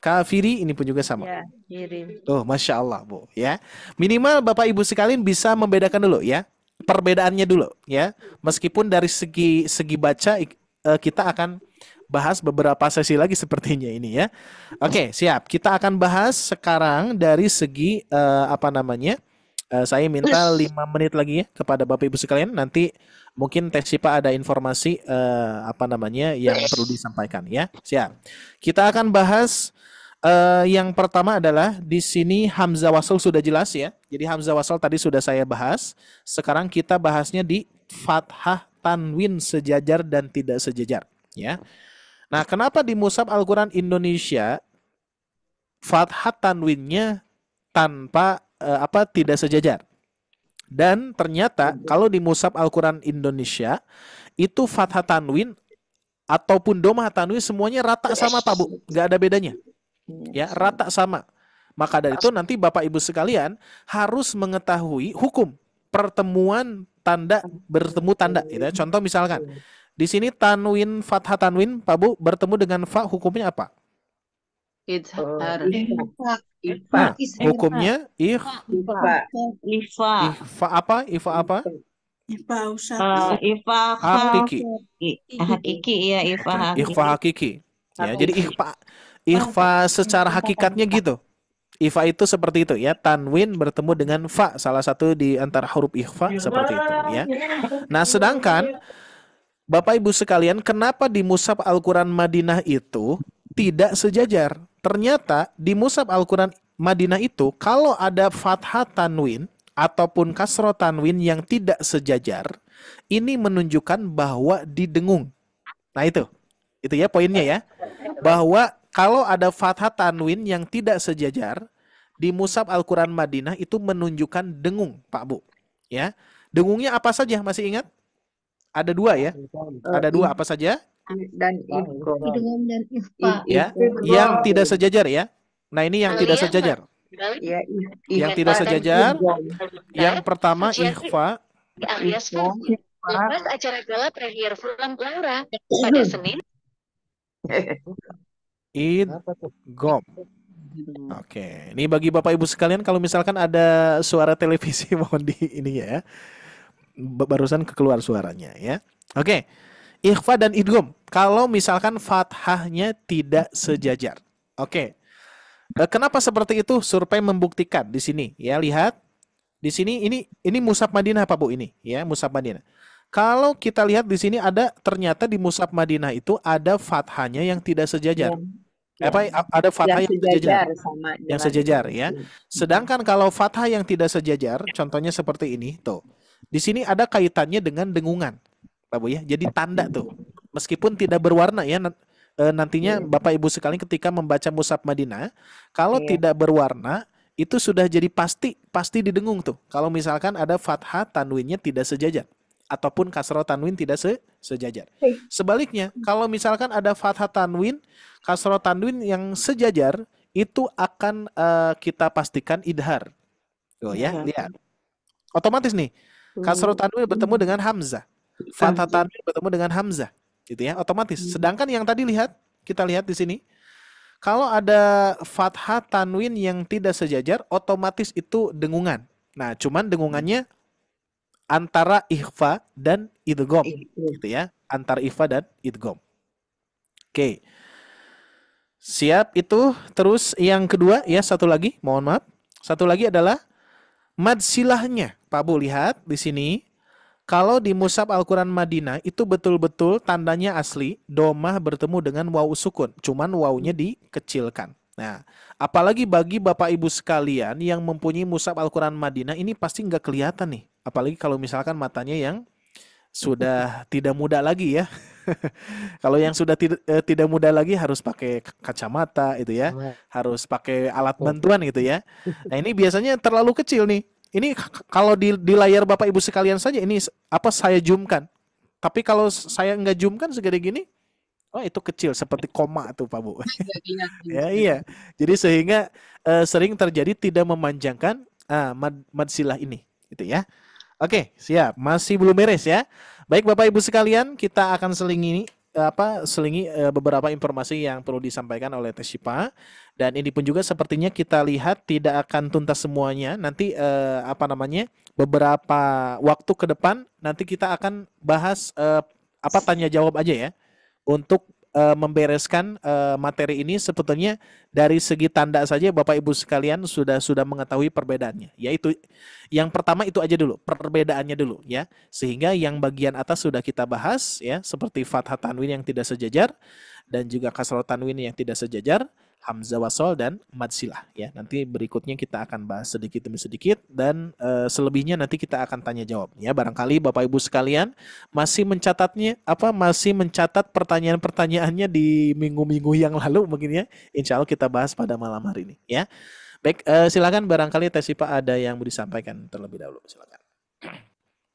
D: Kafiri ini pun juga sama.
J: Ya, kirim.
D: Tuh, Masya Allah Bu ya. Minimal Bapak Ibu sekalian bisa membedakan dulu ya. Perbedaannya dulu ya. Meskipun dari segi baca kita akan bahas beberapa sesi lagi sepertinya ini ya. Oke, siap. Kita akan bahas sekarang dari segi saya minta 5 menit lagi ya kepada Bapak Ibu sekalian. Nanti mungkin Teh Syifa ada informasi yang perlu disampaikan ya. Siap. Kita akan bahas Yang pertama adalah di sini hamzah wasl sudah jelas ya. Jadi hamzah wasl tadi sudah saya bahas. Sekarang kita bahasnya di fathah tanwin sejajar dan tidak sejajar ya. Nah, kenapa di mushaf Al-Qur'an Indonesia fathah tanwinnya tanpa tidak sejajar? Dan ternyata kalau di mushaf Al-Qur'an Indonesia itu fathah tanwin ataupun domah tanwin semuanya rata sama Pak Bu, nggak ada bedanya. Ya, rata sama. Maka dari itu nanti Bapak Ibu sekalian harus mengetahui hukum pertemuan tanda bertemu tanda. Gitu ya. Contoh misalkan di sini tanwin fathah tanwin Pak Bu bertemu dengan fa, hukumnya apa?
I: Izhar.
D: Nah, hukumnya
B: Ifa.
D: ifa apa? Ifa apa?
J: Ifa
D: Hakiki.
J: hakiki ya Ifa hakiki.
D: Ikhfa hakiki. Ya, jadi ikhfa secara hakikatnya gitu. Ikhfa itu seperti itu ya, tanwin bertemu dengan fa, salah satu di antara huruf ikhfa seperti itu ya. Nah, sedangkan Bapak Ibu sekalian, kenapa di mushaf Al-Qur'an Madinah itu tidak sejajar? Ternyata di mushaf Al-Qur'an Madinah itu kalau ada fathah tanwin ataupun kasroh tanwin yang tidak sejajar, ini menunjukkan bahwa didengung. Nah, itu ya poinnya ya. Bahwa kalau ada fathah tanwin yang tidak sejajar di mushaf Al-Qur'an Madinah itu menunjukkan dengung, Pak Bu. Ya. Dengungnya apa saja? Masih ingat? Ada dua ya. Ada dua apa saja?
B: Dan idgham.
H: Idgham dan ikhfa.
D: Ya, yang tidak sejajar ya. Nah, ini yang tidak sejajar.
B: Ya,
D: Yang tidak sejajar. Yang pertama ikhfa.
K: Alias lepas acara gala premier film Laura pada Senin.
D: Idgham. Oke, ini bagi Bapak Ibu sekalian kalau misalkan ada suara televisi mohon di ini ya. Barusan keluar suaranya ya. Oke. Ikhfa dan idgham. Kalau misalkan fathahnya tidak sejajar. Oke. Kenapa seperti itu? Survei membuktikan di sini ya, lihat. Di sini ini mushaf Madinah Pak Bu ini ya, mushaf Madinah. Kalau kita lihat di sini ada ternyata di mushaf Madinah itu ada fathahnya yang tidak sejajar. Ada fathah yang sejajar
B: sama
D: yang sejajar ya. Sedangkan kalau fathah yang tidak sejajar, contohnya seperti ini tuh. Di sini ada kaitannya dengan dengungan, Pak Bu ya. Jadi tanda tuh, meskipun tidak berwarna ya. Nantinya Bapak Ibu sekalian ketika membaca mushaf Madinah, kalau tidak berwarna itu sudah jadi pasti didengung tuh. Kalau misalkan ada fathah tanwinnya tidak sejajar ataupun kasroh tanwin tidak sejajar. Sebaliknya, kalau misalkan ada fathah tanwin, kasroh tanwin yang sejajar, itu akan kita pastikan idhar. Tuh ya, lihat. Otomatis nih, kasroh tanwin bertemu dengan hamzah, fathah tanwin bertemu dengan hamzah, gitu ya, otomatis. Sedangkan yang tadi kita lihat di sini, kalau ada fathah tanwin yang tidak sejajar, otomatis itu dengungan. Nah, cuman dengungannya antara ikhfa dan idgham, gitu ya, antara ikhfa dan idgham. Oke. Siap itu. Terus yang kedua ya, satu lagi, mohon maaf. Satu lagi adalah mad silahnya. Pak Bu lihat di sini. Kalau di mushaf Al-Qur'an Madinah itu betul-betul tandanya asli, domah bertemu dengan waw sukun, cuman wawnya dikecilkan. Nah, apalagi bagi Bapak Ibu sekalian yang mempunyai mushaf Al-Qur'an Madinah ini pasti nggak kelihatan nih. Apalagi kalau misalkan matanya yang sudah tidak muda lagi ya. Kalau yang sudah tidak muda lagi harus pakai kacamata itu ya, harus pakai alat bantuan gitu ya. Nah, ini biasanya terlalu kecil nih. Ini kalau di layar Bapak Ibu sekalian saja ini saya zoomkan. Tapi kalau saya nggak zoomkan segede gini, oh itu kecil seperti koma tuh Pak Bu. Ya iya. Jadi sehingga sering terjadi tidak memanjangkan mad silah ini, gitu ya. Oke, siap. Masih belum beres ya. Baik Bapak Ibu sekalian, kita akan selingi beberapa informasi yang perlu disampaikan oleh Teh Syifa. Dan ini pun juga sepertinya kita lihat tidak akan tuntas semuanya. Nanti beberapa waktu ke depan nanti kita akan bahas tanya jawab aja ya. Untuk membereskan materi ini sebetulnya dari segi tanda saja Bapak Ibu sekalian sudah mengetahui perbedaannya. Yaitu yang pertama itu aja dulu, perbedaannya dulu ya. Sehingga yang bagian atas sudah kita bahas ya, seperti fathah tanwin yang tidak sejajar dan juga kasroh tanwin yang tidak sejajar. hamzah wasol dan mad silah ya. Nanti berikutnya kita akan bahas sedikit demi sedikit dan selebihnya nanti kita akan tanya jawab ya. Barangkali Bapak Ibu sekalian masih mencatat pertanyaan-pertanyaannya di minggu-minggu yang lalu mungkin ya. Insya Allah kita bahas pada malam hari ini ya. Baik, silakan barangkali Teh Sipa ada yang mau disampaikan terlebih dahulu, silakan.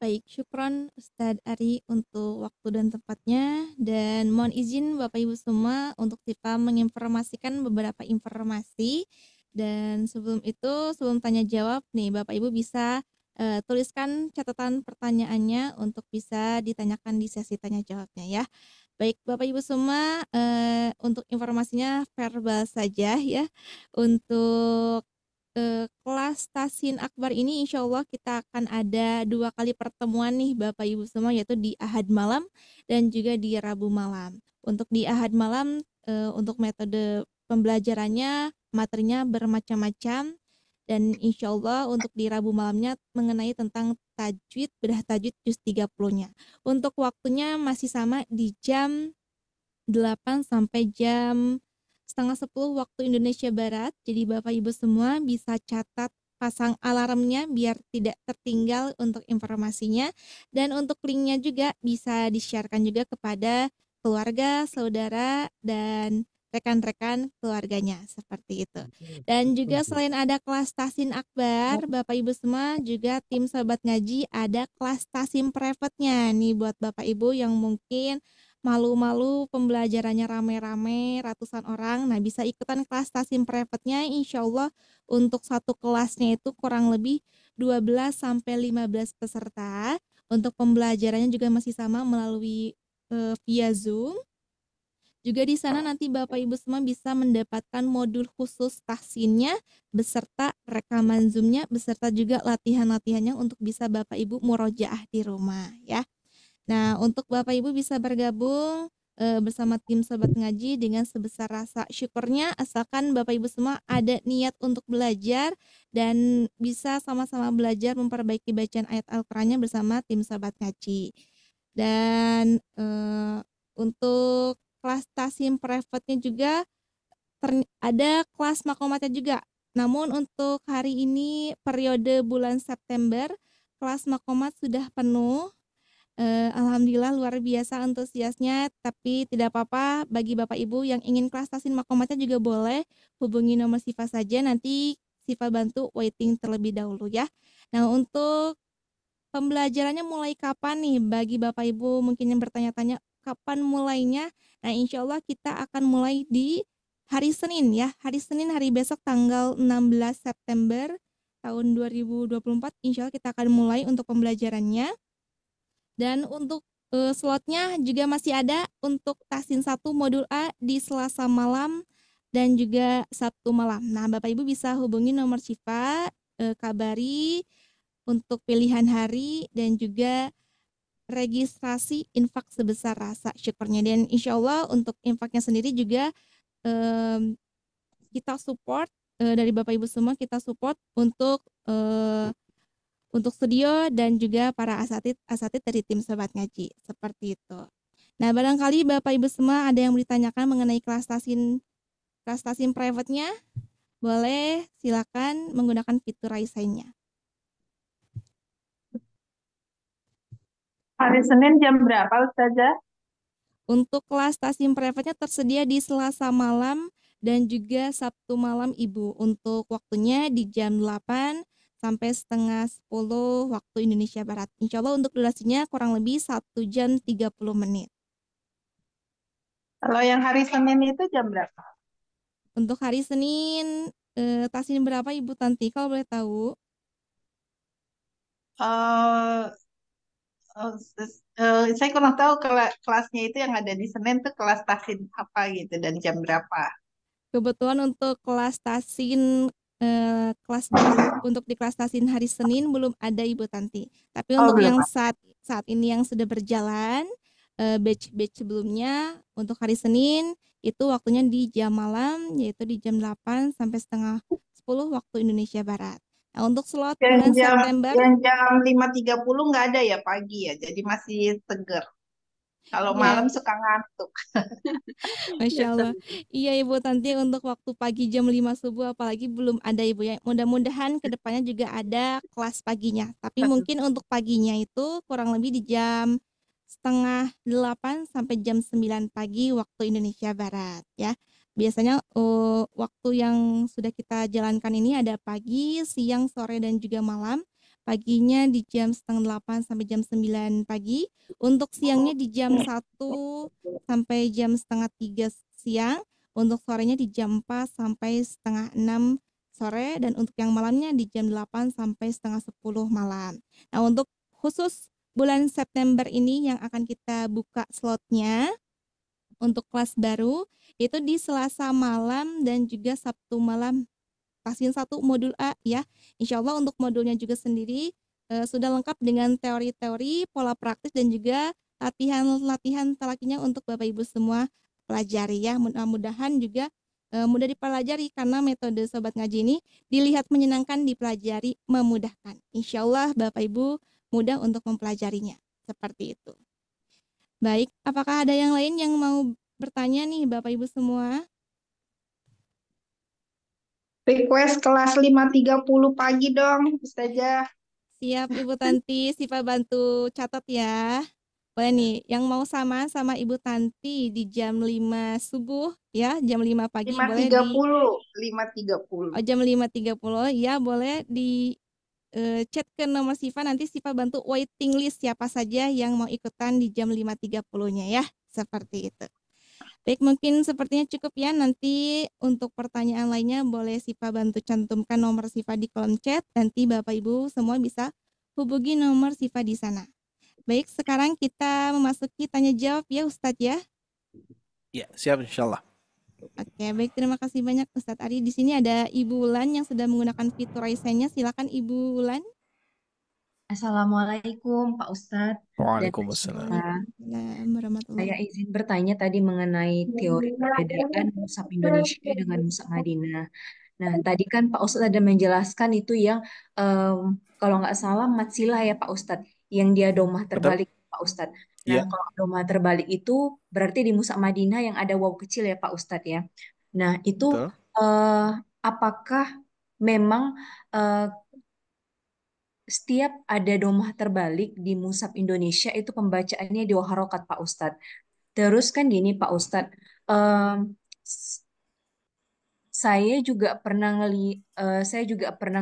A: Baik, syukron Ustadz Ari untuk waktu dan tempatnya, dan mohon izin Bapak Ibu semua untuk Sipa menginformasikan beberapa informasi. Dan sebelum itu, sebelum tanya jawab nih, Bapak Ibu bisa tuliskan catatan pertanyaannya untuk bisa ditanyakan di sesi tanya jawabnya ya. Baik Bapak Ibu semua, untuk informasinya verbal saja ya. Untuk kelas Tasin Akbar ini insya Allah kita akan ada 2 kali pertemuan nih Bapak Ibu semua, yaitu di Ahad malam dan juga di Rabu malam. Untuk di Ahad malam untuk metode pembelajarannya materinya bermacam-macam, dan insya Allah untuk di Rabu malamnya mengenai tentang tajwid, bedah tajwid juz 30-nya. Untuk waktunya masih sama di jam 8 sampai jam setengah 10 waktu Indonesia Barat. Jadi Bapak Ibu semua bisa catat, pasang alarmnya biar tidak tertinggal untuk informasinya. Dan untuk linknya juga bisa di-sharekan juga kepada keluarga, saudara, dan rekan-rekan keluarganya seperti itu. Dan juga selain ada kelas Tasin Akbar, Bapak Ibu semua juga tim Sobat Ngaji ada kelas Tasim Private-nya nih buat Bapak Ibu yang mungkin malu-malu pembelajarannya rame-rame ratusan orang. Nah, bisa ikutan kelas Tasim Private-nya, insya Allah untuk satu kelasnya itu kurang lebih 12 sampai 15 peserta. Untuk pembelajarannya juga masih sama melalui via Zoom. Juga di sana nanti Bapak Ibu semua bisa mendapatkan modul khusus tahsinnya beserta rekaman Zoom-nya beserta juga latihan-latihannya untuk bisa Bapak Ibu murojaah di rumah ya. Nah, untuk Bapak Ibu bisa bergabung bersama tim Sobat Ngaji dengan sebesar rasa syukurnya, asalkan Bapak Ibu semua ada niat untuk belajar dan bisa sama-sama belajar memperbaiki bacaan ayat Al-Qur'annya bersama tim Sobat Ngaji. Dan untuk kelas Tasim Private-nya juga ada kelas makomatnya juga. Namun untuk hari ini periode bulan September kelas makomat sudah penuh. Alhamdulillah luar biasa antusiasnya, tapi tidak apa-apa bagi Bapak Ibu yang ingin kelas Tasin makomatnya juga boleh hubungi nomor Sifa saja, nanti Sifa bantu waiting terlebih dahulu ya. Nah, untuk pembelajarannya mulai kapan nih bagi Bapak Ibu mungkin yang bertanya-tanya kapan mulainya? Nah, insya Allah kita akan mulai di hari Senin ya, hari Senin hari besok tanggal 16 September tahun 2024, insya Allah kita akan mulai untuk pembelajarannya. Dan untuk slotnya juga masih ada untuk Tasin 1 modul A di Selasa malam dan juga Sabtu malam. Nah, Bapak Ibu bisa hubungi nomor Syifa, kabari untuk pilihan hari dan juga registrasi infak sebesar rasa syukurnya. Dan insya Allah untuk infaknya sendiri juga kita support dari Bapak Ibu semua, kita support untuk studio dan juga para asatid dari tim Sobat Ngaji seperti itu. Nah, barangkali Bapak Ibu semua ada yang ditanyakan mengenai kelas Tasin private-nya, boleh silakan menggunakan fitur raise hand-nya.
G: Hari Senin jam berapa Ustazah?
A: Untuk kelas Tasin private-nya tersedia di Selasa malam dan juga Sabtu malam Ibu. Untuk waktunya di jam 8 sampai setengah 10 waktu Indonesia Barat. Insya Allah untuk durasinya kurang lebih 1 jam 30 menit.
G: Kalau yang hari Senin itu jam berapa?
A: Untuk hari Senin, Tasin berapa Ibu Tanti kalau boleh tahu?
G: Saya kurang tahu kelasnya itu yang ada di Senin tuh kelas Tasin apa gitu dan jam berapa.
A: Kebetulan untuk kelas Tasin kelas baru untuk di kelas Tasin hari Senin belum ada Ibu Tanti. Tapi untuk yang saat ini yang sudah berjalan batch sebelumnya untuk hari Senin itu waktunya di jam malam, yaitu di jam 8 sampai setengah 10 waktu Indonesia Barat. Nah, untuk slot bulan September
G: yang jam 5.30 nggak ada ya pagi ya, jadi masih seger. Kalau
A: Iya,
G: malam suka ngantuk.
A: Masya Allah. Iya Ibu, nanti untuk waktu pagi jam 5 subuh apalagi belum ada Ibu ya. Mudah-mudahan kedepannya juga ada kelas paginya. Tapi mungkin untuk paginya itu kurang lebih di jam setengah 8 sampai jam 9 pagi waktu Indonesia Barat ya. Biasanya waktu yang sudah kita jalankan ini ada pagi, siang, sore, dan juga malam. Paginya di jam setengah 8 sampai jam 9 pagi. Untuk siangnya di jam 1 sampai jam setengah 3 siang. Untuk sorenya di jam 4 sampai setengah 6 sore. Dan untuk yang malamnya di jam 8 sampai setengah 10 malam. Nah untuk khusus bulan September ini yang akan kita buka slotnya untuk kelas baru itu di Selasa malam dan juga Sabtu malam. Pasin 1 modul A ya. Insya Allah untuk modulnya juga sendiri sudah lengkap dengan teori-teori, pola praktis dan juga latihan-latihan telakinya untuk Bapak Ibu semua pelajari ya. Mudah-mudahan juga mudah dipelajari karena metode Sobat Ngaji ini dilihat menyenangkan, dipelajari memudahkan. Insya Allah Bapak Ibu mudah untuk mempelajarinya. Seperti itu. Baik, apakah ada yang lain yang mau bertanya nih Bapak Ibu semua?
G: Request kelas 5.30 pagi dong, Ustazah.
A: Siap Ibu Tanti, Sipa bantu catat ya. Boleh nih, yang mau sama Ibu Tanti di jam 5 subuh ya, jam 5 pagi boleh di
G: 5.30.
A: Oh, jam 5.30 ya, boleh di chat ke nomor Siva, nanti Siva bantu waiting list siapa saja yang mau ikutan di jam 5.30-nya ya. Seperti itu. Baik, mungkin sepertinya cukup ya. Nanti untuk pertanyaan lainnya boleh Siva bantu cantumkan nomor Siva di kolom chat. Nanti Bapak Ibu semua bisa hubungi nomor Siva di sana. Baik, sekarang kita memasuki tanya jawab ya Ustadz ya.
D: Ya, siap insyaallah.
A: Oke, baik, terima kasih banyak Ustadz Ari. Di sini ada Ibu Ulan yang sudah menggunakan fitur raise hand-nya. Silakan Ibu Ulan.
L: Assalamualaikum Pak Ustadz dan
D: Waalaikumsalam.
L: Syifah.
A: Warahmatullahi.
L: Saya izin bertanya tadi mengenai teori perbedaan Musab Indonesia dengan Musab Madinah. Nah, tadi kan Pak Ustadz ada menjelaskan itu yang kalau nggak salah matsilah ya Pak Ustadz, yang dia domah
D: Betul?
L: terbalik Pak Ustadz. Nah,
D: Iya.
L: kalau domah terbalik itu berarti di Musab Madinah yang ada waw kecil ya Pak Ustadz ya. Nah, itu
D: Betul.
L: apakah memang setiap ada domah terbalik di Musab Indonesia itu pembacaannya dua harokat Pak Ustadz. Terus kan gini Pak Ustadz, saya juga pernah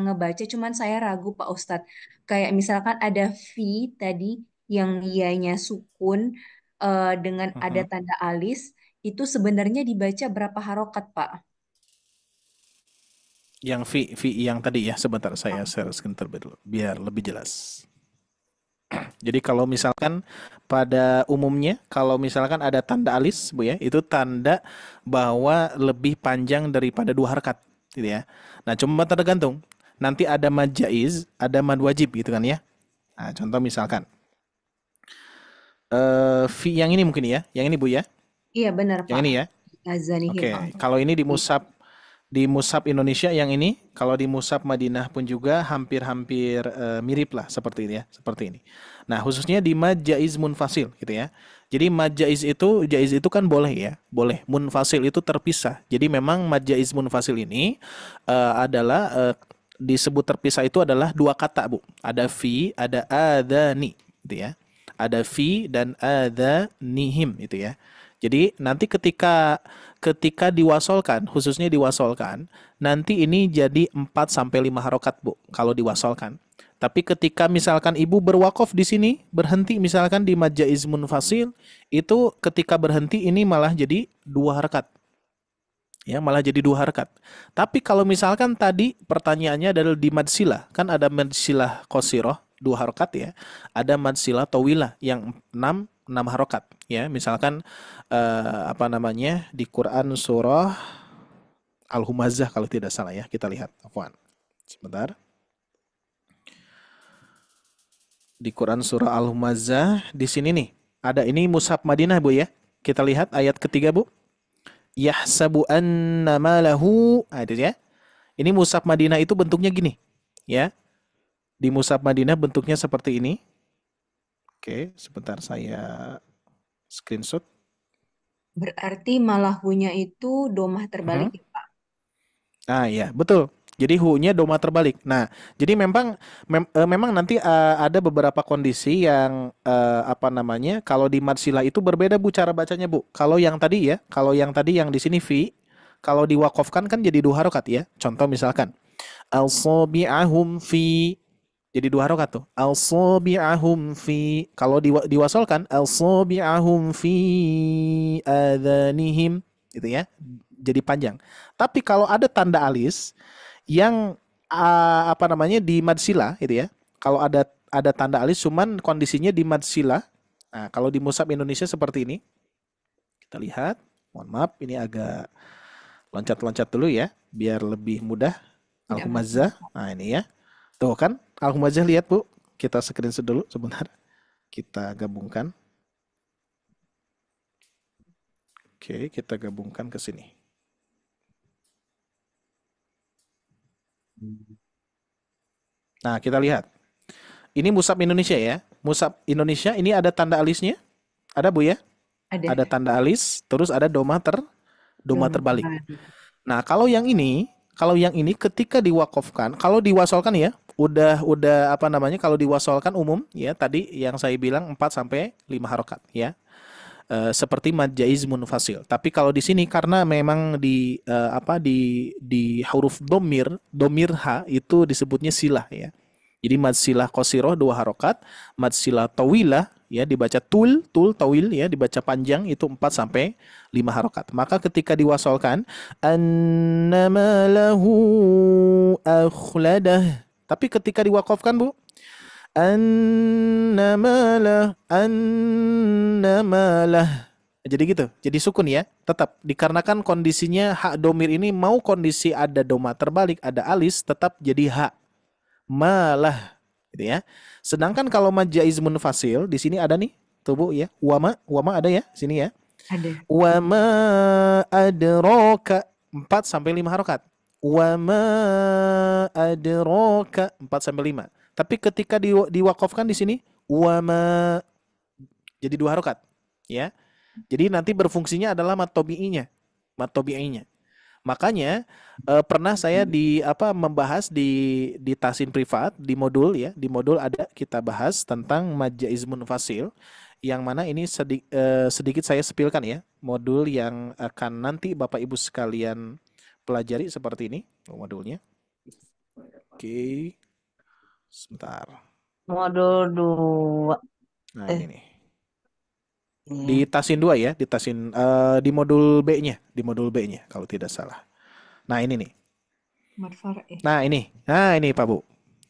L: ngebaca, cuman saya ragu Pak Ustadz. Kayak misalkan ada fi tadi yang ianya sukun dengan ada tanda alis, itu sebenarnya dibaca berapa harokat Pak?
D: Yang fi yang tadi ya, sebentar saya share screen terlebih dulu biar lebih jelas. Jadi kalau misalkan pada umumnya kalau misalkan ada tanda alis Bu ya, itu tanda bahwa lebih panjang daripada 2 harakat gitu ya. Nah, cuma tergantung. Nanti ada mad jaiz, ada mad wajib gitu kan ya. Nah, contoh misalkan fi yang ini mungkin ya, yang ini Bu ya.
L: Iya benar
D: Yang
L: Pak.
D: ini ya. Oke, kalau ini di Mushaf Indonesia yang ini, kalau di Mushaf Madinah pun juga hampir-hampir mirip lah seperti ini ya, seperti ini. Nah, khususnya di mad jaiz munfasil gitu ya. Jadi mad jaiz itu kan boleh ya, boleh. Munfasil itu terpisah. Jadi memang mad jaiz munfasil ini adalah disebut terpisah itu adalah 2 kata, Bu. Ada fi, ada adani gitu ya. Ada fi dan adanihim itu ya. Jadi nanti ketika diwasolkan, khususnya diwasolkan, nanti ini jadi 4 sampai 5 harokat Bu, kalau diwasolkan. Tapi ketika misalkan Ibu berwakaf di sini, berhenti misalkan di mad jaiz munfasil, itu ketika berhenti ini malah jadi 2 harokat. Ya, malah jadi 2 harokat. Tapi kalau misalkan tadi pertanyaannya adalah di mad silah, kan ada mad silah qasirah 2 harokat ya. Ada mad silah tawilah yang 6 harokat ya. Misalkan di Quran surah Al-Humazah kalau tidak salah ya, kita lihat. Afwan. Sebentar. Di Quran surah Al-Humazah di sini nih. Ada ini Mushaf Madinah Bu ya. Kita lihat ayat ketiga Bu. Yahsabu anna malahu, itu ya. Ini Mushaf Madinah itu bentuknya gini ya. Di Mushaf Madinah bentuknya seperti ini. Oke, sebentar saya Screenshot.
L: Berarti malahunya itu domah terbalik
D: Mhm.
L: ya, Pak?
D: Ah ya, betul. Jadi hu-nya doma terbalik. Nah, jadi memang nanti ada beberapa kondisi yang apa namanya? Kalau di mad sila itu berbeda Bu cara bacanya Bu. Kalau yang tadi yang di sini fi, kalau diwakofkan kan jadi 2 harokat ya. Contoh misalkan al-sabi'ahum fi, jadi 2 harokat tuh. Al-sabi'ahum fi. Kalau diwasolkan al-sabi'ahum fi adhanihim, gitu ya. Jadi panjang. Tapi kalau ada tanda alis yang apa namanya di mad sila gitu ya. Kalau ada tanda alis cuman kondisinya di mad sila. Nah, kalau di mushaf Indonesia seperti ini. Kita lihat. Mohon maaf ini agak loncat-loncat dulu ya biar lebih mudah.
L: Tidak
D: Al-Humazah.
L: masalah.
D: Nah, ini ya. Tuh kan Al-Humazah, lihat Bu. Kita screenshot dulu sebentar. Kita gabungkan. Oke, kita gabungkan ke sini. Nah, kita lihat. Ini mushaf Indonesia ya. Mushaf Indonesia ini ada tanda alisnya. Ada Bu ya?
L: Ada
D: Ada tanda alis, terus ada doma
L: domah
D: terbalik.
L: terbalik.
D: Nah, kalau yang ini ketika diwakofkan, kalau diwasolkan ya, udah apa namanya? Kalau diwasolkan umum ya, tadi yang saya bilang 4 sampai 5 harokat ya. Seperti mad jaiz munfasil. Tapi kalau di sini karena memang di di huruf domir ha itu disebutnya silah ya. Jadi mad silah qasiroh 2 harokat, mad silah tawilah ya dibaca tul tawil ya dibaca panjang itu 4 sampai 5 harokat. Maka ketika diwasolkan annama lahu akhladah. Tapi ketika diwakofkan Bu, annamalah. Jadi gitu. Jadi sukun ya. Tetap dikarenakan kondisinya hak domir ini mau kondisi ada doma terbalik, ada alis, tetap jadi hak. Malah gitu ya. Sedangkan kalau mad jaiz munfasil di sini ada nih. Tuh Bu ya. Wama ada ya sini ya.
L: Ada.
D: Wama adraka 4 sampai 5 harokat. Wama adraka 4 sampai 5. Tapi ketika diwakofkan di sini wama jadi 2 harokat ya. Jadi nanti berfungsinya adalah mad tabi'inya. Makanya pernah saya membahas di tasin privat di modul ya. Di modul ada kita bahas tentang mad jaiz munfasil yang mana ini sedikit saya spilkan ya. Modul yang akan nanti Bapak Ibu sekalian pelajari seperti ini modulnya. Oke. Sebentar.
J: Modul 2.
D: Nah, ini nih. Di tasin 2 ya, di tasin di modul B-nya, kalau tidak salah. Nah, ini nih.
L: Mad far'i.
D: Nah, ini Pak Bu.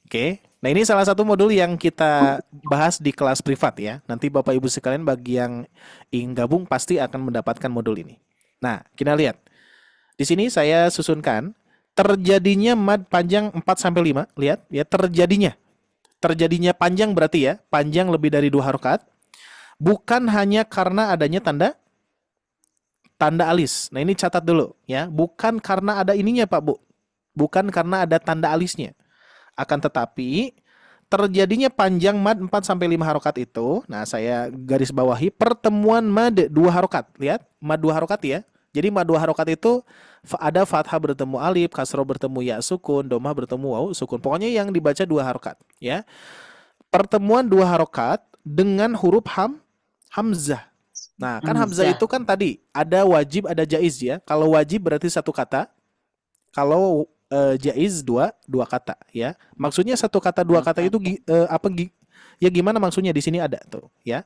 D: Oke. Nah, ini salah satu modul yang kita bahas di kelas privat ya. Nanti Bapak Ibu sekalian bagi yang ingin gabung pasti akan mendapatkan modul ini. Nah, kita lihat. Di sini saya susunkan terjadinya mad panjang 4 sampai 5. Lihat ya, terjadinya panjang berarti ya, panjang lebih dari 2 harokat. Bukan hanya karena adanya tanda alis. Nah, ini catat dulu ya. Bukan karena ada ininya Pak Bu. Bukan karena ada tanda alisnya. Akan tetapi terjadinya panjang mad 4 sampai 5 harokat itu, nah saya garis bawahi pertemuan mad 2 harokat. Lihat, mad 2 harokat ya. Jadi mad 2 harokat itu ada fathah bertemu alif, kasroh bertemu ya sukun, domah bertemu waw sukun. Pokoknya yang dibaca 2 harokat ya. Pertemuan 2 harokat dengan huruf hamzah. Nah, kan hamzah itu kan tadi ada wajib, ada jaiz ya. Kalau wajib berarti 1 kata. Kalau jaiz dua kata ya. Maksudnya 1 kata 2 kata itu ya gimana maksudnya di sini ada tuh ya.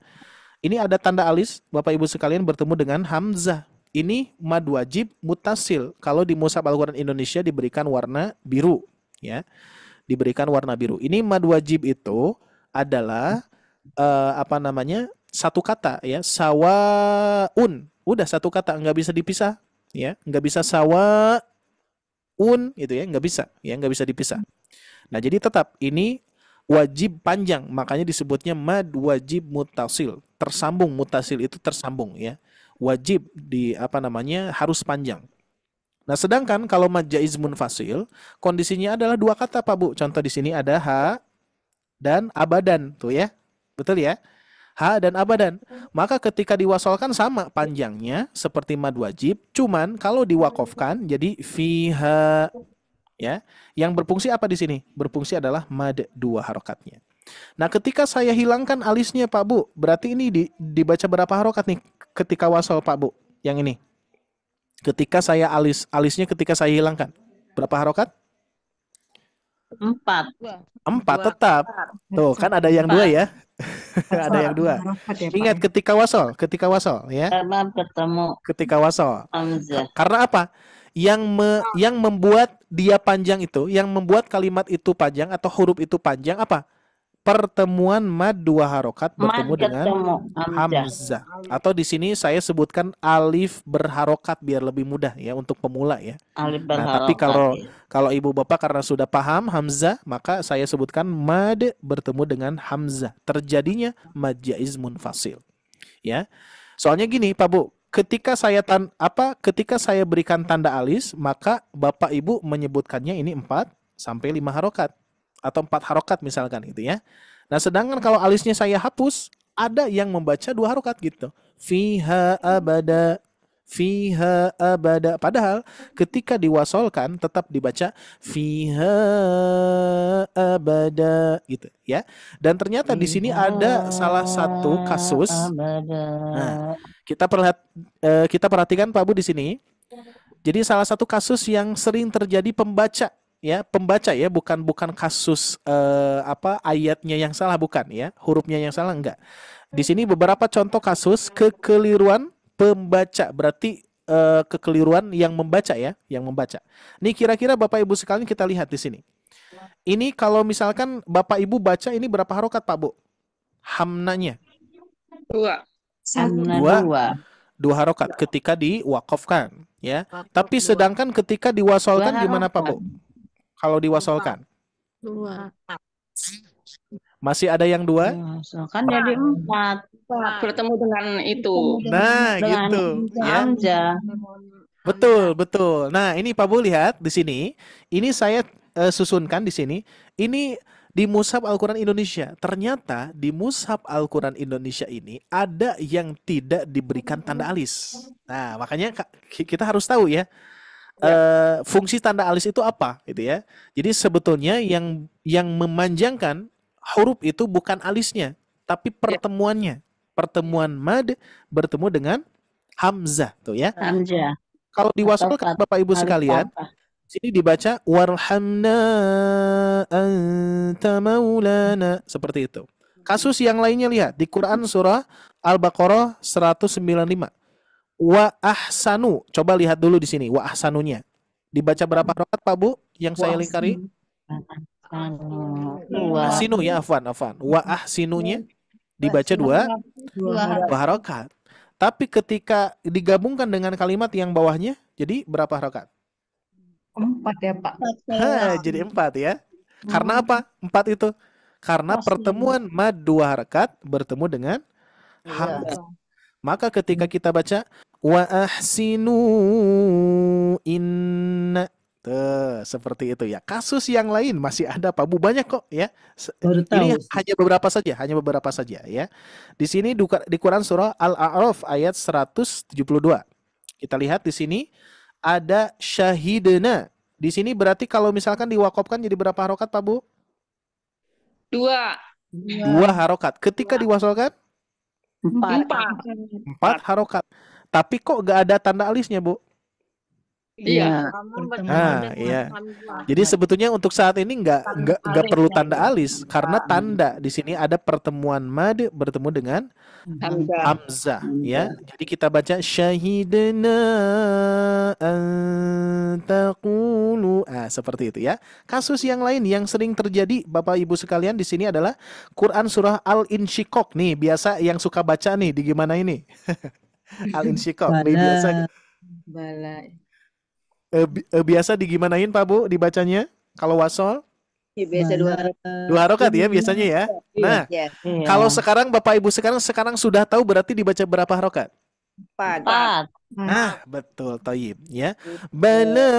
D: Ini ada tanda alis Bapak Ibu sekalian bertemu dengan hamzah. Ini mad wajib mutasil. Kalau di mushaf Al-Qur'an Indonesia diberikan warna biru ya. Diberikan warna biru. Ini mad wajib itu adalah 1 kata ya, sawaun. Udah 1 kata, nggak bisa dipisah ya, nggak bisa sawaun gitu ya, nggak bisa dipisah. Nah, jadi tetap ini wajib panjang, makanya disebutnya mad wajib mutasil. Tersambung, mutasil itu tersambung ya. Wajib harus panjang. Nah, sedangkan kalau mad jaiz munfasil kondisinya adalah 2 kata Pak Bu. Contoh di sini ada ha dan abadan tuh ya. Betul ya? ha dan abadan. Maka ketika diwasolkan sama panjangnya seperti mad wajib, cuman kalau diwakofkan jadi fiha, ya. Yang berfungsi apa di sini? Berfungsi adalah mad 2 harokatnya. Nah, ketika saya hilangkan alisnya Pak Bu, berarti ini dibaca berapa harokat nih ketika wasol Pak Bu? Yang ini. Ketika saya alisnya ketika saya hilangkan. Berapa harokat?
J: 4.
D: 4 tetap. Tuh, kan ada yang 2 ya. Ada yang 2. Ingat ketika wasol ya.
J: Karena ketemu
D: Ketika wasol.
J: hamzah.
D: Karena apa? Yang membuat dia panjang itu, yang membuat kalimat itu panjang atau huruf itu panjang apa? Pertemuan mad 2 harokat bertemu dengan hamzah. Atau di sini saya sebutkan alif berharokat biar lebih mudah ya untuk pemula ya.
J: Alif
D: Nah, tapi kalau ibu bapak karena sudah paham hamzah, maka saya sebutkan mad bertemu dengan hamzah. Terjadinya mad jaiz munfasil. Ya. Soalnya gini, Pak Bu, ketika saya berikan tanda alis, maka bapak ibu menyebutkannya ini 4 sampai 5 harokat. Atau 4 harokat misalkan gitu ya. Nah, sedangkan kalau alisnya saya hapus, ada yang membaca 2 harokat gitu. Fiha abada. Padahal ketika diwasolkan tetap dibaca fiha abada gitu ya. Dan ternyata di sini ada salah satu kasus. Nah, kita perhatikan Pak Bu di sini. Jadi salah satu kasus yang sering terjadi pembaca ya, bukan kasus ayatnya yang salah, bukan ya, hurufnya yang salah, enggak. Di sini beberapa contoh kasus kekeliruan pembaca, berarti kekeliruan yang membaca ya, yang membaca. Nih kira-kira Bapak Ibu sekalian kita lihat di sini. Ini kalau misalkan Bapak Ibu baca ini berapa harokat Pak Bu? Hamnanya?
I: 2.
D: 2 harokat ketika diwakofkan ya. Tapi sedangkan ketika diwasolkan gimana Pak Bu? Kalau diwasolkan
I: 2.
D: masih ada yang 2?
J: Kan jadi 4.
I: Bertemu dengan itu.
D: Nah, gitu ya. Betul. Nah, ini Pak Bu lihat di sini. Ini saya susunkan di sini. Ini di Mushaf Al-Quran Indonesia. Ternyata di Mushaf Al-Quran Indonesia ini ada yang tidak diberikan tanda alis. Nah, makanya kita harus tahu ya. Fungsi tanda alis itu apa gitu ya. Jadi sebetulnya yang memanjangkan huruf itu bukan alisnya, tapi pertemuannya. Pertemuan mad bertemu dengan hamzah tuh ya.
J: Hamzah.
D: Kalau diwasolkan Bapak Ibu sekalian, sini dibaca warhamna anta maulana, seperti itu. Kasus yang lainnya lihat di Quran surah Al-Baqarah 195. Wa ahsanu. Coba lihat dulu di sini wa ahsanunya. Dibaca berapa harokat Pak Bu yang saya lingkari? Ahsinu ya, afwan. Wa ahsinunya dibaca 2 harokat. Tapi ketika digabungkan dengan kalimat yang bawahnya jadi berapa harokat?
L: 4 ya Pak.
D: Jadi 4 ya. Karena apa? 4 itu. Karena pertemuan mad 2 harokat bertemu dengan hamzah. Maka ketika kita baca wa ahsinu inna, seperti itu ya. Kasus yang lain masih ada Pak Bu, banyak kok ya. Ini hanya beberapa saja ya. Di sini di Quran surah Al-A'raf ayat 172. Kita lihat di sini ada syahidna. Di sini berarti kalau misalkan diwakofkan jadi berapa harokat Pak Bu?
I: 2
D: harokat. Ketika diwasolkan
J: 4
D: harokat. Tapi kok gak ada tanda alisnya Bu?
I: Iya.
D: Iya. Jadi sebetulnya untuk saat ini nggak perlu tanda alis karena tanda di sini ada pertemuan mad bertemu dengan hamzah ya. Jadi kita baca syahidna an taqulu, seperti itu ya. Kasus yang lain yang sering terjadi Bapak Ibu sekalian di sini adalah Quran surah Al-Insyiqaq. Nih biasa yang suka baca nih di gimana ini? Al-Insyiqaq nih biasa. Biasa digimanain Pak Bu dibacanya kalau wasol?
B: Ya, biasa
D: 2 harokat ya biasanya ya. Nah, kalau sekarang Bapak Ibu sekarang sudah tahu berarti dibaca berapa harokat?
B: 4.
D: Nah, betul, Tayyib ya. Bala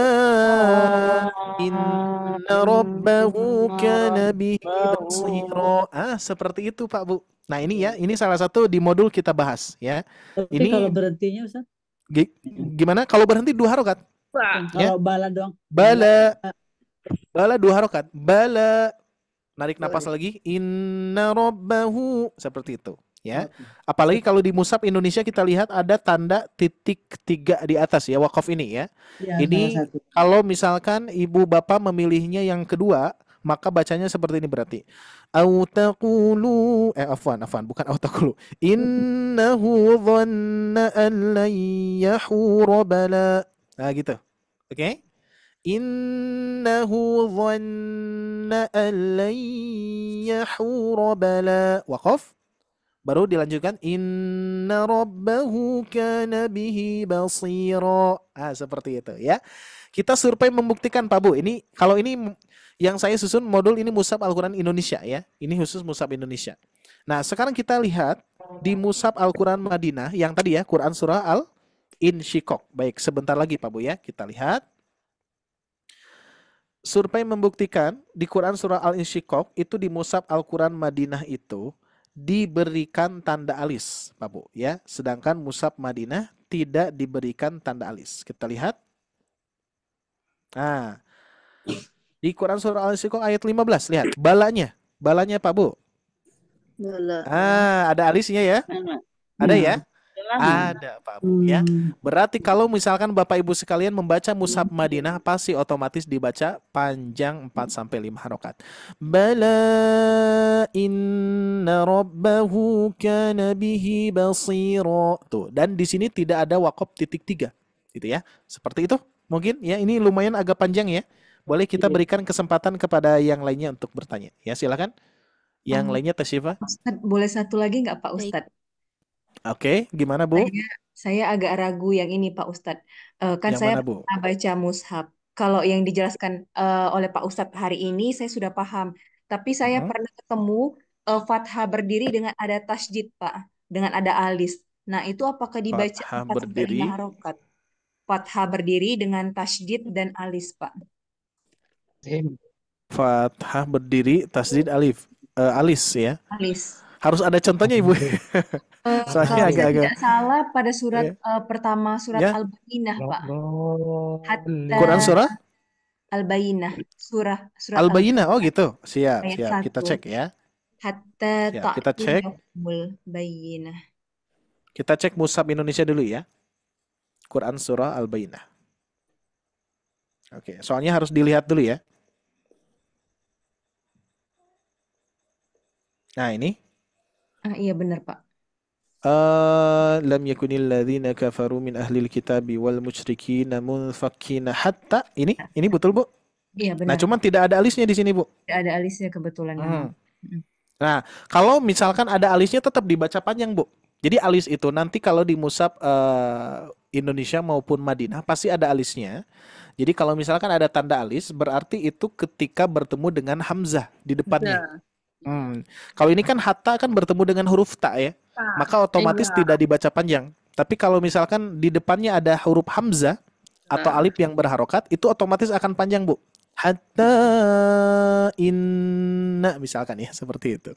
D: inna rabbahu kana bihi basira. Seperti itu Pak Bu. Nah, ini ya, ini salah satu di modul kita bahas ya.
C: Tapi kalau
D: Ini
C: berhentinya Ustaz,
D: gimana kalau berhenti 2 harokat? Ya.
C: kalau bala doang.
D: Bala 2 harokat. Bala, narik napas lagi, inna rabbahu, seperti itu ya. Apalagi kalau di mushaf Indonesia kita lihat ada tanda titik 3 di atas ya, wakaf ini ya.
C: Ya,
D: Ini
C: salah satu.
D: kalau misalkan ibu bapak memilihnya yang kedua, maka bacanya seperti ini berarti. Au taqulu, afwan, bukan au taqulu. Innahu dhanna an lan yahura bala. Nah, gitu. Oke? Innahu dhanna an lan yahura bala. Waqaf. Baru dilanjutkan inna rabbahu kana bihi basira. Seperti itu ya. Kita survei membuktikan Pak Bu. Ini kalau ini yang saya susun modul ini mushaf Al-Qur'an Indonesia ya. Ini khusus mushaf Indonesia. Nah, sekarang kita lihat di mushaf Al-Qur'an Madinah yang tadi ya, Quran surah Al-Insyiqaq. Baik, sebentar lagi Pak Bu ya. Kita lihat. Survei membuktikan di Quran surah Al-Insyiqaq itu di mushaf Al-Qur'an Madinah itu diberikan tanda alis, Pak Bu ya. Sedangkan mushaf Madinah tidak diberikan tanda alis. Kita lihat. Nah, di Quran surah Al-Insyiqaq ayat 15, lihat balanya. Balanya Pak Bu. Ada alisnya ya? Ada ya? Ada Pak Bu ya. Berarti kalau misalkan Bapak Ibu sekalian membaca mushaf Madinah pasti otomatis dibaca panjang 4-5 harokat. Bala inna rabbahu kana bihi basira. Tuh, dan di sini tidak ada wakaf titik 3 gitu ya. Seperti itu. Mungkin ya, ini lumayan agak panjang ya. Boleh kita berikan kesempatan kepada yang lainnya untuk bertanya. Ya, silakan. Yang lainnya Tasyifa.
L: Ustadz, boleh satu lagi nggak Pak Ustadz?
D: Oke, gimana Bu?
L: Saya agak ragu yang ini Pak Ustadz. Kan
D: Yang
L: saya
D: mana, Bu?
L: pernah baca mushaf. Kalau yang dijelaskan oleh Pak Ustadz hari ini saya sudah paham. Tapi saya pernah ketemu fathah berdiri dengan ada tasjid Pak, dengan ada alis. Nah, itu apakah dibaca
D: Fathah
L: 4 sampai 5
D: berdiri.
L: harokat? Fathah berdiri dengan tasjid dan alis Pak.
D: Fathah berdiri, tasdid alis ya.
L: Alis.
D: Harus ada contohnya Ibu.
L: Kalau
D: Soalnya
L: saya
D: agak-agak.
L: tidak salah pada surat pertama surat
D: Ya.
L: Al-Bayyinah Pak. Hatta
D: Quran surah
L: Al-Bayyinah, surat
D: Al-Bayyinah. Oh gitu. Siap,
L: ayat
D: siap. Kita
L: 1.
D: cek ya.
L: Hatta
D: Siap, kita cek.
L: ta'tiyahumul bayyinah.
D: Kita cek mushaf Indonesia dulu ya. Quran surah Al-Bayyinah. Oke, soalnya harus dilihat dulu ya. Nah, ini.
L: Iya benar Pak.
D: Lam yakunil ladzina kafaru min ahlil kitabi wal musyrikina munfakkina hatta. Ini betul Bu?
L: Iya
D: Nah,
L: benar.
D: cuman tidak ada alisnya di sini Bu.
L: Tidak ada alisnya kebetulan memang.
D: Nah, kalau misalkan ada alisnya tetap dibaca panjang Bu. Jadi alis itu nanti kalau di mushaf Indonesia maupun Madinah pasti ada alisnya. Jadi kalau misalkan ada tanda alis berarti itu ketika bertemu dengan hamzah di depannya. Kalau ini kan hatta kan bertemu dengan huruf ta ya, maka otomatis tidak dibaca panjang. Tapi kalau misalkan di depannya ada huruf hamzah atau alif yang berharokat, itu otomatis akan panjang Bu. Hatta inna misalkan ya, seperti itu.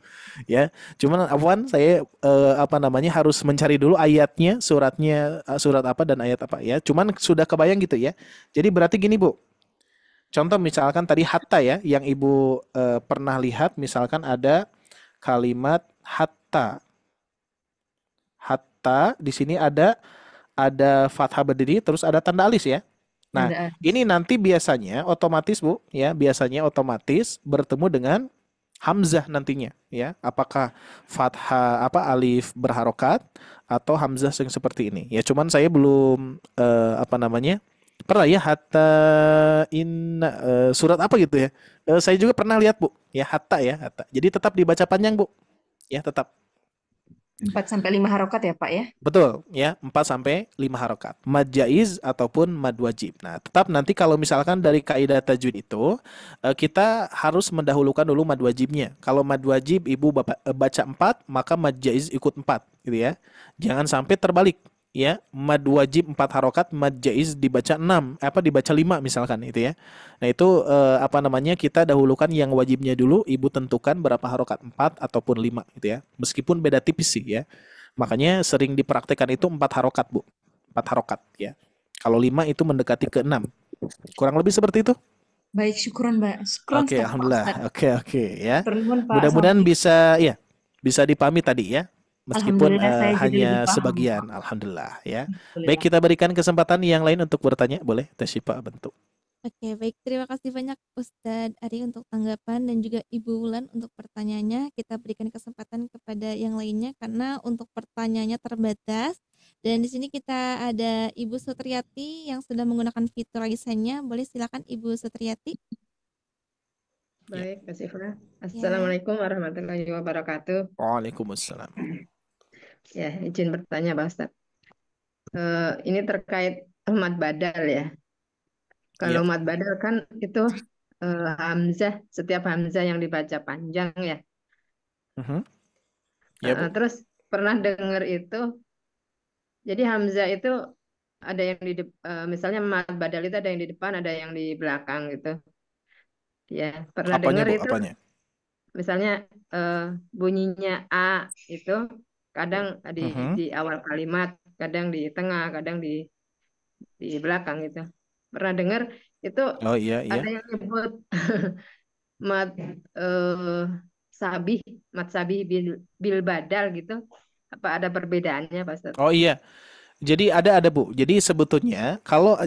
D: Ya, cuman afwan saya harus mencari dulu ayatnya, suratnya surat apa dan ayat apa ya. Cuman sudah kebayang gitu ya. Jadi berarti gini Bu. Contoh misalkan tadi hatta ya, yang Ibu pernah lihat misalkan ada kalimat hatta. Hatta di sini ada fathah berdiri terus ada tanda alis ya. Nah, ini nanti biasanya otomatis Bu ya, biasanya otomatis bertemu dengan hamzah nantinya ya. Apakah fathah alif berharokat atau hamzah yang seperti ini. Ya cuman saya belum pernah ya hatta inna surat apa gitu ya. Saya juga pernah lihat Bu ya hatta ya hatta. Jadi tetap dibaca panjang Bu. Ya tetap
L: 4 sampai 5 harokat ya Pak ya.
D: betul ya 4 sampai 5 harokat. Mad jaiz ataupun mad wajib. Nah, tetap nanti kalau misalkan dari kaidah tajwid itu kita harus mendahulukan dulu mad wajibnya. Kalau mad wajib Ibu baca 4, maka mad jaiz ikut 4 gitu ya. Jangan sampai terbalik. ya, mad wajib 4 harokat, mad jaiz dibaca 6, dibaca 5 misalkan itu ya. Nah, itu kita dahulukan yang wajibnya dulu, ibu tentukan berapa harokat, 4 ataupun 5 gitu ya. Meskipun beda tipis sih ya. Makanya sering dipraktekkan itu 4 harokat, Bu. 4 harokat ya. Kalau 5 itu mendekati ke 6. Kurang lebih seperti itu.
L: Baik, syukron, Mbak. Syukron,
D: Oke,
L: Ustaz, Pak
D: alhamdullah.
L: Ustaz.
D: Oke ya.
L: Turun, Pak.
D: Mudah-mudahan
L: Sampai.
D: bisa dipahami tadi ya. Meskipun
L: Alhamdulillah saya jadi
D: hanya
L: lebih paham, Pak.
D: sebagian, alhamdulillah ya. Baik,
L: Alhamdulillah.
D: kita berikan kesempatan yang lain untuk bertanya, boleh Teh Syifa bentuk.
A: Oke, baik. Terima kasih banyak Ustadz Ari untuk tanggapan dan juga Ibu Wulan untuk pertanyaannya. Kita berikan kesempatan kepada yang lainnya karena untuk pertanyaannya terbatas. Dan di sini kita ada Ibu Sutriyati yang sudah menggunakan fitur raise-nya. Boleh silakan Ibu Sutriyati.
M: Baik, Kak Sifra.
A: Ya.
M: Assalamualaikum warahmatullahi wabarakatuh.
D: Waalaikumsalam.
M: Ya, izin bertanya, Pak Ustadz. Ini terkait mad badal ya. Kalau
D: Iya.
M: mad badal kan itu hamzah, setiap hamzah yang dibaca panjang ya.
D: Ya, Bu.
M: Terus pernah dengar itu, jadi hamzah itu ada yang misalnya mad badal itu ada yang di depan, ada yang di belakang gitu. Ya, pernah
D: Apanya,
M: dengar
D: Bu?
M: itu.
D: Apanya?
M: Misalnya bunyinya A itu kadang di awal kalimat, kadang di tengah, kadang di belakang gitu. Pernah dengar itu
D: Oh iya,
M: ada
D: iya.
M: yang nyebut mad sabih bil badal gitu. Apa ada perbedaannya, Pak Ustadz?
D: Oh iya. Jadi ada Bu. Jadi sebetulnya kalau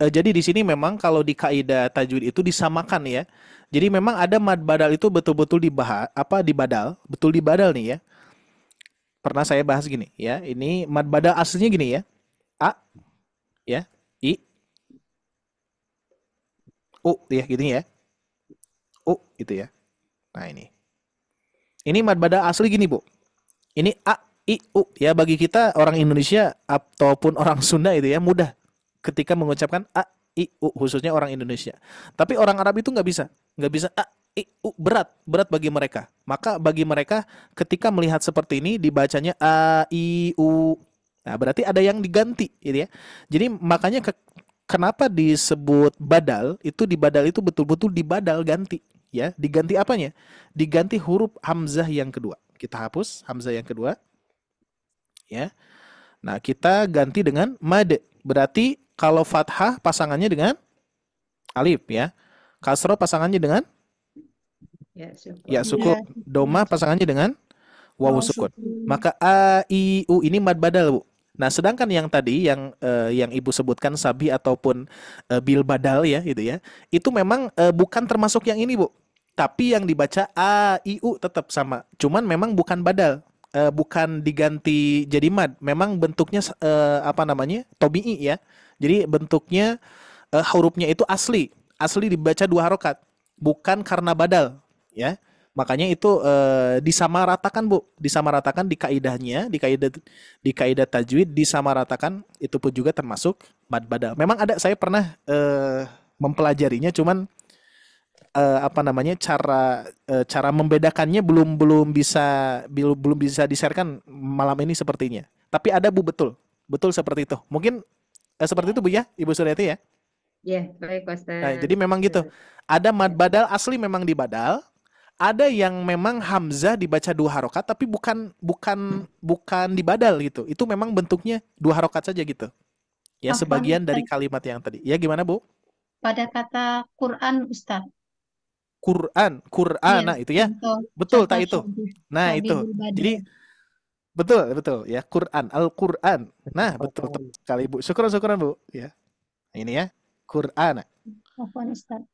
D: jadi di sini memang kalau di kaidah tajwid itu disamakan ya. Jadi memang ada mad badal itu betul-betul dibadal, betul dibadal nih ya. Pernah saya bahas gini ya. Ini mad badal aslinya gini ya. A ya, I U ya gitu ya. U gitu ya. Nah, ini. Ini mad badal asli gini, Bu. Ini A I U ya, bagi kita orang Indonesia ataupun orang Sunda itu ya mudah ketika mengucapkan A I U, khususnya orang Indonesia. Tapi orang Arab itu nggak bisa A I U, berat bagi mereka. Maka bagi mereka ketika melihat seperti ini dibacanya A I U. Nah, berarti ada yang diganti gitu ya. Jadi makanya kenapa disebut badal itu, betul-betul dibadal, ganti ya. Diganti apanya? Diganti huruf hamzah yang kedua. Kita hapus hamzah yang kedua. Ya. Nah, kita ganti dengan mad. Berarti kalau fathah pasangannya dengan alif ya. Kasroh pasangannya dengan ya sukun. Domah pasangannya dengan wawu sukun. Maka a i u ini mad badal, Bu. Nah, sedangkan yang tadi yang Ibu sebutkan sabi ataupun bil badal ya gitu ya. Itu memang bukan termasuk yang ini, Bu. Tapi yang dibaca a i u tetap sama. Cuman memang bukan badal. Bukan diganti jadi mad. Memang bentuknya tobi'i ya. Jadi bentuknya hurufnya itu asli dibaca 2 harokat, bukan karena badal ya. Makanya itu disamaratakan, Bu. Disamaratakan di kaidahnya, di kaidah tajwid disamaratakan, itu pun juga termasuk mad badal. Memang ada, saya pernah mempelajarinya, cuman cara membedakannya belum bisa di-sharekan malam ini sepertinya. Tapi ada, Bu, betul seperti itu. Mungkin seperti itu, Bu ya, Ibu Suryati ya.
M: Ya, baik, Pak Ustadz.
D: Nah, jadi memang gitu. Ada mad badal asli memang dibadal, ada yang memang hamzah dibaca 2 harokat tapi bukan dibadal gitu. Itu memang bentuknya 2 harokat saja gitu. Ya, sebagian dari kalimat yang tadi. Ya, gimana, Bu?
H: Pada kata Quran, Ustadz.
D: Qur'ana
H: Iya,
D: itu ya. Betul tak itu. Nah, itu. Jadi betul ya, Quran, Al-Qur'an. Nah, betul sekali, Bu. Syukuran, Bu ya. Ini ya, Qur'ana.
H: Afwan, Ustadz.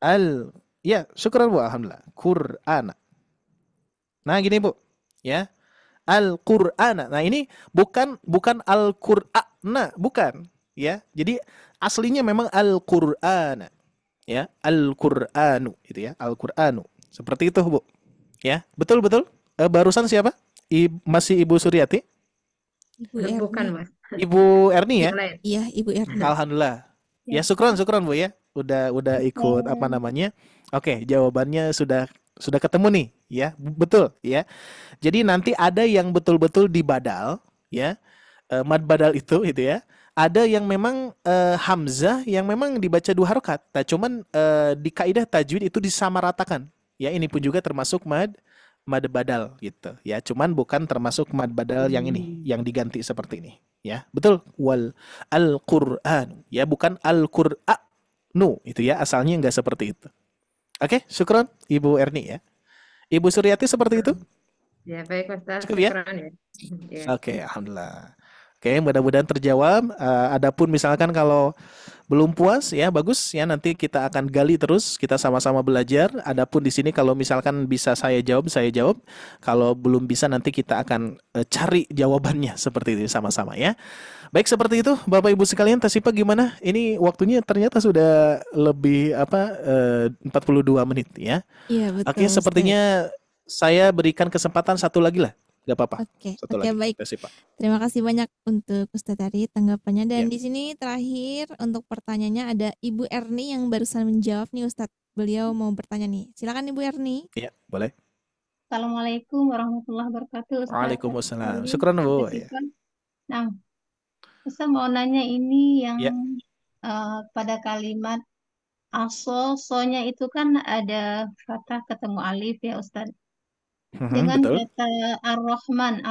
D: Ya, syukuran, Bu, alhamdulillah. Qur'ana. Nah, gini, Bu. Ya. Al-Qur'ana. Nah, ini bukan Al-Qur'ana, bukan, ya. Jadi aslinya memang Al-Qur'ana. Ya, Al-Qur'anu itu ya, Al-Qur'anu. Seperti itu, Bu. Ya, betul. Barusan siapa? Masih Ibu Suryati?
A: Ibu Erni.
M: Bukan, Mas.
D: Ibu Erni ya?
A: Iya, Ibu Erni.
D: Alhamdulillah. Ya, syukron, Bu ya. Udah ikut Oke, jawabannya sudah ketemu nih, ya. Betul, ya. Jadi nanti ada yang betul-betul dibadal, ya. mad badal itu ya. Ada yang memang hamzah yang memang dibaca 2 harokat. Nah, cuman di kaidah tajwid itu disamaratakan. Ya, ini pun juga termasuk mad badal gitu. Ya, cuman bukan termasuk mad badal yang ini, yang diganti seperti ini. Ya, betul. Wal Al-Qur'an. Ya, bukan Al-Qur'anu. Itu ya, asalnya enggak seperti itu. Oke, syukron Ibu Erni ya. Ibu Suryati seperti itu?
M: Ya, baik Ustaz.
D: Cukup ya?
M: Syukran ya. Ya.
D: Oke, alhamdulillah. Oke, mudah-mudahan terjawab. Adapun misalkan kalau belum puas ya bagus ya, nanti kita akan gali terus, kita sama-sama belajar. Adapun di sini kalau misalkan bisa saya jawab, saya jawab. Kalau belum bisa nanti kita akan cari jawabannya seperti itu sama-sama ya. Baik, seperti itu Bapak Ibu sekalian. Tasipa gimana? Ini waktunya ternyata sudah lebih 42 menit ya.
A: Iya, betul.
D: Oke, sepertinya saya berikan kesempatan satu lagi lah. Gak apa-apa.
A: Oke, baik.
D: Tasipa.
A: Terima kasih banyak untuk Ustadz Ari tanggapannya. Dan
D: Ya.
A: di sini terakhir untuk pertanyaannya ada Ibu Erni yang barusan menjawab nih Ustadz. Beliau mau bertanya nih. Silakan Ibu Erni.
D: Iya, boleh.
H: Assalamualaikum warahmatullahi wabarakatuh. Ustaz.
D: Waalaikumsalam. Syukran Bu. Ya.
H: Nah, Ustaz mau nanya ini yang
D: Ya.
H: pada kalimat so-nya itu kan ada fathah ketemu alif ya Ustaz. Dengan
D: Betul.
H: kata Ar-Rahman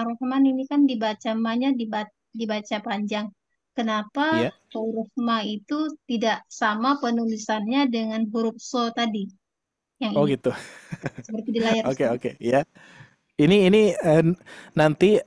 H: ini kan dibacanya dibaca panjang. Kenapa
D: Iya.
H: huruf ma itu tidak sama penulisannya dengan huruf so tadi? Yang
D: Oh
H: ini.
D: gitu.
H: Seperti di layar
D: Oke,
H: Ustaz.
D: oke, ya. Ini nanti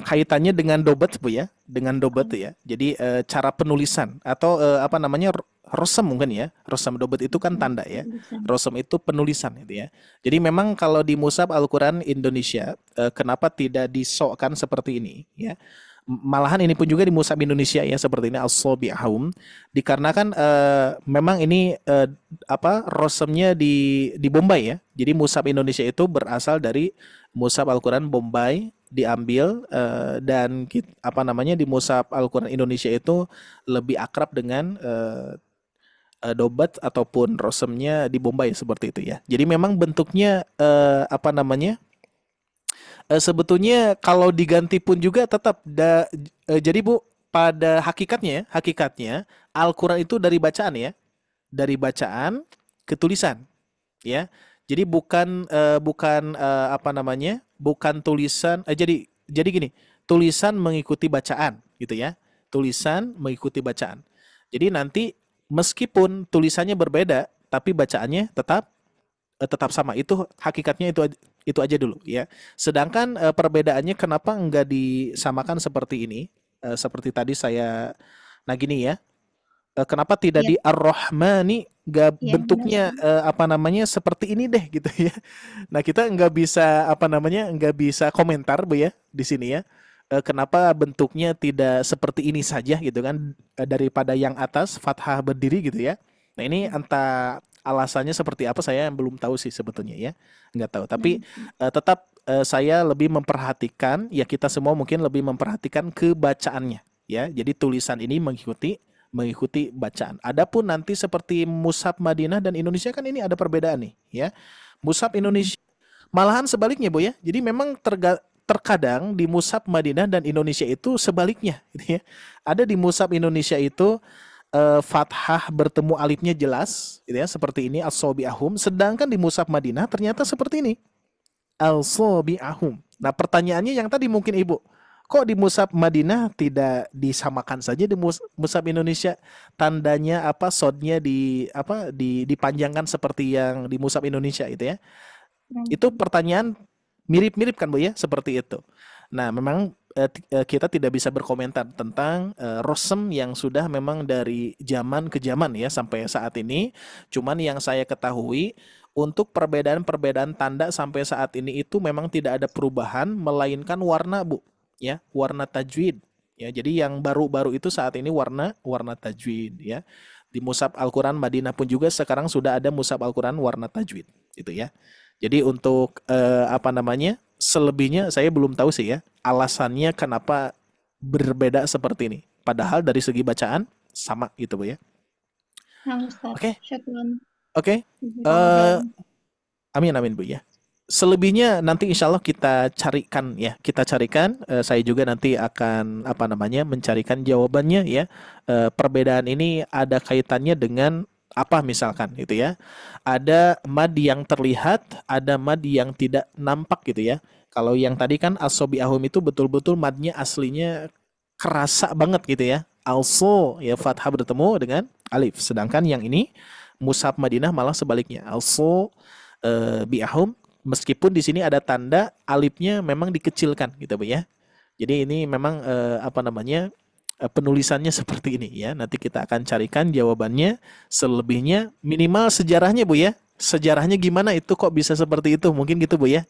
D: kaitannya dengan dobat Bu ya, dengan dobat ya. Jadi cara penulisan atau apa namanya rosem mungkin ya. Rosem dobat itu kan tanda ya. Rosem itu penulisan itu ya. Jadi memang kalau di Mushaf Al-Quran Indonesia kenapa tidak disokkan seperti ini ya? Malahan ini pun juga di Mushaf Indonesia ya seperti ini As-Sabi'ahum, dikarenakan memang ini rosemnya di Bombay ya. Jadi Mushaf Indonesia itu berasal dari Mushaf Al-Quran Bombay diambil dan di Mushaf Al-Quran Indonesia itu lebih akrab dengan dobat ataupun rosemnya di Bombay seperti itu ya. Jadi memang bentuknya sebetulnya kalau diganti pun juga tetap jadi Bu, pada hakikatnya Al-Quran itu dari bacaan ya, dari bacaan ke tulisan ya. Jadi bukan bukan tulisan. Jadi gini, tulisan mengikuti bacaan gitu ya, tulisan mengikuti bacaan. Jadi nanti meskipun tulisannya berbeda tapi bacaannya tetap sama. Itu hakikatnya itu aja dulu ya. Sedangkan perbedaannya kenapa enggak disamakan seperti ini? Seperti tadi saya gini ya. Kenapa tidak di Ar-Rahmani bentuknya seperti ini deh gitu ya. Nah, kita enggak bisa komentar Bu ya di sini ya. Kenapa bentuknya tidak seperti ini saja gitu kan, daripada yang atas fathah berdiri gitu ya. Nah, ini entah alasannya seperti apa, saya belum tahu sih sebetulnya ya, nggak tahu. Tapi tetap saya lebih memperhatikan ya, kita semua mungkin lebih memperhatikan kebacaannya ya. Jadi tulisan ini mengikuti bacaan. Adapun nanti seperti Mushaf Madinah dan Indonesia kan ini ada perbedaan nih ya. Mushaf Indonesia malahan sebaliknya Bu ya. Jadi memang terkadang di Mushaf Madinah dan Indonesia itu sebaliknya gitu ya. Ada di Mushaf Indonesia itu fathah bertemu alifnya jelas gitu ya, seperti ini As-Sabi'ahum, sedangkan di Mushaf Madinah ternyata seperti ini Al-Sabi'ahum. Nah, pertanyaannya yang tadi mungkin Ibu, kok di Mushaf Madinah tidak disamakan saja di Mushaf Indonesia, tandanya sodnya dipanjangkan seperti yang di Mushaf Indonesia itu ya. Itu pertanyaan mirip-mirip kan Bu ya, seperti itu. Nah, memang kita tidak bisa berkomentar tentang rosem yang sudah memang dari zaman ke zaman ya sampai saat ini. Cuman yang saya ketahui untuk perbedaan tanda sampai saat ini itu memang tidak ada perubahan, melainkan warna Bu ya, warna tajwid ya. Jadi yang baru-baru itu saat ini warna tajwid ya. Di Mushaf Al-Quran Madinah pun juga sekarang sudah ada Mushaf Al-Quran warna tajwid itu ya. Jadi untuk selebihnya saya belum tahu sih ya alasannya kenapa berbeda seperti ini. Padahal dari segi bacaan sama gitu Bu ya. Oke. Oke. Amin Bu ya. selebihnya nanti insya Allah kita carikan ya, kita carikan. Saya juga nanti akan mencarikan jawabannya ya. Perbedaan ini ada kaitannya dengan apa misalkan gitu ya. Ada mad yang terlihat, ada mad yang tidak nampak gitu ya. Kalau yang tadi kan asobiahum itu betul-betul madnya aslinya kerasa banget gitu ya. Also ya fathah bertemu dengan alif. Sedangkan yang ini mushaf Madinah malah sebaliknya. Also biahum, meskipun di sini ada tanda alifnya memang dikecilkan gitu Bu ya. Jadi ini memang penulisannya seperti ini ya. Nanti kita akan carikan jawabannya. Selebihnya minimal sejarahnya Bu ya. Sejarahnya gimana itu kok bisa seperti itu? Mungkin gitu Bu ya.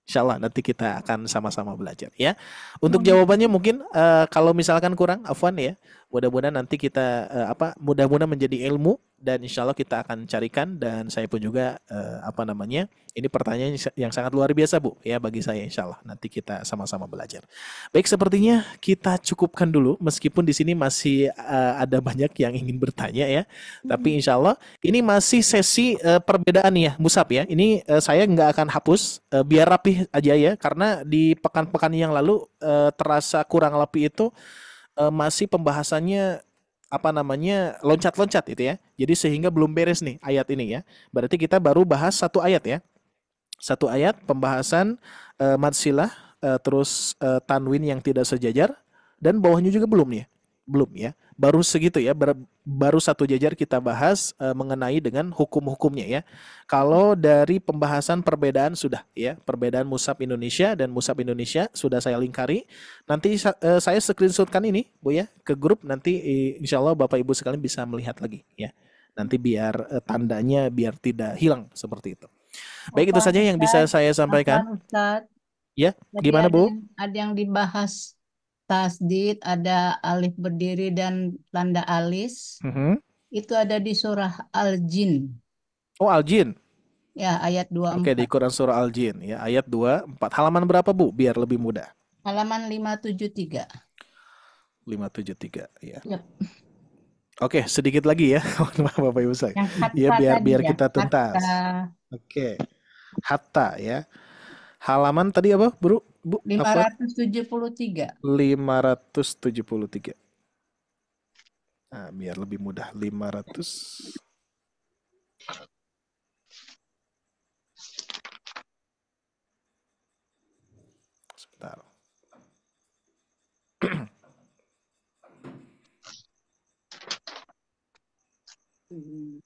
D: Insya Allah nanti kita akan sama-sama belajar ya. Untuk jawabannya mungkin kalau misalkan kurang, afwan ya. Mudah-mudahan nanti kita mudah-mudahan menjadi ilmu dan insya Allah kita akan carikan, dan saya pun juga ini pertanyaan yang sangat luar biasa Bu ya bagi saya, insya Allah nanti kita sama-sama belajar. Baik, sepertinya kita cukupkan dulu meskipun di sini masih ada banyak yang ingin bertanya ya. Tapi insya Allah ini masih sesi perbedaan ya mushaf ya. Ini saya nggak akan hapus biar rapih aja ya, karena di pekan-pekan yang lalu terasa kurang lebih itu masih pembahasannya loncat-loncat itu ya. Jadi sehingga belum beres nih ayat ini ya. Berarti kita baru bahas satu ayat ya. Satu ayat pembahasan mad silah, terus tanwin yang tidak sejajar, dan bawahnya juga belum ya. Belum ya. Baru segitu ya. Baru satu jajar kita bahas mengenai dengan hukum-hukumnya ya. Kalau dari pembahasan perbedaan sudah ya. Perbedaan mushaf Indonesia dan mushaf Indonesia sudah saya lingkari. Nanti saya screenshotkan ini Bu ya ke grup, nanti insya Allah Bapak Ibu sekalian bisa melihat lagi ya. Nanti biar tandanya biar tidak hilang seperti itu. Baik, itu saja yang bisa saya sampaikan.
J: Ustaz.
D: Ya,
J: Tadi
D: gimana Bu?
J: ada yang dibahas tasdid, ada alif berdiri dan tanda alis. Itu ada di surah Al-Jin.
D: Oh, Al-Jin.
J: Ya, ayat 24.
D: Oke, di Quran surah Al-Jin ya, ayat 24. Halaman berapa Bu biar lebih mudah?
J: Halaman 573.
D: 573 ya.
J: Yep.
D: Oke, sedikit lagi ya. Bapak Ibu saya. Ya biar kita tuntas. Oke. Hatta ya. Halaman tadi apa, Bu?
J: 573.
D: 573. Nah, biar lebih mudah. 500. Sebentar.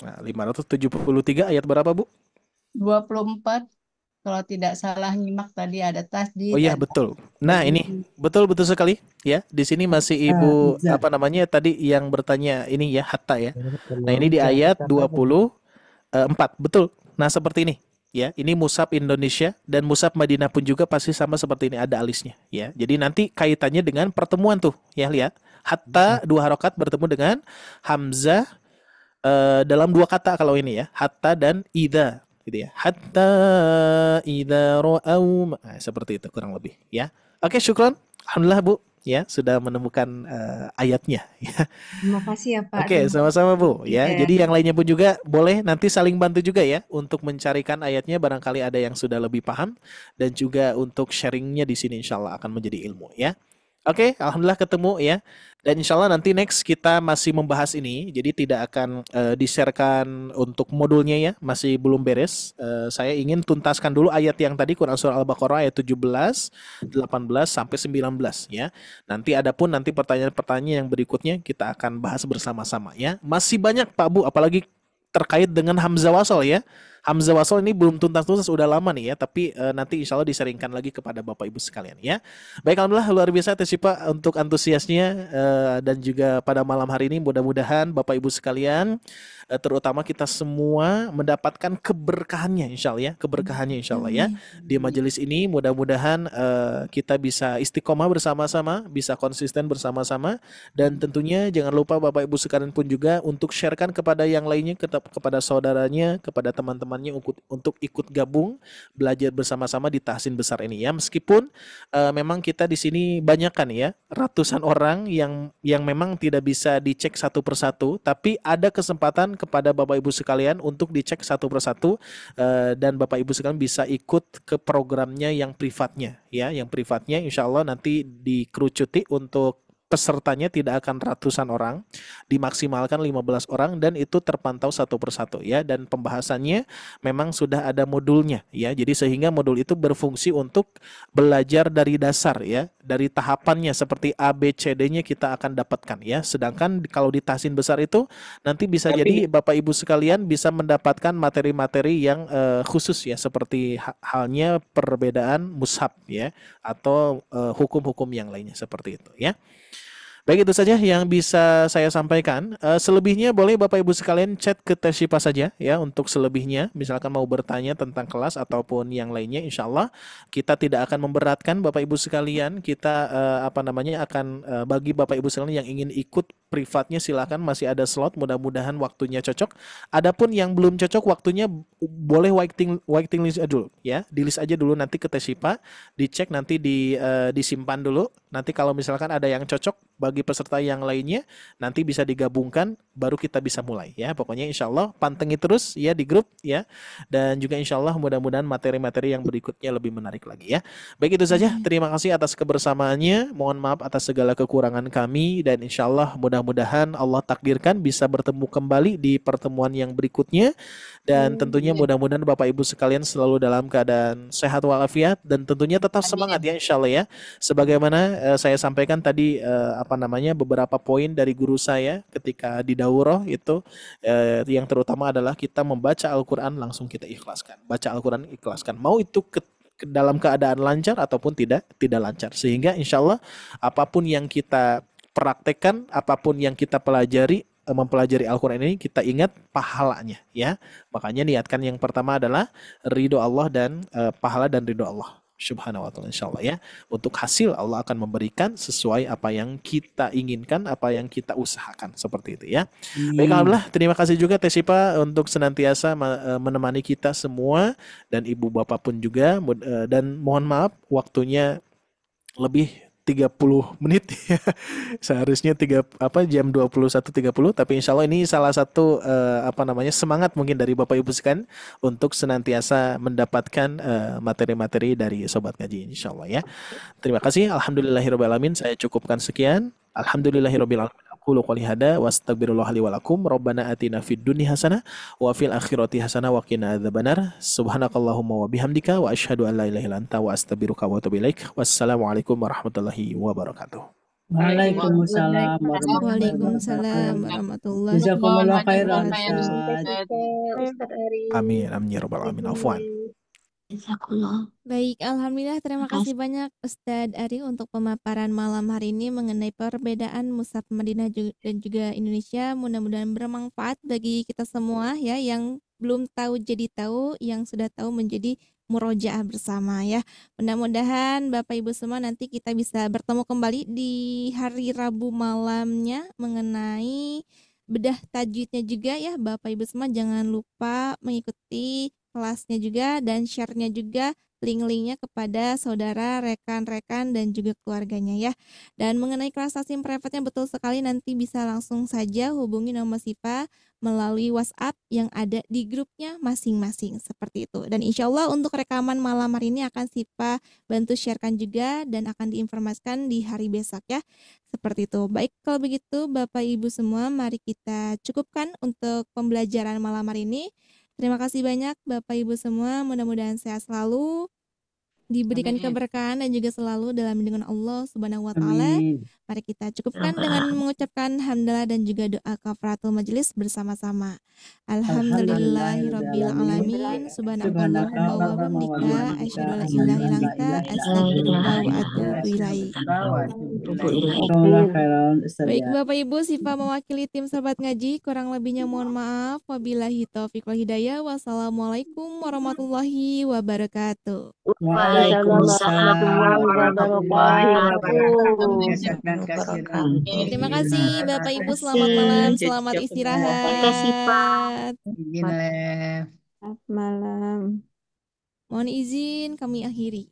D: Nah, 573 ayat berapa, Bu?
J: 24. Kalau tidak salah nyimak tadi ada tasdid.
D: Oh iya, betul. Nah, ini betul sekali ya. Di sini masih Ibu tadi yang bertanya ini ya, hatta ya. Nah, ini di ayat 24. Betul. Nah, seperti ini ya. Ini mushaf Indonesia dan mushaf Madinah pun juga pasti sama seperti ini, ada alisnya ya. Jadi nanti kaitannya dengan pertemuan tuh ya, lihat. Hatta 2 harokat bertemu dengan hamzah dalam 2 kata kalau ini ya. Hatta dan idza gitu ya. Hatta idza ra'au, seperti itu kurang lebih ya. Oke, syukron. Alhamdulillah Bu ya sudah menemukan ayatnya ya.
L: Terima kasih ya Pak.
D: Oke, sama-sama Bu ya. Jadi yang lainnya pun juga boleh nanti saling bantu juga ya untuk mencarikan ayatnya, barangkali ada yang sudah lebih paham, dan juga untuk sharingnya di sini insyaallah akan menjadi ilmu ya. Oke, alhamdulillah ketemu ya. Dan insya Allah nanti next kita masih membahas ini. Jadi tidak akan di-sharekan untuk modulnya ya. Masih belum beres. Saya ingin tuntaskan dulu ayat yang tadi, Quran surah Al-Baqarah ayat 17, 18 sampai 19 ya. Nanti nanti pertanyaan-pertanyaan yang berikutnya kita akan bahas bersama-sama ya. Masih banyak Pak Bu, apalagi terkait dengan hamzah wasal ya. Hamzah wasal ini belum tuntas udah lama nih ya, tapi nanti insya Allah diseringkan lagi kepada Bapak Ibu sekalian ya. Baik, alhamdulillah luar biasa Tesipa untuk antusiasnya dan juga pada malam hari ini mudah-mudahan Bapak Ibu sekalian terutama kita semua mendapatkan keberkahannya insya Allah ya. Di majelis ini mudah-mudahan kita bisa istiqomah bersama-sama, bisa konsisten bersama-sama, dan tentunya jangan lupa Bapak Ibu sekalian pun juga untuk sharekan kepada yang lainnya, kepada saudaranya, kepada teman-teman teman-temannya untuk ikut gabung belajar bersama-sama di tahsin besar ini ya. Meskipun memang kita di sini banyak kan ya, ratusan orang yang memang tidak bisa dicek satu persatu, tapi ada kesempatan kepada Bapak Ibu sekalian untuk dicek satu persatu, dan Bapak Ibu sekalian bisa ikut ke programnya yang privatnya ya. Yang privatnya insya Allah nanti dikerucuti untuk pesertanya tidak akan ratusan orang, dimaksimalkan 15 orang dan itu terpantau satu persatu ya, dan pembahasannya memang sudah ada modulnya ya. Jadi sehingga modul itu berfungsi untuk belajar dari dasar ya, dari tahapannya seperti A, B, C, D-nya kita akan dapatkan ya. Sedangkan kalau di tahsin besar itu nanti bisa jadi Bapak Ibu sekalian bisa mendapatkan materi-materi yang khusus ya, seperti halnya perbedaan mushaf ya, atau hukum-hukum yang lainnya seperti itu ya. Baik, itu saja yang bisa saya sampaikan. Selebihnya boleh Bapak Ibu sekalian chat ke Teh Syifa saja ya, untuk selebihnya misalkan mau bertanya tentang kelas ataupun yang lainnya, insya Allah kita tidak akan memberatkan Bapak Ibu sekalian. Kita akan bagi Bapak Ibu sekalian yang ingin ikut privatnya silakan, masih ada slot, mudah-mudahan waktunya cocok. Adapun yang belum cocok waktunya boleh waiting list dulu ya, di list aja dulu nanti ke Teh Syifa, dicek nanti disimpan dulu. Nanti kalau misalkan ada yang cocok bagi peserta yang lainnya nanti bisa digabungkan, baru kita bisa mulai ya. Pokoknya insya Allah pantengin terus ya di grup ya, dan juga insya Allah mudah-mudahan materi-materi yang berikutnya lebih menarik lagi ya. Baik, itu saja, terima kasih atas kebersamaannya, mohon maaf atas segala kekurangan kami, dan insya Allah mudah-mudahan Allah takdirkan bisa bertemu kembali di pertemuan yang berikutnya, dan tentunya mudah-mudahan Bapak Ibu sekalian selalu dalam keadaan sehat walafiat dan tentunya tetap semangat ya insya Allah ya. Sebagaimana saya sampaikan tadi beberapa poin dari guru saya ketika di daurah itu, yang terutama adalah kita membaca Al-Quran langsung kita ikhlaskan, baca Al-Quran ikhlaskan, mau itu dalam keadaan lancar ataupun tidak lancar, sehingga insya Allah apapun yang kita praktekkan, apapun yang kita mempelajari Al-Quran ini, kita ingat pahalanya ya. Makanya niatkan yang pertama adalah ridho Allah dan pahala dan ridho Allah Subhanahu wa ta'ala, insyaallah ya. Untuk hasil Allah akan memberikan sesuai apa yang kita inginkan, apa yang kita usahakan, seperti itu ya. Baik, alhamdulillah, terima kasih juga Teh Syifa untuk senantiasa menemani kita semua, dan Ibu Bapak pun juga, dan mohon maaf waktunya lebih 30 menit ya. Seharusnya jam 21.30, tapi insya Allah ini salah satu semangat mungkin dari Bapak Ibu sekalian untuk senantiasa mendapatkan materi-materi dari Sobat Ngaji, insya Allah ya. Terima kasih. Alhamdulillahirabbil alamin. Saya cukupkan sekian. Alhamdulillahirabbil alamin. Qulu qouli hada wa astaghfirullah li wa lakum. Rabbana atina fid dunya hasanah wa fil akhirati hasanah wa qina adzabannar. Subhanakallahumma wa bihamdika wa asyhadu an la ilaha illa anta wa astaghfiruka wa atubu ilaik. Wassalamualaikum warahmatullahi wabarakatuh.
C: Waalaikumsalam
A: Waalaikumsalam warahmatullahi
C: Jazakumullah khairan,
A: wabarakatuh.
D: Amin amin ya rabbal alamin. Afwan.
A: Baik, alhamdulillah, terima kasih banyak Ustadz Ari untuk pemaparan malam hari ini mengenai perbedaan mushaf Madinah dan juga Indonesia. Mudah-mudahan bermanfaat bagi kita semua ya, yang belum tahu jadi tahu, yang sudah tahu menjadi murojaah bersama ya. Mudah-mudahan Bapak Ibu semua nanti kita bisa bertemu kembali di hari Rabu malamnya mengenai bedah tajwidnya juga ya. Bapak Ibu semua jangan lupa mengikuti kelasnya juga dan share-nya juga link-linknya kepada saudara, rekan-rekan dan juga keluarganya ya. Dan mengenai kelas tahsin privatnya, betul sekali, nanti bisa langsung saja hubungi nomor Syifa melalui WhatsApp yang ada di grupnya masing-masing, seperti itu. Dan insya Allah untuk rekaman malam hari ini akan Syifa bantu sharekan juga dan akan diinformasikan di hari besok ya, seperti itu. Baik, kalau begitu Bapak Ibu semua, mari kita cukupkan untuk pembelajaran malam hari ini. Terima kasih banyak Bapak Ibu semua, mudah-mudahan sehat selalu, diberikan keberkahan dan juga selalu dalam lindungan Allah Subhanahu wa taala. Mari kita cukupkan dengan mengucapkan hamdalah dan juga doa kafaratul majelis bersama-sama. Alhamdulillahirabbil alamin. Subhanakallahumma wa bihamdika asyhadu an la ilaha illa anta astaghfiruka wa atubu ilaik. Baik Bapak Ibu, Syifa mewakili tim Sahabat Ngaji, kurang lebihnya mohon maaf. Wabillahi taufiq wal hidayah. Wassalamualaikum warahmatullahi wabarakatuh.
C: Waalaikumsalam warahmatullahi wabarakatuh.
A: Terima kasih Bapak Ibu, selamat malam, selamat istirahat.
B: Gini.
N: Selamat malam.
A: Mohon izin kami akhiri.